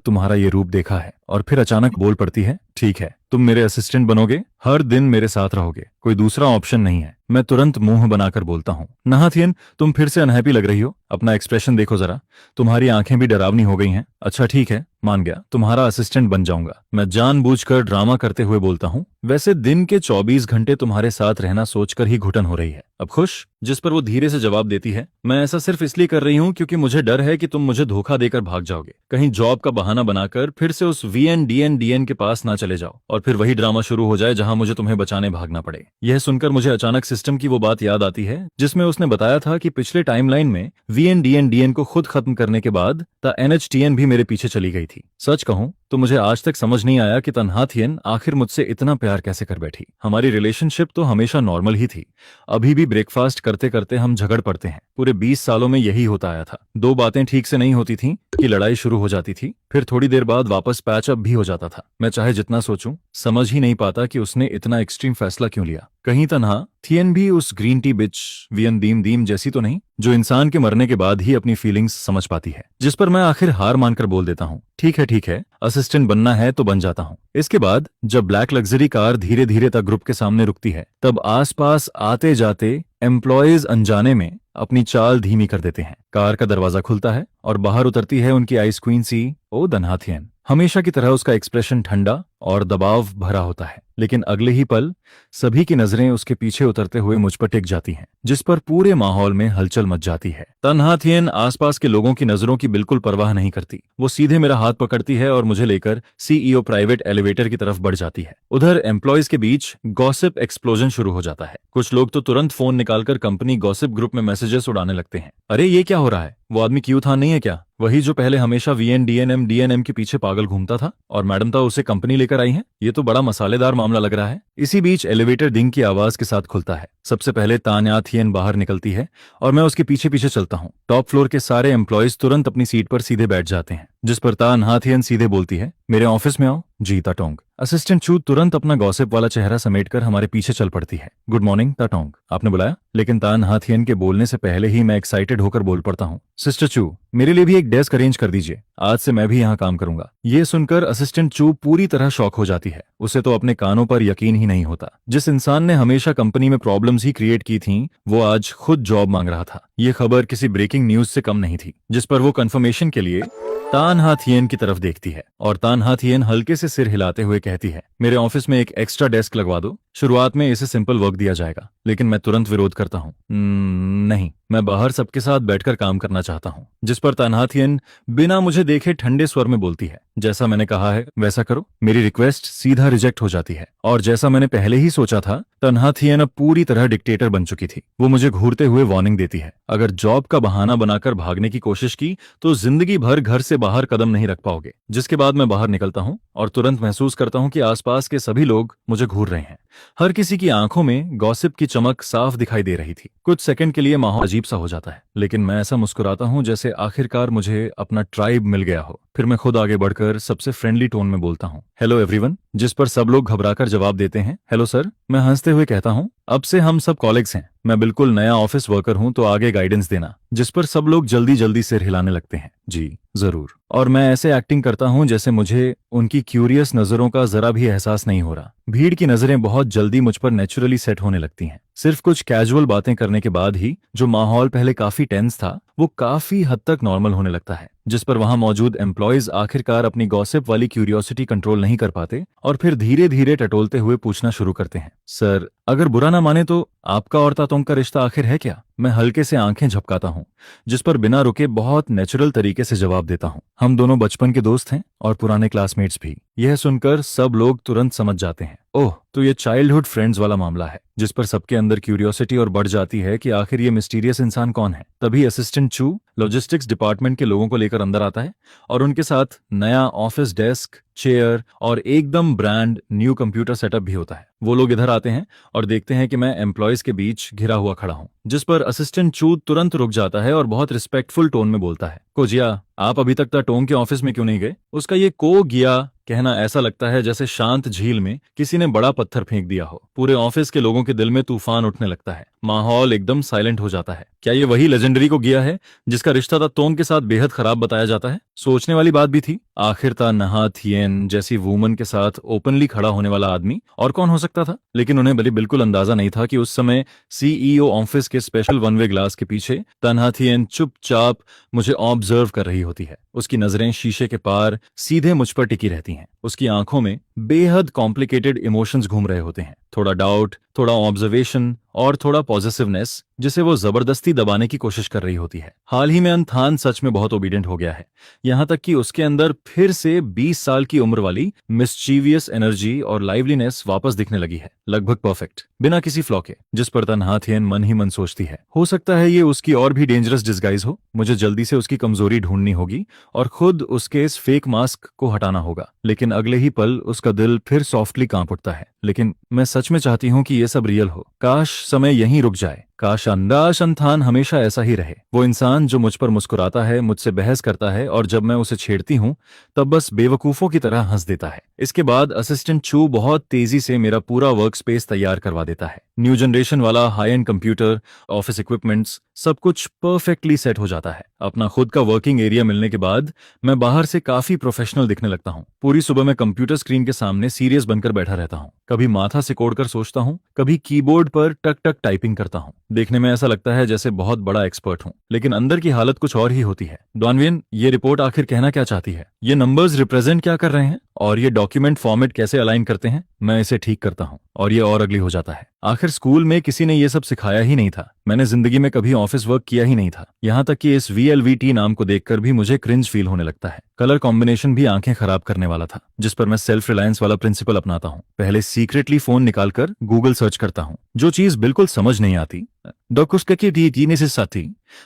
तुम्हारा ये रूप देखा है। और फिर अचानक बोल पड़ती है, ठीक है, तुम मेरे असिस्टेंट बनोगे, हर दिन मेरे साथ रहोगे, कोई दूसरा ऑप्शन नहीं है। मैं तुरंत मुंह बनाकर बोलता हूँ, नाहाथियन, तुम फिर से अनहैप्पी लग रही हो। अपना एक्सप्रेशन देखो जरा, तुम्हारी आंखें भी डरावनी हो गई हैं। अच्छा ठीक है, मान गया, तुम्हारा असिस्टेंट बन जाऊंगा। मैं जानबूझकर ड्रामा करते हुए बोलता हूँ, वैसे दिन के 24 घंटे तुम्हारे साथ रहना सोचकर ही घुटन हो रही है। अब खुश? जिस पर वो धीरे से जवाब देती है, मैं ऐसा सिर्फ इसलिए कर रही हूँ क्योंकि मुझे डर है कि तुम मुझे धोखा देकर भाग जाओगे, कहीं जॉब का बहाना बनाकर फिर से उस VNDN के पास ना चले जाओ और फिर वही ड्रामा शुरू हो जाए जहां मुझे तुम्हें बचाने भागना पड़े। यह सुनकर मुझे अचानक सिस्टम की वो बात याद आती है जिसमें उसने बताया था कि पिछले टाइमलाइन में VNDN को खुद खत्म करने के बाद द NHTN भी मेरे पीछे चली गई थी। सच कहूं तो मुझे आज तक समझ नहीं आया कि तन्हाथियन आखिर मुझसे इतना प्यार कैसे कर बैठी। हमारी रिलेशनशिप तो हमेशा नॉर्मल ही थी। अभी भी ब्रेकफास्ट करते करते हम झगड़ पड़ते हैं। पूरे 20 सालों में यही होता आया था। दो बातें ठीक से नहीं होती थीं कि लड़ाई शुरू हो जाती थी, फिर थोड़ी देर बाद वापस पैचअप भी हो जाता था। मैं चाहे जितना सोचूं, समझ ही नहीं पाता कि उसने इतना एक्सट्रीम फैसला क्यों लिया। कहीं तन्हाथियन भी उस ग्रीन टी बिच वियन दीम दीम जैसी तो नहीं, जो इंसान के मरने के बाद ही अपनी फीलिंग्स समझ पाती है। जिस पर मैं आखिर हार मानकर बोल देता हूँ, ठीक है, असिस्टेंट बनना है तो बन जाता हूँ। इसके बाद जब ब्लैक लग्जरी कार धीरे धीरे तक ग्रुप के सामने रुकती है, तब आसपास आते जाते एम्प्लॉयज अनजाने में अपनी चाल धीमी कर देते हैं। कार का दरवाजा खुलता है और बाहर उतरती है उनकी आइस क्वीन सी ओ तन्हाथियन। हमेशा की तरह उसका एक्सप्रेशन ठंडा और दबाव भरा होता है, लेकिन अगले ही पल सभी की नजरें उसके पीछे उतरते हुए मुझ पर टिक जाती हैं, जिस पर पूरे माहौल में हलचल मच जाती है। तन्हाथियन आसपास के लोगों की नजरों की बिल्कुल परवाह नहीं करती। वो सीधे मेरा हाथ पकड़ती है और मुझे लेकर CEO प्राइवेट एलिवेटर की तरफ बढ़ जाती है। उधर एम्प्लॉयज के बीच गॉसिप एक्सप्लोजन शुरू हो जाता है। कुछ लोग तो तुरंत फोन निकालकर कंपनी गॉसिप ग्रुप में मैसेजेस उड़ाने लगते हैं। अरे ये क्या हो रहा है? वो आदमी क्यूथान नहीं है क्या? वही जो पहले हमेशा DNM के पीछे पागल घूमता था और मैडम था उसे कंपनी लेकर आई है। ये तो बड़ा मसालेदार मामला लग रहा है। इसी बीच एलिवेटर डिंग की आवाज के साथ खुलता है। सबसे पहले तान्हाथियन बाहर निकलती है और मैं उसके पीछे पीछे चलता हूँ। टॉप फ्लोर के सारे एम्प्लॉयज तुरंत अपनी सीट पर सीधे बैठ जाते हैं, जिस पर तान्हाथियन सीधे बोलती है, मेरे ऑफिस में आओ। जी ताटोंग। असिस्टेंट चू तुरंत अपना गॉसिप वाला चेहरा समेटकर हमारे पीछे चल पड़ती है। गुड मॉर्निंग ताटोंग, आपने बुलाया? लेकिन तान्हाथियन के बोलने से पहले ही मैं एक्साइटेड होकर बोल पड़ता हूँ, सिस्टर चू, मेरे लिए भी एक डेस्क अरेंज कर दीजिए, आज से मैं भी यहाँ काम करूंगा। ये सुनकर असिस्टेंट चू पूरी तरह शॉक हो जाती है। उसे तो अपने कानों पर यकीन ही नहीं होता। जिस इंसान ने हमेशा कंपनी में प्रॉब्लम्स ही क्रिएट की थीं, वो आज खुद जॉब मांग रहा था। ये खबर किसी ब्रेकिंग न्यूज से कम नहीं थी। जिस पर वो कंफर्मेशन के लिए तान्हाथियन की तरफ देखती है और तान्हाथियन हल्के से सिर हिलाते हुए कहती है, मेरे ऑफिस में एक एक्स्ट्रा डेस्क लगवा दो। शुरुआत में इसे सिंपल वर्क दिया जाएगा। लेकिन मैं तुरंत विरोध करता हूँ, नहीं, मैं बाहर सबके साथ बैठकर काम करना चाहता हूँ। जिस पर तान्हाथियन बिना मुझे देखे ठंडे स्वर में बोलती है, जैसा मैंने कहा है वैसा करो। मेरी रिक्वेस्ट सीधा रिजेक्ट हो जाती है और जैसा मैंने पहले ही सोचा था, तान्हाथियन अब पूरी तरह डिक्टेटर बन चुकी थी। वो मुझे घूरते हुए वार्निंग देती है, अगर जॉब का बहाना बनाकर भागने की कोशिश की तो जिंदगी भर घर से बाहर कदम नहीं रख पाओगे। जिसके बाद मैं बाहर निकलता हूँ और तुरंत महसूस करता हूँ कि आसपास के सभी लोग मुझे घूर रहे हैं। हर किसी की आंखों में गॉसिप की चमक साफ दिखाई दे रही थी। कुछ सेकंड के लिए माहौल अजीब सा हो जाता है, लेकिन मैं ऐसा मुस्कुराता हूँ जैसे आखिरकार मुझे अपना ट्राइब मिल गया हो। फिर मैं खुद आगे बढ़कर सबसे फ्रेंडली टोन में बोलता हूँ, हेलो एवरीवन, जिस पर सब लोग घबराकर जवाब देते हैं, हेलो सर। मैं हंसते हुए कहता हूँ, अब से हम सब कॉलीग्स हैं। मैं बिल्कुल नया ऑफिस वर्कर हूँ, तो आगे गाइडेंस देना। जिस पर सब लोग जल्दी जल्दी सिर हिलाने लगते हैं, जी जरूर। और मैं ऐसे एक्टिंग करता हूँ जैसे मुझे उनकी क्यूरियस नजरों का जरा भी एहसास नहीं हो रहा। भीड़ की नजरें बहुत जल्दी मुझ पर नेचुरली सेट होने लगती हैं। सिर्फ कुछ कैजुअल बातें करने के बाद ही जो माहौल पहले काफी टेंस था वो काफी हद तक नॉर्मल होने लगता है, जिस पर वहां मौजूद एम्प्लॉयज आखिरकार अपनी गॉसिप वाली क्यूरियोसिटी कंट्रोल नहीं कर पाते और फिर धीरे धीरे टटोलते हुए पूछना शुरू करते हैं, सर अगर बुरा ना माने तो आपका और तातोंग का रिश्ता आखिर है क्या? मैं हल्के से आंखें झपकाता हूँ, जिस पर बिना रुके बहुत नेचुरल तरीके से जवाब देता हूँ, हम दोनों बचपन के दोस्त हैं और पुराने क्लासमेट्स भी। यह सुनकर सब लोग तुरंत समझ जाते हैं, ओह तो ये चाइल्डहुड फ्रेंड्स वाला मामला है, जिस पर सबके अंदर क्यूरियोसिटी और बढ़ जाती है कि आखिर ये मिस्टीरियस इंसान कौन है। तभी असिस्टेंट चू लॉजिस्टिक्स डिपार्टमेंट के लोगों को लेकर अंदर आता है और उनके साथ नया ऑफिस डेस्क, चेयर और एकदम ब्रांड न्यू कंप्यूटर सेटअप भी होता है। वो लोग इधर आते हैं और देखते हैं कि मैं एम्प्लॉयज के बीच घिरा हुआ खड़ा हूँ, जिस पर असिस्टेंट चू तुरंत रुक जाता है और बहुत रिस्पेक्टफुल टोन में बोलता है, कोजिया आप अभी तक टोंग के ऑफिस में क्यों नहीं गए? उसका ये को गिया कहना ऐसा लगता है जैसे शांत झील में किसी ने बड़ा पत्थर फेंक दिया हो। पूरे ऑफिस के लोगों के दिल में तूफान उठने लगता है, माहौल एकदम साइलेंट हो जाता है। क्या ये वही लेजेंडरी को गिया है जिसका रिश्ता था तोंग के साथ बेहद खराब बताया जाता है? सोचने वाली बात भी थी, आखिर था नहा थियन जैसी वुमन के साथ ओपनली खड़ा होने वाला आदमी और कौन हो सकता था। लेकिन उन्हें भले बिल्कुल अंदाजा नहीं था कि उस समय सीईओ ऑफिस के स्पेशल वन वे ग्लास के पीछे तन्हा थियन चुपचाप मुझे ऑब्जर्व कर रही होती है। उसकी नजरें शीशे के पार सीधे मुझ पर टिकी रहती हैं। उसकी आंखों में बेहद कॉम्प्लिकेटेड इमोशंस घूम रहे होते हैं, थोड़ा डाउट, थोड़ा ऑब्जर्वेशन और थोड़ा पॉजिटिवनेस, जिसे वो जबरदस्ती दबाने की कोशिश कर रही होती है। हाल ही में अनथान सच में बहुत ओबीडियंट हो गया है, यहाँ तक कि उसके अंदर फिर से 20 साल की उम्र वाली मिस्चीवियस एनर्जी और लाइवलीनेस वापस दिखने लगी है, लगभग परफेक्ट, बिना किसी फ्लॉ के। जिस पर तन्हा थियन मन ही मन सोचती है, हो सकता है ये उसकी और भी डेंजरस डिस्गाइज हो। मुझे जल्दी से उसकी कमजोरी ढूंढनी होगी और खुद उसके इस फेक मास्क को हटाना होगा। लेकिन अगले ही पल उसका दिल फिर सॉफ्टली कांप उठता है। लेकिन मैं सच में चाहती हूँ कि ये सब रियल हो, काश समय यहीं रुक जाए, काश अंदाज अंथान हमेशा ऐसा ही रहे। वो इंसान जो मुझ पर मुस्कुराता है, मुझसे बहस करता है और जब मैं उसे छेड़ती हूँ तब बस बेवकूफों की तरह हंस देता है। इसके बाद असिस्टेंट चू बहुत तेजी से मेरा पूरा वर्क स्पेस तैयार करवा देता है। न्यू जनरेशन वाला high and computer, office equipments, सब कुछ परफेक्टली सेट हो जाता है। अपना खुद का वर्किंग एरिया मिलने के बाद मैं बाहर से काफी प्रोफेशनल दिखने लगता हूँ। पूरी सुबह मैं कंप्यूटर स्क्रीन के सामने सीरियस बनकर बैठा रहता हूँ, कभी माथा सिकोड़कर सोचता हूँ, कभी कीबोर्ड पर टक टक टाइपिंग करता हूँ। देखने में ऐसा लगता है जैसे बहुत बड़ा एक्सपर्ट हूँ, लेकिन अंदर की हालत कुछ और ही होती है। डॉनविन, ये रिपोर्ट आखिर कहना क्या चाहती है? ये नंबर्स रिप्रेजेंट क्या कर रहे हैं और ये डॉक्यूमेंट फॉर्मेट कैसे अलाइन करते हैं? मैं इसे ठीक करता हूँ और ये और अगली हो जाता है। आखिर स्कूल में किसी ने ये सब सिखाया ही नहीं था। मैंने जिंदगी में कभी ऑफिस वर्क किया ही नहीं था। यहाँ तक कि इस VLVT नाम को देखकर भी मुझे क्रिंज फील होने लगता है। कलर कॉम्बिनेशन भी आंखें खराब करने वाला था, जिस पर मैं सेल्फ रिलायंस वाला प्रिंसिपल अपनाता हूँ। पहले सीक्रेटली फोन निकालकर गूगल सर्च करता हूँ। जो चीज बिल्कुल समझ नहीं आती,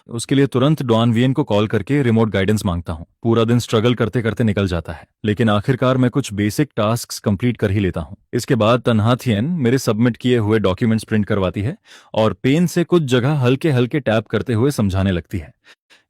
उसके लिए तुरंत डॉन वियन को कॉल करके रिमोट गाइडेंस मांगता हूँ। पूरा दिन स्ट्रगल करते करते निकल जाता है, लेकिन आखिरकार मैं कुछ बेसिक टास्क्स कंप्लीट कर ही लेता हूँ। इसके बाद तन्हा थियन मेरे सबमिट किए हुए डॉक्यूमेंट्स प्रिंट करवाती है और पेन से कुछ जगह हल्के हल्के टैप करते हुए समझाने लगती है,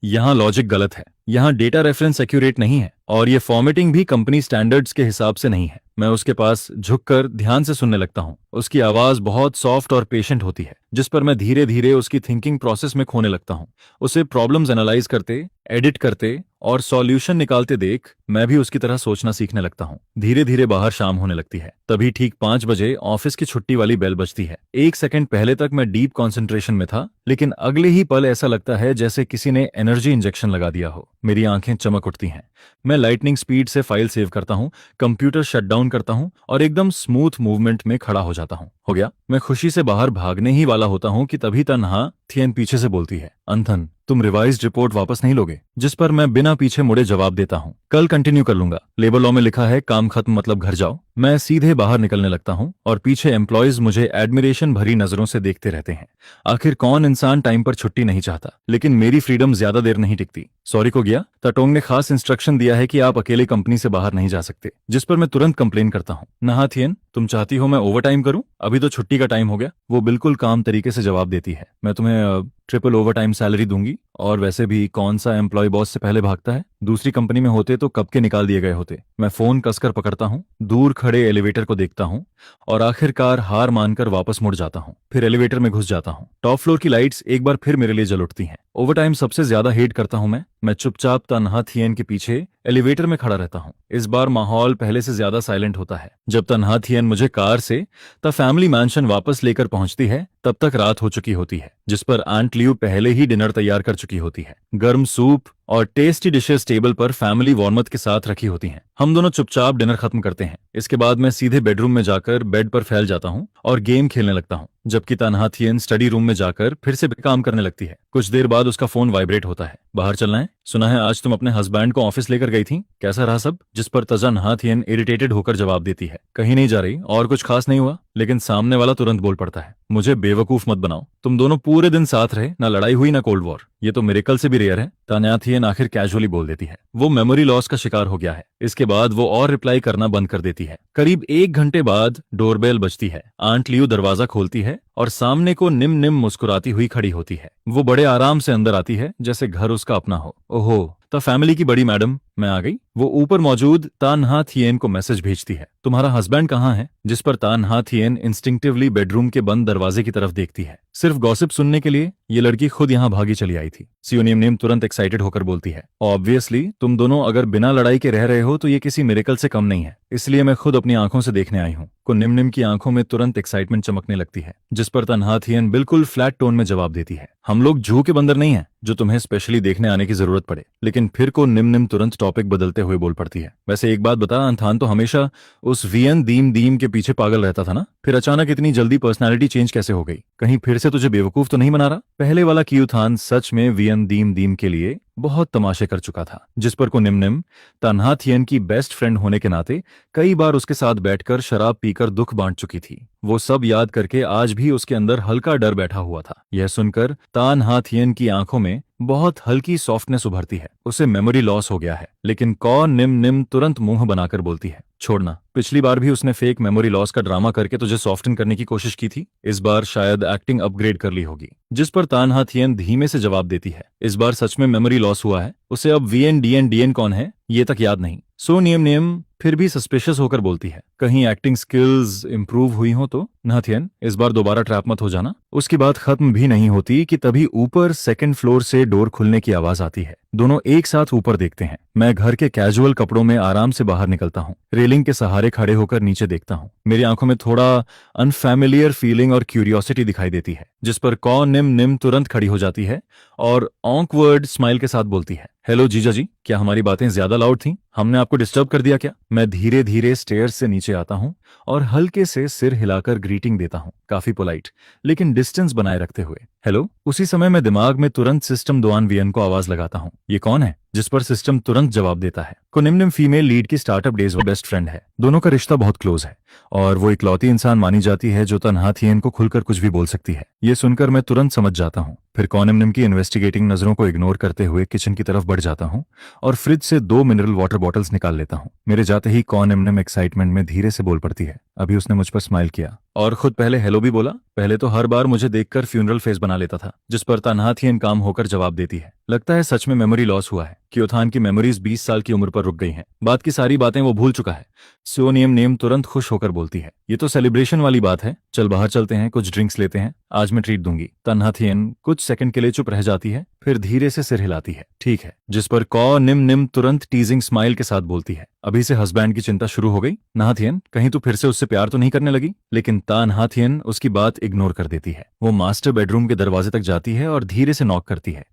यहाँ लॉजिक गलत है, यहाँ डेटा रेफरेंस एक्यूरेट नहीं है और ये फॉर्मेटिंग भी कंपनी स्टैंडर्ड्स के हिसाब से नहीं है। मैं उसके पास झुककर ध्यान से सुनने लगता हूँ। उसकी आवाज बहुत सॉफ्ट और पेशेंट होती है, जिस पर मैं धीरे धीरे उसकी थिंकिंग प्रोसेस में खोने लगता हूँ। उसे प्रॉब्लम्स एनालाइज करते, एडिट करते और सॉल्यूशन निकालते देख मैं भी उसकी तरह सोचना सीखने लगता हूँ। धीरे धीरे बाहर शाम होने लगती है। तभी ठीक 5 बजे ऑफिस की छुट्टी वाली बेल बजती है। 1 सेकंड पहले तक मैं डीप कंसंट्रेशन में था, लेकिन अगले ही पल ऐसा लगता है जैसे किसी ने एनर्जी इंजेक्शन लगा दिया हो। मेरी आंखें चमक उठती हैं। मैं लाइटनिंग स्पीड से फाइल सेव करता हूँ, कंप्यूटर शट डाउन करता हूँ और एकदम स्मूथ मूवमेंट में खड़ा हो जाता हूँ। हो गया। मैं खुशी से बाहर भागने ही वाला होता हूँ कि तभी तन्हा थियन पीछे से बोलती है, अंथन तुम रिवाइज्ड रिपोर्ट वापस नहीं लोगे? जिस पर मैं बिना पीछे मुड़े जवाब देता हूँ, कल कंटिन्यू कर लूंगा। लेबर लॉ में लिखा है काम खत्म मतलब घर जाओ। मैं सीधे बाहर निकलने लगता हूँ और पीछे एम्प्लॉयज मुझे एडमिरेशन भरी नजरों से देखते रहते हैं। आखिर कौन इंसान टाइम पर छुट्टी नहीं चाहता, लेकिन मेरी फ्रीडम ज्यादा देर नहीं टिकती। सॉरी को गया। तटोंग ने खास इंस्ट्रक्शन दिया है कि आप अकेले कंपनी से बाहर नहीं जा सकते, जिस पर मैं तुरंत कंप्लेन करता हूँ। नहाथियन, तुम चाहती हो मैं ओवर टाइम करूं? अभी तो छुट्टी का टाइम हो गया। वो बिल्कुल काम तरीके से जवाब देती है, मैं तुम्हें ट्रिपल ओवर टाइम सैलरी दूंगी। और वैसे भी कौन सा एम्प्लॉय बॉस से पहले भागता है? दूसरी कंपनी में होते तो कब के निकाल दिए गए होते। मैं फोन कसकर पकड़ता हूँ, दूर खड़े एलिवेटर को देखता हूँ और आखिरकार हार मानकर वापस मुड़ जाता हूँ। फिर एलिवेटर में घुस जाता हूँ। टॉप फ्लोर की लाइट्स एक बार फिर मेरे लिए जल उठती हैं। ओवर टाइम सबसे ज्यादा हेट करता हूँ मैं चुपचाप तन्हा थियन के पीछे एलिवेटर में खड़ा रहता हूँ। इस बार माहौल पहले से ज्यादा साइलेंट होता है। जब तन्हा थियन मुझे कार से द फैमिली मैंशन वापस लेकर पहुंचती है, तब तक रात हो चुकी होती है, जिस पर आंट लियू पहले ही डिनर तैयार कर चुकी होती है। गर्म सूप और टेस्टी डिशेस टेबल पर फैमिली वॉर्मथ के साथ रखी होती हैं। हम दोनों चुपचाप डिनर खत्म करते हैं। इसके बाद मैं सीधे बेडरूम में जाकर बेड पर फैल जाता हूँ और गेम खेलने लगता हूँ, जबकि तन्हा थियन स्टडी रूम में जाकर फिर से काम करने लगती है। कुछ देर बाद उसका फोन वाइब्रेट होता है। बाहर चलना है? सुना है आज तुम अपने हस्बैंड को ऑफिस लेकर गई थी, कैसा रहा सब? जिस पर तन्हा थियन इरिटेटेड होकर जवाब देती है, कहीं नहीं जा रही और कुछ खास नहीं हुआ। लेकिन सामने वाला तुरंत बोल पड़ता है, मुझे बेवकूफ मत बनाओ, तुम दोनों पूरे दिन साथ रहे, ना लड़ाई हुई ना कोल्ड वॉर, ये तो मिरेकल से भी रेयर है। तन्हा थियन आखिर कैजुअली बोल देती है, वो मेमोरी लॉस का शिकार हो गया है। इसके बाद वो और रिप्लाई करना बंद कर देती है। करीब 1 घंटे बाद डोरबेल बजती है। आंट लियू दरवाजा खोलती है और सामने को निम निम मुस्कुराती हुई खड़ी होती है। वो बड़े आराम से अंदर आती है, जैसे घर उसका अपना हो। ओहो, तो फैमिली की बड़ी मैडम, मैं आ गई। वो ऊपर मौजूद तन्हा थियन को मैसेज भेजती है, तुम्हारा हस्बैंड कहाँ है? जिस पर तन्हा थियन इंस्टिंक्टिवली बेडरूम के बंद दरवाजे की तरफ देखती है। सिर्फ गॉसिप सुनने के लिए ये लड़की खुद यहाँ भागी चली आई थी। सियोनियम नेम तुरंत एक्साइटेड होकर बोलती है, ऑब्वियसली तुम दोनों अगर बिना लड़ाई के रह रहे हो तो ये किसी मिरेकल से कम नहीं है, इसलिए मैं खुद अपनी आंखों से देखने आई हूँ। को निम निम की आंखों में तुरंत एक्साइटमेंट चमकने लगती है, जिस पर तन्हा थियन बिल्कुल फ्लैट टोन में जवाब देती है, हम लोग जू के बंदर नहीं है जो तुम्हें स्पेशली देखने आने की जरूरत पड़े। लेकिन फिर को निम निम तुरंत टॉपिक बदलते हुए बोल पड़ती है, वैसे एक बात बता, अंथान तो हमेशा उस वियन दीम दीम के पीछे पागल रहता था ना, फिर अचानक इतनी जल्दी पर्सनालिटी चेंज कैसे हो गई? कहीं फिर से तुझे बेवकूफ तो नहीं बना रहा? पहले वाला क्यूथान सच में वियन दीम दीम के लिए बहुत तमाशे कर चुका था। जिस पर को निम निम तन्हा थियन की बेस्ट फ्रेंड होने के नाते कई बार उसके साथ बैठकर शराब पीकर दुख बांट चुकी थी। वो सब याद करके आज भी उसके अंदर हल्का डर बैठा हुआ था। यह सुनकर तन्हा थियन की आंखों में बहुत हल्की सॉफ्टनेस उभरती है, उसे मेमोरी लॉस हो गया है। लेकिन कौ निम निम तुरंत मुंह बनाकर बोलती है, छोड़ना, पिछली बार भी उसने फेक मेमोरी लॉस का ड्रामा करके तुझे सॉफ्टन करने की कोशिश की थी, इस बार शायद एक्टिंग अपग्रेड कर ली होगी। जिस पर तन्हा थियन धीमे से जवाब देती है, इस बार सच में मेमोरी लॉस हुआ है, उसे अब वीएन डीएन डीएन कौन है ये तक याद नहीं। सो नियम नियम फिर भी सस्पिशियस होकर बोलती है, कहीं एक्टिंग स्किल्स इंप्रूव हुई हो तो? नाथियन, इस बार दोबारा ट्रैप मत हो जाना। उसकी बात खत्म भी नहीं होती कि तभी ऊपर सेकंड फ्लोर से डोर खुलने की आवाज आती है। दोनों एक साथ ऊपर देखते हैं। मैं घर के कैजुअल कपड़ों में आराम से बाहर निकलता हूँ, रेलिंग के सहारे खड़े होकर नीचे देखता हूँ। मेरी आंखों में थोड़ा अनफैमिलियर फीलिंग और क्यूरियोसिटी दिखाई देती है, जिस पर कौ निम निम तुरंत खड़ी हो जाती है और ऑकवर्ड स्माइल के साथ बोलती है, हेलो जीजा जी, क्या हमारी बातें ज्यादा लाउड थीं? हमने आपको डिस्टर्ब कर दिया क्या? मैं धीरे धीरे स्टेयर्स से नीचे आता हूँ और हल्के से सिर हिलाकर ग्रीटिंग देता हूँ, काफी पोलाइट लेकिन डिस्टेंस बनाए रखते हुए। हेलो। उसी समय मैं दिमाग में तुरंत सिस्टम दोआन वियन को आवाज लगाता हूँ, ये कौन है? जिस पर सिस्टम तुरंत जवाब देता है, कोनिमनिम फीमेल लीड की स्टार्टअप डेज वो बेस्ट फ्रेंड है। दोनों का रिश्ता बहुत क्लोज है और वो इकलौती इंसान मानी जाती है जो तन्हा थियन को खुलकर कुछ भी बोल सकती है। ये सुनकर मैं तुरंत समझ जाता हूँ। फिर कोनिमनिम की इन्वेस्टिगेटिंग नजरों को इग्नोर करते हुए किचन की तरफ बढ़ जाता हूँ और फ्रिज से 2 मिनरल वाटर बॉटल्स निकाल लेता हूँ। मेरे जाते ही कोनिमनिम एक्साइटमेंट में धीरे से बोल पड़ती है, अभी उसने मुझ पर स्माइल किया और खुद पहले हेलो भी बोला। पहले तो हर बार मुझे देखकर फ्यूनरल फेस बना लेता था, जिस पर तन्हा थियन काम होकर जवाब देती है, लगता है सच में मेमोरी लॉस हुआ है। क्योथान की मेमोरीज 20 साल की उम्र पर रुक गई हैं। बात की सारी बातें वो भूल चुका है। सोनियम नेम तुरंत खुश होकर बोलती है, ये तो सेलिब्रेशन वाली बात है, चल बाहर चलते हैं, कुछ ड्रिंक्स लेते हैं, आज मैं ट्रीट दूंगी। तन्हा थियन कुछ सेकंड के लिए चुप रह जाती है, फिर धीरे से सिर हिलाती है, ठीक है। जिस पर कौ निम निम तुरंत टीजिंग स्माइल के साथ बोलती है, अभी से हस्बैंड की चिंता शुरू हो गई? नहा थियन, कहीं तू फिर से उससे प्यार तो नहीं करने लगी? लेकिन तन्हा थियन उसकी बात इग्नोर कर देती है। वो मास्टर बेडरूम के दरवाजे तक जाती है और धीरे से नॉक करती है।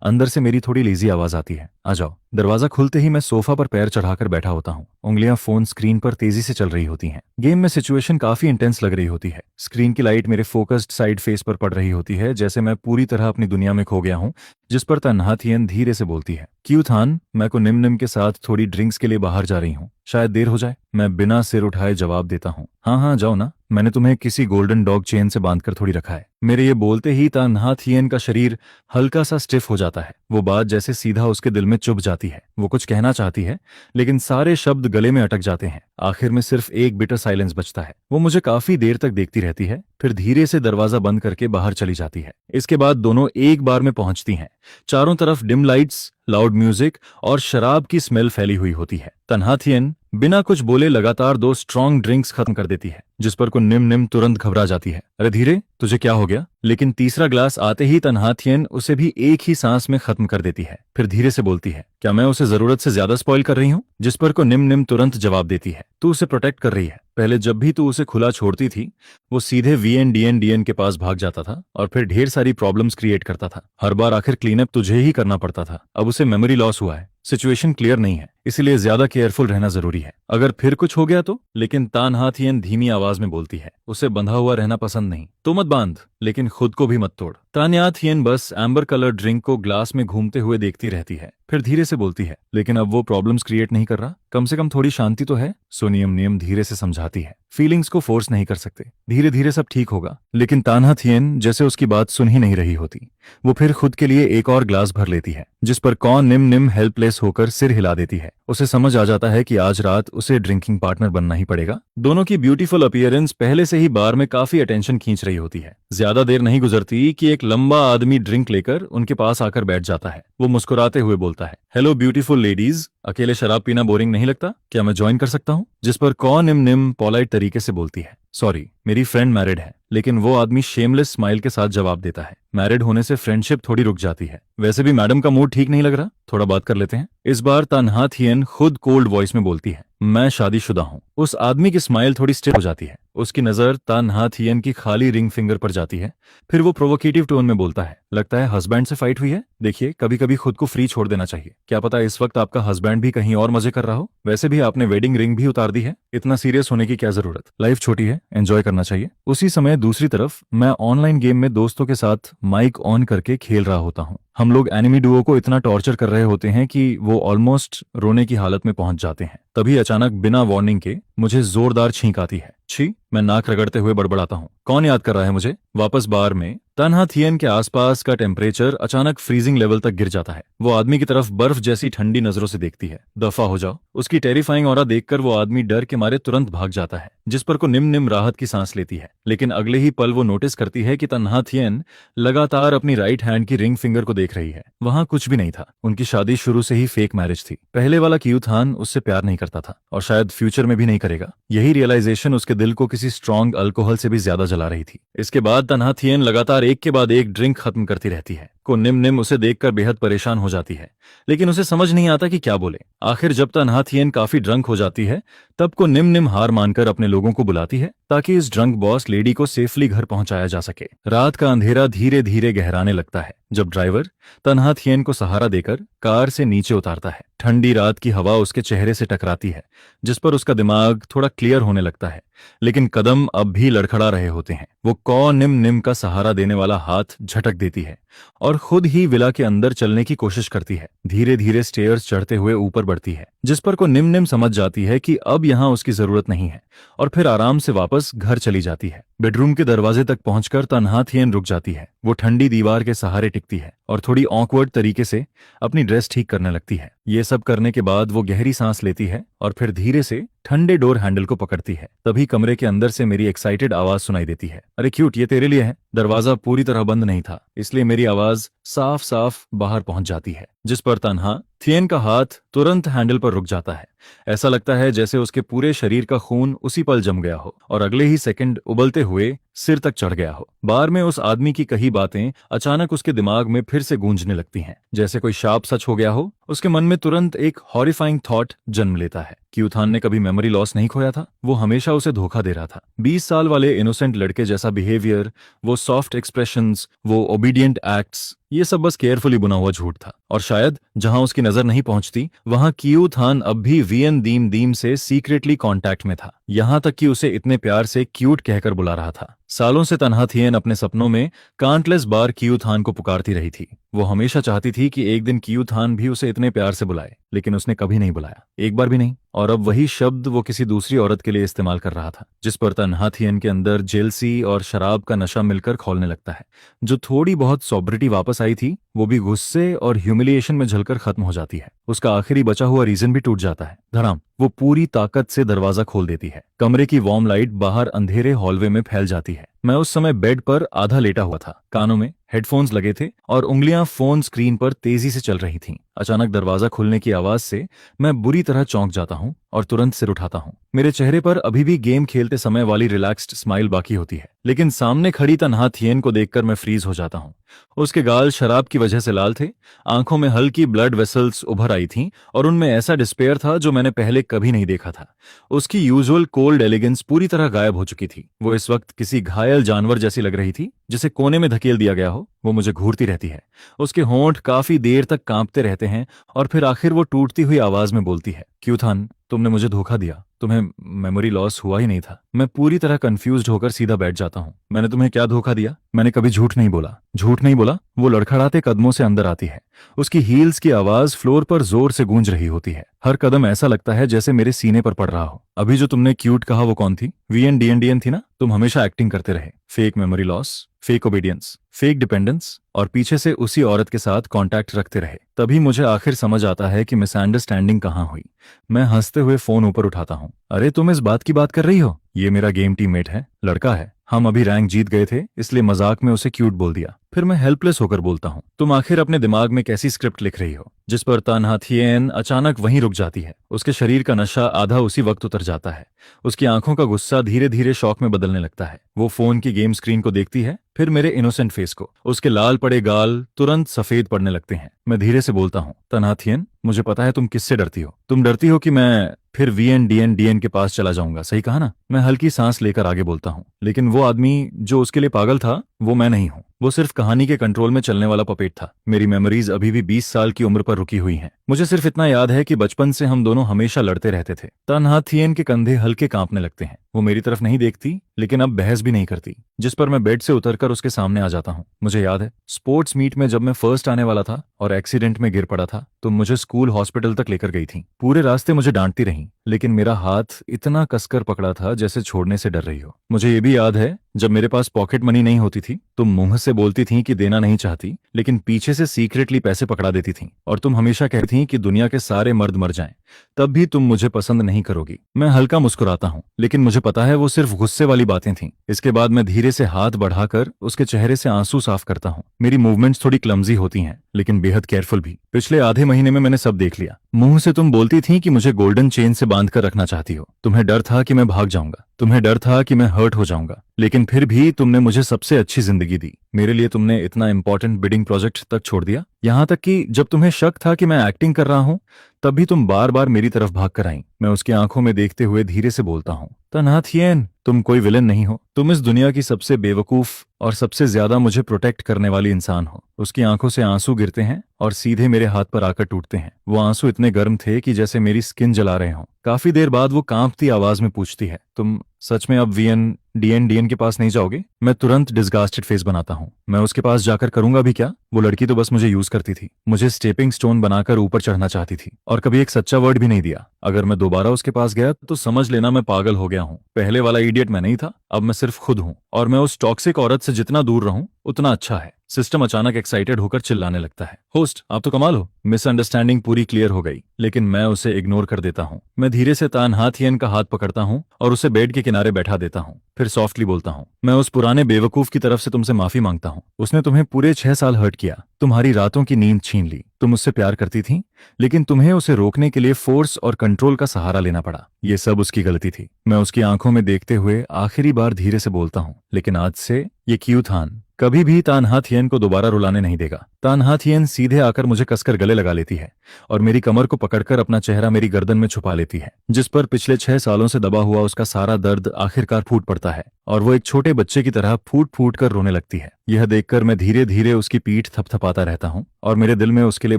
अंदर से मेरी थोड़ी लेजी आवाज आती है, आ जाओ। दरवाजा खुलते ही मैं सोफा पर पैर चढ़ाकर बैठा होता हूँ। उंगलियां फोन स्क्रीन पर तेजी से चल रही होती हैं। गेम में सिचुएशन काफी इंटेंस लग रही होती है। स्क्रीन की लाइट मेरे फोकस्ड साइड फेस पर पड़ रही होती है, जैसे मैं पूरी तरह अपनी दुनिया में खो गया हूँ। जिस पर तन्हा थियन धीरे से बोलती है, क्यों थान, मैं को निम निम के साथ थोड़ी ड्रिंक्स के लिए बाहर जा रही हूँ, शायद देर हो जाए। मैं बिना सिर उठाए जवाब देता हूँ, हाँ हाँ जाओ ना, मैंने तुम्हें किसी गोल्डन डॉग चेन से बांधकर थोड़ी रखा है। मेरे ये बोलते ही तन्हा थियन का शरीर हल्का सा स्टिफ हो जाता है। वो बात जैसे सीधा उसके दिल में चुभ जाती है। वो कुछ कहना चाहती है, लेकिन सारे शब्द गले में अटक जाते हैं। आखिर में सिर्फ एक बिटर साइलेंस बचता है। वो मुझे काफी देर तक देखती रहती है, फिर धीरे से दरवाजा बंद करके बाहर चली जाती है। इसके बाद दोनों एक बार में पहुंचती हैं। चारों तरफ डिम लाइट्स, लाउड म्यूजिक और शराब की स्मेल फैली हुई होती है। तन्हा थियन बिना कुछ बोले लगातार 2 स्ट्रॉन्ग ड्रिंक्स खत्म कर देती है, जिस पर को निम निम तुरंत घबरा जाती है। अरे धीरे, तुझे क्या हो गया? लेकिन तीसरा ग्लास आते ही तन्हा थियन उसे भी एक ही सांस में खत्म कर देती है। फिर धीरे से बोलती है, क्या मैं उसे जरूरत से ज्यादा स्पॉइल कर रही हूँ? जिस पर को निम निम तुरंत जवाब देती है, तू उसे प्रोटेक्ट कर रही है। पहले जब भी तू उसे खुला छोड़ती थी, वो सीधे VNDN के पास भाग जाता था और फिर ढेर सारी प्रॉब्लम्स क्रिएट करता था। हर बार आखिर क्लीनअप तुझे ही करना पड़ता था। अब उसे मेमोरी लॉस हुआ है, सिचुएशन क्लियर नहीं है, इसलिए ज्यादा केयरफुल रहना जरूरी है। अगर फिर कुछ हो गया तो? लेकिन तन्हा थियन धीमी आवाज में बोलती है, उसे बंधा हुआ रहना पसंद नहीं तो मत बांध, लेकिन खुद को भी मत तोड़। तन्हा थियन बस एम्बर कलर ड्रिंक को ग्लास में घूमते हुए देखती रहती है, फिर धीरे से बोलती है, लेकिन अब वो प्रॉब्लम्स क्रिएट नहीं कर रहा, कम से कम थोड़ी शांति तो है। सोनियम नियम धीरे से समझाती है, फीलिंग्स को फोर्स नहीं कर सकते, धीरे धीरे सब ठीक होगा। लेकिन तन्हा थियन जैसे उसकी बात सुन ही नहीं रही होती। वो फिर खुद के लिए एक और ग्लास भर लेती है, जिस पर कौन निम निम हेल्पलेस होकर सिर हिला देती है। उसे समझ आ जाता है कि आज रात उसे ड्रिंकिंग पार्टनर बनना ही पड़ेगा। दोनों की ब्यूटीफुल अपीयरेंस पहले से ही बार में काफी अटेंशन खींच रही होती है। ज्यादा देर नहीं गुजरती कि एक लंबा आदमी ड्रिंक लेकर उनके पास आकर बैठ जाता है। वो मुस्कुराते हुए बोलता है, हेलो ब्यूटीफुल लेडीज, अकेले शराब पीना बोरिंग नहीं लगता? क्या मैं ज्वाइन कर सकता हूँ? जिस पर कौन निम निम पोलाइट तरीके से बोलती है, सॉरी मेरी फ्रेंड मैरिड है। लेकिन वो आदमी शेमलेस स्माइल के साथ जवाब देता है, मैरिड होने से फ्रेंडशिप थोड़ी रुक जाती है। वैसे भी मैडम का मूड ठीक नहीं लग रहा, थोड़ा बात कर लेते हैं। इस बार तन्हा थियन खुद कोल्ड वॉइस में बोलती है, मैं शादीशुदा हूँ। उस आदमी की स्माइल थोड़ी स्टिफ हो जाती है। उसकी नजर तन्हा थियन की खाली रिंग फिंगर पर जाती है। फिर वो प्रोवोकेटिव टोन में बोलता है, लगता है हस्बैंड से फाइट हुई है? देखिए, कभी कभी खुद को फ्री छोड़ देना चाहिए। क्या पता इस वक्त आपका हस्बैंड भी कहीं और मजे कर रहा हो। वैसे भी आपने वेडिंग रिंग भी उतार दी है, इतना सीरियस होने की क्या जरूरत? लाइफ छोटी है, एंजॉय करना चाहिए। उसी समय दूसरी तरफ मैं ऑनलाइन गेम में दोस्तों के साथ माइक ऑन करके खेल रहा होता हूँ। हम लोग एनिमी डुओ को इतना टॉर्चर कर रहे होते हैं कि वो ऑलमोस्ट रोने की हालत में पहुंच जाते हैं। तभी अचानक बिना वार्निंग के मुझे जोरदार छींक आती है। छी, मैं नाक रगड़ते हुए बड़बड़ाता हूँ, कौन याद कर रहा है मुझे? वापस बार में तन्हा थियन के आसपास का टेम्परेचर अचानक फ्रीजिंग लेवल तक गिर जाता है। वो आदमी की तरफ बर्फ जैसी ठंडी नजरों से देखती है। दफा हो जाओ। उसकी टेरिफाइंग ऑरा देखकर वो आदमी डर के मारे तुरंत भाग जाता है, जिस पर को निम निम राहत की सांस लेती है। लेकिन अगले ही पल वो नोटिस करती है कि तन्हा थियन लगातार अपनी राइट हैंड की रिंग फिंगर को देख रही है। वहां कुछ भी नहीं था। उनकी शादी शुरू से ही फेक मैरिज थी। पहले वाला क्यूथान उससे प्यार नहीं करता था और शायद फ्यूचर में भी नहीं करेगा। यही रियलाइजेशन उसके दिल को किसी स्ट्रॉन्ग अल्कोहल से भी ज्यादा जला रही थी। इसके बाद तन्हा थियन लगातार एक के बाद एक ड्रिंक खत्म करती रहती है। को निम निम उसे देखकर बेहद परेशान हो जाती है, लेकिन उसे समझ नहीं आता कि क्या बोले। आखिर जब तन्हा थियन काफी ड्रंक हो जाती है, तब को निम निम हार मानकर अपने लोगों को बुलाती है ताकि इस ड्रंक बॉस लेडी को सेफली घर पहुंचाया जा सके। रात का अंधेरा धीरे धीरे गहराने लगता है जब ड्राइवर तन्हा थियन को सहारा देकर कार से नीचे उतारता है। ठंडी रात की हवा उसके चेहरे से टकराती है, जिस पर उसका दिमाग थोड़ा क्लियर होने लगता है, लेकिन कदम अब भी लड़खड़ा रहे होते हैं। वो कौ निम निम का सहारा देने वाला हाथ झटक देती है और खुद ही विला के अंदर चलने की कोशिश करती है। धीरे धीरे स्टेयर्स चढ़ते हुए ऊपर बढ़ती है, जिस पर को निम निम समझ जाती है कि अब यहाँ उसकी जरूरत नहीं है और फिर आराम से वापस घर चली जाती है। बेडरूम के दरवाजे तक पहुंचकर तन्हा थियन रुक जाती है। वो ठंडी दीवार के सहारे टिकती है और थोड़ी ऑकवर्ड तरीके से अपनी ड्रेस ठीक करने लगती है। ये सब करने के बाद वो गहरी सांस लेती है और फिर धीरे से ठंडे डोर हैंडल को पकड़ती है। तभी कमरे के अंदर से मेरी एक्साइटेड आवाज सुनाई देती है, अरे क्यूट, ये तेरे लिए है। दरवाजा पूरी तरह बंद नहीं था, इसलिए मेरी आवाज साफ साफ बाहर पहुंच जाती है, जिस पर तन्हा थियन का हाथ तुरंत हैंडल पर रुक जाता है। ऐसा लगता है जैसे उसके पूरे शरीर का खून उसी पल जम गया हो और अगले ही सेकंड उबलते हुए सिर तक चढ़ गया हो। बार में उस आदमी की कही बातें अचानक उसके दिमाग में फिर से गूंजने लगती हैं, जैसे कोई शाप सच हो गया हो। उसके मन में तुरंत एक हॉरिफाइंग थॉट जन्म लेता है। क्यूथान ने कभी मेमोरी लॉस नहीं खोया था, वो हमेशा उसे धोखा दे रहा था। 20 साल वाले इनोसेंट लड़के जैसा बिहेवियर, वो सॉफ्ट एक्सप्रेशंस, वो ओबीडियंट एक्ट्स, ये सब बस केयरफुली बुना हुआ झूठ था, और शायद जहां उसकी नजर नहीं पहुंचती वहां कियू थान अब भी वीएन दीम दीम से सीक्रेटली कांटेक्ट में था, यहां तक कि उसे इतने प्यार से क्यूट कहकर बुला रहा था। सालों से तन्हा थियन अपने सपनों में काउंटलेस बार कियू थान को पुकारती रही थी। वो हमेशा चाहती थी कि एक दिन कियू थान भी उसे इतने प्यार से बुलाए, लेकिन उसने कभी नहीं बुलाया, एक बार भी नहीं। और अब वही शब्द वो किसी दूसरी औरत के लिए इस्तेमाल कर रहा था, जिस पर तन्हा थियन के अंदर जेलसी और शराब का नशा मिलकर खौलने लगता है। जो थोड़ी बहुत सॉब्रिटी वापस आई थी वो भी गुस्से और ह्यूमिलिएशन में झलकर खत्म हो जाती है। उसका आखिरी बचा हुआ रीजन भी टूट जाता है। धड़ाम, वो पूरी ताकत से दरवाजा खोल देती है। कमरे की वार्म लाइट बाहर अंधेरे हॉलवे में फैल जाती है। मैं उस समय बेड पर आधा लेटा हुआ था, कानों में हेडफोन्स लगे थे और उंगलियां फोन स्क्रीन पर तेजी से चल रही थीं। अचानक दरवाजा खुलने की आवाज से मैं बुरी तरह चौंक जाता हूं और तुरंत सिर उठाता हूं। मेरे चेहरे पर अभी भी गेम खेलते समय वाली रिलैक्स्ड स्माइल बाकी होती है, लेकिन सामने खड़ी तन्हा थियन को देखकर मैं फ्रीज हो जाता हूं। उसके गाल शराब की वजह से लाल थे, आंखों में हल्की ब्लड वेसल्स उभर आई थीं और उनमें ऐसा डिस्पेयर था जो मैंने पहले कभी नहीं देखा था। उसकी यूजुअल कोल्ड एलिगेंस पूरी तरह गायब हो चुकी थी। वो इस वक्त किसी घायल जानवर जैसी लग रही थी, जिसे कोने में धकेल दिया गया हो। वो मुझे घूरती रहती है। उसके होंठ काफी देर तक कांपते रहते हैं और फिर आखिर वो टूटती हुई आवाज में बोलती है, क्यों थान, तुमने मुझे धोखा दिया, तुम्हें मेमोरी लॉस हुआ ही नहीं था। मैं पूरी तरह कंफ्यूज्ड होकर सीधा बैठ जाता हूँ। मैंने तुम्हें क्या धोखा दिया? मैंने कभी झूठ नहीं बोला, झूठ नहीं बोला। वो लड़खड़ाते कदमों से अंदर आती है। उसकी हील्स की आवाज फ्लोर पर जोर से गूंज रही होती है। हर कदम ऐसा लगता है जैसे मेरे सीने पर पड़ रहा हो। अभी जो तुमने क्यूट कहा वो कौन थी? वीएन थी ना? तुम हमेशा एक्टिंग करते रहे, fake memory loss, fake obedience, fake dependence, और पीछे से उसी औरत के साथ कांटेक्ट रखते रहे। तभी मुझे आखिर समझ आता है कि मिसअंडरस्टैंडिंग कहाँ हुई। मैं हंसते हुए फोन ऊपर उठाता हूँ। अरे तुम इस बात की बात कर रही हो? ये मेरा गेम टीममेट है, लड़का है। हम अभी रैंक जीत गए थे, इसलिए मजाक में उसे क्यूट बोल दिया। फिर मैं हेल्पलेस होकर बोलता हूँ, तुम आखिर अपने दिमाग में कैसी स्क्रिप्ट लिख रही हो? जिस पर तन्हा थियन अचानक वहीं रुक जाती है। उसके शरीर का नशा आधा उसी वक्त उतर जाता है। उसकी आंखों का गुस्सा धीरे धीरे शौक में बदलने लगता है। वो फोन की गेम स्क्रीन को देखती है, फिर मेरे इनोसेंट फेस को। उसके लाल पड़े गाल तुरंत सफेद पड़ने लगते हैं। मैं धीरे से बोलता हूँ, तन्हा थियन, मुझे पता है तुम किससे डरती हो। तुम डरती हो कि मैं फिर वीएन के पास चला जाऊंगा, सही कहा ना? मैं हल्की सांस लेकर आगे बोलता हूँ, लेकिन वो आदमी जो उसके लिए पागल था वो मैं नहीं हूँ। वो सिर्फ कहानी के कंट्रोल में चलने वाला पपेट था। मेरी मेमोरीज अभी भी 20 साल की उम्र पर रुकी हुई हैं। मुझे सिर्फ इतना याद है कि बचपन से हम दोनों हमेशा लड़ते रहते थे। तन्हा थियन के कंधे हल्के कांपने लगते हैं। वो मेरी तरफ नहीं देखती, लेकिन अब बहस भी नहीं करती, जिस पर मैं बेड से उतरकर उसके सामने आ जाता हूँ। मुझे याद है स्पोर्ट्स मीट में जब मैं फर्स्ट आने वाला था और एक्सीडेंट में गिर पड़ा था, तो मुझे स्कूल हॉस्पिटल तक लेकर गई थी। पूरे रास्ते मुझे डांटती रही, लेकिन मेरा हाथ इतना कसकर पकड़ा था जैसे छोड़ने से डर रही हो। मुझे ये भी याद है जब मेरे पास पॉकेट मनी नहीं होती थी, तुम मुंह से बोलती थी कि देना नहीं चाहती, लेकिन पीछे से सीक्रेटली पैसे पकड़ा देती थी। और तुम हमेशा कहती थी कि दुनिया के सारे मर्द मर जाएं, तब भी तुम मुझे पसंद नहीं करोगी। मैं हल्का मुस्कुराता हूँ, लेकिन मुझे पता है वो सिर्फ गुस्से वाली बातें थीं। इसके बाद मैं धीरे से हाथ बढ़ाकर उसके चेहरे से आंसू साफ करता हूँ। मेरी मूवमेंट्स थोड़ी क्लमजी होती हैं, लेकिन बेहद केयरफुल भी। पिछले आधे महीने में मैंने सब देख लिया। मुंह से तुम बोलती थी कि मुझे गोल्डन चेन से बांध कर रखना चाहती हो। तुम्हें डर था कि मैं भाग जाऊंगा, तुम्हें डर था कि मैं हर्ट हो जाऊंगा, लेकिन फिर भी तुमने मुझे सबसे अच्छी जिंदगी दी। मेरे लिए तुमने इतना इंपॉर्टेंट बिडिंग प्रोजेक्ट तक छोड़ दिया। यहां तक कि जब तुम्हें शक था कि मैं एक्टिंग कर रहा हूं, तब भी तुम बार बार मेरी तरफ भाग कर आई। मैं उसकी आंखों में देखते हुए धीरे से बोलता हूँ, तन्हा थियन, तुम कोई विलन नहीं हो। तुम इस दुनिया की सबसे बेवकूफ और सबसे ज्यादा मुझे प्रोटेक्ट करने वाली इंसान हो। उसकी आंखों से आंसू गिरते हैं और सीधे मेरे हाथ पर आकर टूटते हैं। वो आंसू इतने गर्म थे कि जैसे मेरी स्किन जला रहे हों। काफी देर बाद वो कांपती आवाज में पूछती है, तुम सच में अब वीएन के पास नहीं जाओगे? मैं तुरंत डिस्गास्टेड फेस बनाता हूँ। मैं उसके पास जाकर करूंगा भी क्या? वो लड़की तो बस मुझे यूज करती थी, मुझे स्टेपिंग स्टोन बनाकर ऊपर चढ़ना चाहती थी, और कभी एक सच्चा वर्ड भी नहीं दिया। अगर मैं दोबारा उसके पास गया तो समझ लेना मैं पागल हो गया हूँ। पहले वाला इडियट मैं नहीं था, अब मैं सिर्फ खुद हूँ, और मैं उस टॉक्सिक औरत से जितना दूर रहूं उतना अच्छा है। सिस्टम अचानक एक्साइटेड होकर चिल्लाने लगता है, होस्ट आप तो कमाल हो। मिसअंडरस्टैंडिंग पूरी क्लियर हो गई, लेकिन मैं उसे इग्नोर कर देता हूँ। मैं धीरे से तन्हा थियन का हाथ पकड़ता हूँ और उसे बेड के किनारे बैठा देता हूँ। फिर सॉफ्टली बोलता हूँ, मैं उस पुराने बेवकूफ की तरफ से तुमसे माफी मांगता हूँ। उसने तुम्हें पूरे 6 साल हर्ट किया, तुम्हारी रातों की नींद छीन ली। तुम उससे प्यार करती थी, लेकिन तुम्हें उसे रोकने के लिए फोर्स और कंट्रोल का सहारा लेना पड़ा। ये सब उसकी गलती थी। मैं उसकी आंखों में देखते हुए आखिरी बार धीरे से बोलता हूँ, लेकिन आज से ये क्यू थान कभी भी तानहा थियन को दोबारा रुलाने नहीं देगा। तानहा थियन सीधे आकर मुझे कसकर गले लगा लेती है और मेरी कमर को पकड़कर अपना चेहरा मेरी गर्दन में छुपा लेती है, जिस पर पिछले 6 सालों से दबा हुआ उसका सारा दर्द आखिरकार फूट पड़ता है और वो एक छोटे बच्चे की तरह फूट फूट कर रोने लगती है। यह देखकर मैं धीरे धीरे उसकी पीठ थपथपाता रहता हूँ और मेरे दिल में उसके लिए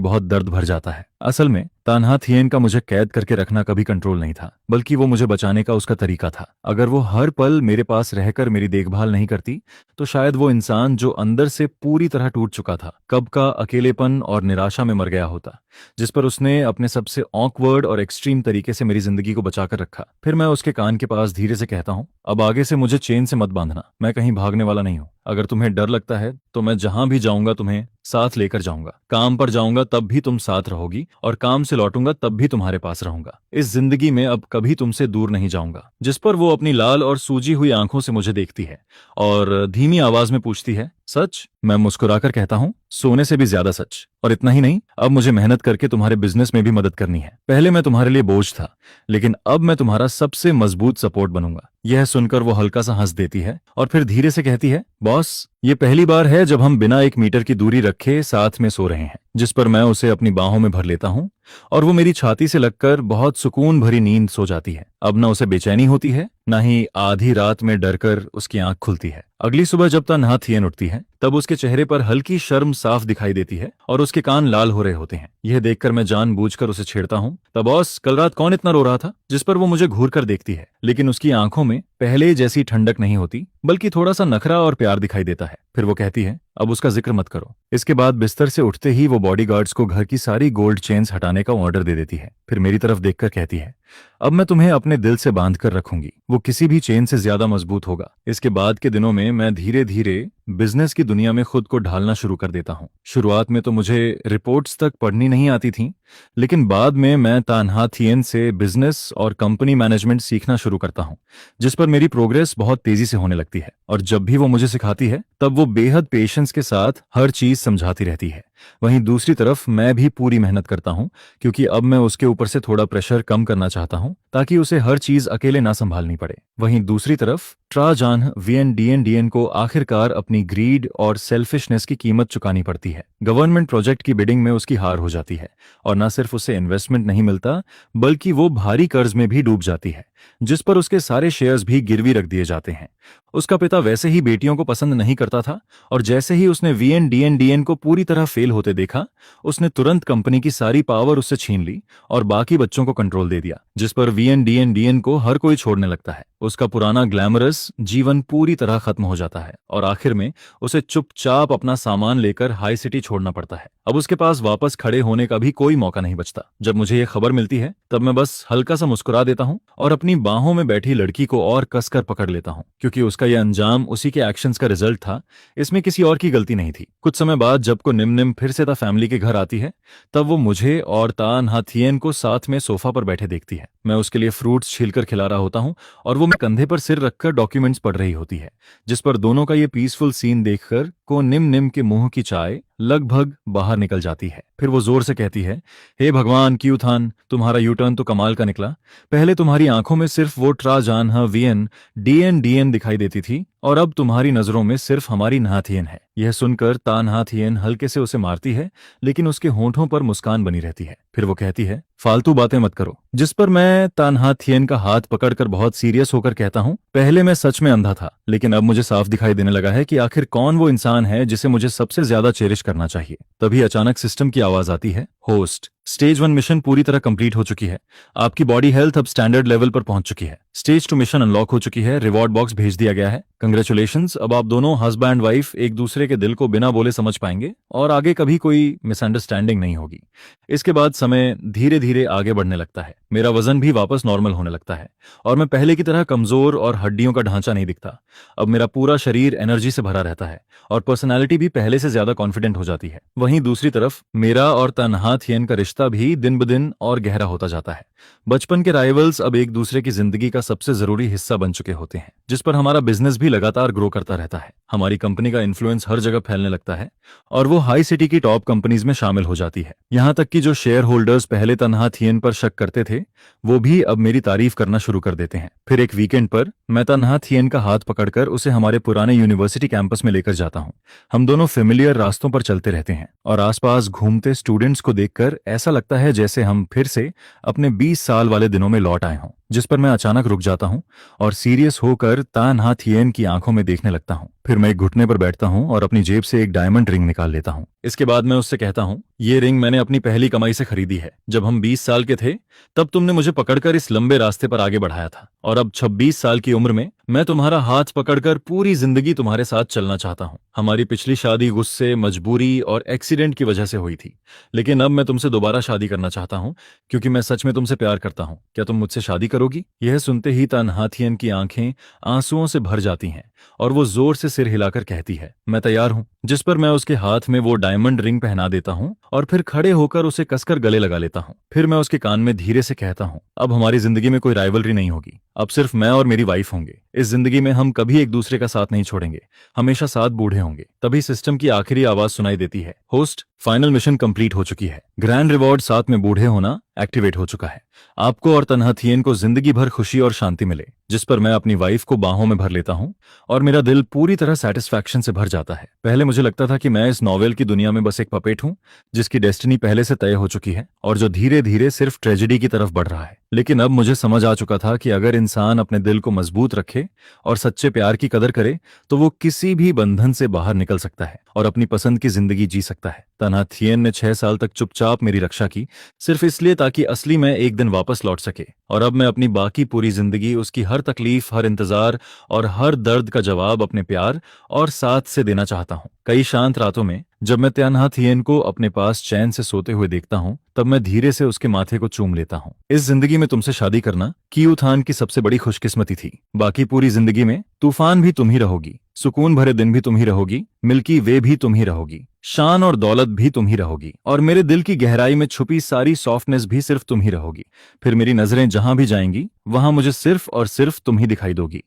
बहुत दर्द भर जाता है। असल में तानहा थियन का मुझे कैद करके रखना कभी कंट्रोल नहीं था, बल्कि वो मुझे बचाने का उसका तरीका था। अगर वो हर पल मेरे पास रहकर मेरी देखभाल नहीं करती तो शायद वो इंसान जो अंदर से पूरी तरह टूट चुका था, कब का अकेलेपन और निराशा में मर गया होता, जिस पर उसने अपने सबसे ऑकवर्ड और एक्सट्रीम तरीके से मेरी जिंदगी को बचाकर रखा। फिर मैं उसके कान के पास धीरे से कहता हूँ, अब आगे से मुझे चेन से मत बांधना, मैं कहीं भागने वाला नहीं हूँ। अगर तुम्हें डर लगता है तो मैं जहां भी जाऊंगा तुम्हें साथ लेकर जाऊंगा। काम पर जाऊंगा तब भी तुम साथ रहोगी और काम से लौटूंगा तब भी तुम्हारे पास रहूंगा। इस जिंदगी में अब कभी तुमसे दूर नहीं जाऊंगा। जिस पर वो अपनी लाल और सूजी हुई आंखों से मुझे देखती है और धीमी आवाज में पूछती है, सच? मैं मुस्कुराकर कहता हूँ, सोने से भी ज्यादा सच। और इतना ही नहीं, अब मुझे मेहनत करके तुम्हारे बिजनेस में भी मदद करनी है। पहले मैं तुम्हारे लिए बोझ था, लेकिन अब मैं तुम्हारा सबसे मजबूत सपोर्ट बनूंगा। यह सुनकर वो हल्का सा हंस देती है और फिर धीरे से कहती है, बॉस, ये पहली बार है जब हम बिना 1 मीटर की दूरी रखे साथ में सो रहे हैं। जिस पर मैं उसे अपनी बाहों में भर लेता हूँ और वो मेरी छाती से लगकर बहुत सुकून भरी नींद सो जाती है। अब न उसे बेचैनी होती है, न ही आधी रात में डरकर उसकी आंख खुलती है। अगली सुबह जब तानहा थियन उठती है तब उसके चेहरे पर हल्की शर्म साफ दिखाई देती है और उसके कान लाल हो रहे होते हैं। यह देखकर मैं जानबूझकर उसे छेड़ता हूँ, तब बॉस, कल रात कौन इतना रो रहा था? जिस पर वो मुझे घूर कर देखती है, लेकिन उसकी आंखों में पहले जैसी ठंडक नहीं होती, बल्कि थोड़ा सा नखरा और प्यार दिखाई देता है। फिर वो कहती है, अब उसका जिक्र मत करो। इसके बाद बिस्तर से उठते ही वो बॉडीगार्ड्स को घर की सारी गोल्ड चेन्स हटाने का ऑर्डर दे देती है। फिर मेरी तरफ देखकर कहती है, अब मैं तुम्हें अपने दिल से बांध कर रखूंगी, वो किसी भी चेन से ज्यादा मजबूत होगा। इसके बाद के दिनों में मैं धीरे धीरे बिजनेस की दुनिया में खुद को ढालना शुरू कर देता हूँ। शुरुआत में तो मुझे रिपोर्ट्स तक पढ़नी नहीं आती थी, लेकिन बाद में मैं तानहा थियन से बिजनेस और कंपनी मैनेजमेंट सीखना शुरू करता हूँ, जिस पर मेरी प्रोग्रेस बहुत तेजी से होने लगती है। और जब भी वो मुझे सिखाती है तब वो बेहद पेशेंस के साथ हर चीज समझाती रहती है। वहीं दूसरी तरफ मैं भी पूरी मेहनत करता हूँ, क्योंकि अब मैं उसके ऊपर से थोड़ा प्रेशर कम करना चाहता हूँ ताकि उसे हर चीज अकेले ना संभालनी पड़े। वहीं दूसरी तरफ ट्रा जान वीएन डीएन को आखिरकार अपनी ग्रीड और सेल्फिशनेस की कीमत चुकानी पड़ती है। गवर्नमेंट प्रोजेक्ट की बिडिंग में उसकी हार हो जाती है और न सिर्फ उसे इन्वेस्टमेंट नहीं मिलता, बल्कि वो भारी कर्ज में भी डूब जाती है, जिस पर उसके सारे शेयर्स भी गिरवी रख दिए जाते हैं। उसका पिता वैसे ही बेटियों को पसंद नहीं करता था और जैसे ही उसने वीएन डीएन को पूरी तरह फेल होते देखा, उसने तुरंत कंपनी की सारी पावर उससे छीन ली और बाकी बच्चों को कंट्रोल दे दिया, जिस पर वीएन डीएन को हर कोई छोड़ने लगता है। उसका पुराना ग्लैमरस जीवन पूरी तरह खत्म हो जाता है और आखिर में उसे चुपचाप अपना सामान लेकर हाई सिटी छोड़ना पड़ता है। अब उसके पास वापस खड़े होने का भी कोई मौका नहीं बचता। जब मुझे ये खबर मिलती है तब मैं बस हल्का सा मुस्कुरा देता हूँ और अपनी बाहों में बैठी लड़की को और कसकर पकड़ लेता हूँ, क्योंकि उसका यह अंजाम उसी के एक्शंस का रिजल्ट था, इसमें किसी और की गलती नहीं थी। कुछ समय बाद जब को निम फिर से ता फैमिली के घर आती है तब वो मुझे और तानहा थियन को साथ में सोफा पर बैठे देखती है। मैं उसके लिए फ्रूट्स छीलकर खिला रहा होता हूँ और वो मेरे कंधे पर सिर रखकर डॉक्यूमेंट्स पढ़ रही होती है, जिस पर दोनों का ये पीसफुल सीन देखकर को निम के मुंह की चाय लगभग बाहर निकल जाती है। फिर वो जोर से कहती है, हे भगवान क्यूथान, तुम्हारा यू टर्न तो कमाल का निकला। पहले तुम्हारी आंखों में सिर्फ वो ट्रा जानहा वीएन डीएन दिखाई देती थी और अब तुम्हारी नजरों में सिर्फ हमारी नहा थियन है। यह सुनकर तानहा थियन हल्के से उसे मारती है, लेकिन उसके होंठों पर मुस्कान बनी रहती है। फिर वो कहती है, फालतू बातें मत करो। जिस पर मैं तानहा थियन का हाथ पकड़कर बहुत सीरियस होकर कहता हूँ, पहले मैं सच में अंधा था, लेकिन अब मुझे साफ दिखाई देने लगा है कि आखिर कौन वो इंसान है जिसे मुझे सबसे ज्यादा चेरिश करना चाहिए। तभी अचानक सिस्टम की आवाज आती है, होस्ट, स्टेज 1 मिशन पूरी तरह कंप्लीट हो चुकी है। आपकी बॉडी हेल्थ अब स्टैंडर्ड लेवल पर पहुंच चुकी है। स्टेज 2 मिशन अनलॉक हो चुकी है। रिवॉर्ड बॉक्स भेज दिया गया है। कंग्रेचुलेशंस, अब आप दोनों हस्बैंड वाइफ एक दूसरे के दिल को बिना बोले समझ पाएंगे और आगे कभी कोई मिसअंडरस्टैंडिंग नहीं होगी। इसके बाद समय धीरे धीरे आगे बढ़ने लगता है। मेरा वजन भी वापस नॉर्मल होने लगता है और मैं पहले की तरह कमजोर और हड्डियों का ढांचा नहीं दिखता। अब मेरा पूरा शरीर एनर्जी से भरा रहता है और पर्सनैलिटी भी पहले से ज्यादा कॉन्फिडेंट हो जाती है। वहीं दूसरी तरफ मेरा और तानहा थियन का रिश्ता रिश्ता भी दिन ब दिन और गहरा होता जाता है। बचपन के राइवल्स अब एक दूसरे की जिंदगी का सबसे जरूरी हिस्सा बन चुके होते हैं, जिस पर हमारा बिजनेस भी लगातार ग्रो करता रहता है। हमारी कंपनी का इन्फ्लुएंस हर जगह फैलने लगता है और वो हाई सिटी की टॉप कंपनीज में शामिल हो जाती है। यहाँ तक कि जो शेयर होल्डर्स पहले तन्हा थिएन पर शक करते थे, वो भी अब मेरी तारीफ करना शुरू कर देते हैं। फिर एक वीकेंड पर मैं तन्हा थिएन का हाथ पकड़कर उसे हमारे पुराने यूनिवर्सिटी कैंपस में लेकर जाता हूँ। हम दोनों फेमिलियर रास्तों पर चलते रहते हैं और आसपास घूमते स्टूडेंट्स को देखकर ऐसा लगता है जैसे हम फिर से अपने 20 साल वाले दिनों में लौट आए हों। जिस पर मैं अचानक रुक जाता हूँ और सीरियस होकर तान्हा थिएन की आंखों में देखने लगता हूँ। फिर मैं एक घुटने पर बैठता हूँ और अपनी जेब से एक डायमंड रिंग निकाल लेता हूँ। इसके बाद मैं उससे कहता हूँ, ये रिंग मैंने अपनी पहली कमाई से खरीदी है। जब हम 20 साल के थे तब तुमने मुझे पकड़कर इस लंबे रास्ते पर आगे बढ़ाया था, और अब 26 साल की उम्र में मैं तुम्हारा हाथ पकड़कर पूरी जिंदगी तुम्हारे साथ चलना चाहता हूँ। हमारी पिछली शादी गुस्से, मजबूरी और एक्सीडेंट की वजह से हुई थी, लेकिन अब मैं तुमसे दोबारा शादी करना चाहता हूँ क्योंकि मैं सच में तुमसे प्यार करता हूँ। क्या तुम मुझसे शादी करोगी? यह सुनते ही तन्हा थिएन की आंखें आंसुओं से भर जाती हैं और वो जोर से सिर हिलाकर कहती है, मैं तैयार हूँ। जिस पर मैं उसके हाथ में वो डायमंड रिंग पहना देता हूँ और फिर खड़े होकर उसे कसकर गले लगा लेता हूँ। फिर मैं उसके कान में धीरे से कहता हूँ, अब हमारी जिंदगी में कोई राइवलरी नहीं होगी, अब सिर्फ मैं और मेरी वाइफ होंगे। इस जिंदगी में हम कभी एक दूसरे का साथ नहीं छोड़ेंगे, हमेशा साथ बूढ़े होंगे। तभी सिस्टम की आखिरी आवाज सुनाई देती है, होस्ट, फाइनल मिशन कंप्लीट हो चुकी है। ग्रैंड रिवॉर्ड साथ में बूढ़े होना एक्टिवेट हो चुका है। आपको और तन्हा थिएन को जिंदगी भर खुशी और शांति मिले। जिस पर मैं अपनी वाइफ को बाहों में भर लेता हूँ और मेरा दिल पूरी तरह सेटिस्फैक्शन से भर जाता है। पहले मुझे लगता था कि मैं इस नॉवेल की दुनिया में बस एक पपेट हूँ जिसकी डेस्टिनी पहले से तय हो चुकी है और जो धीरे धीरे सिर्फ ट्रेजेडी की तरफ बढ़ रहा है। लेकिन अब मुझे समझ आ चुका था कि अगर इंसान अपने दिल को मजबूत रखे और सच्चे प्यार की कदर करे तो वो किसी भी बंधन से बाहर निकल सकता है और अपनी पसंद की जिंदगी जी सकता है। तन्हा थिएन ने 6 साल तक चुपचाप मेरी रक्षा की, सिर्फ इसलिए ताकि असली मैं एक दिन वापस लौट सके, और अब मैं अपनी बाकी पूरी जिंदगी उसकी हर तकलीफ, हर इंतजार और हर दर्द का जवाब अपने प्यार और साथ से देना चाहता हूँ। कई शांत रातों में जब मैं तन्हा थिएन को अपने पास चैन से सोते हुए देखता हूँ, तब मैं धीरे से उसके माथे को चूम लेता हूँ। इस जिंदगी में तुमसे शादी करना कियू थान की सबसे बड़ी खुशकिस्मती थी। बाकी पूरी जिंदगी में तूफान भी तुम ही रहोगी, सुकून भरे दिन भी तुम ही रहोगी, मिल्की वे भी तुम ही रहोगी, शान और दौलत भी तुम ही रहोगी, और मेरे दिल की गहराई में छुपी सारी सॉफ्टनेस भी सिर्फ तुम ही रहोगी। फिर मेरी नजरें जहां भी जाएंगी वहां मुझे सिर्फ और सिर्फ तुम ही दिखाई दोगी।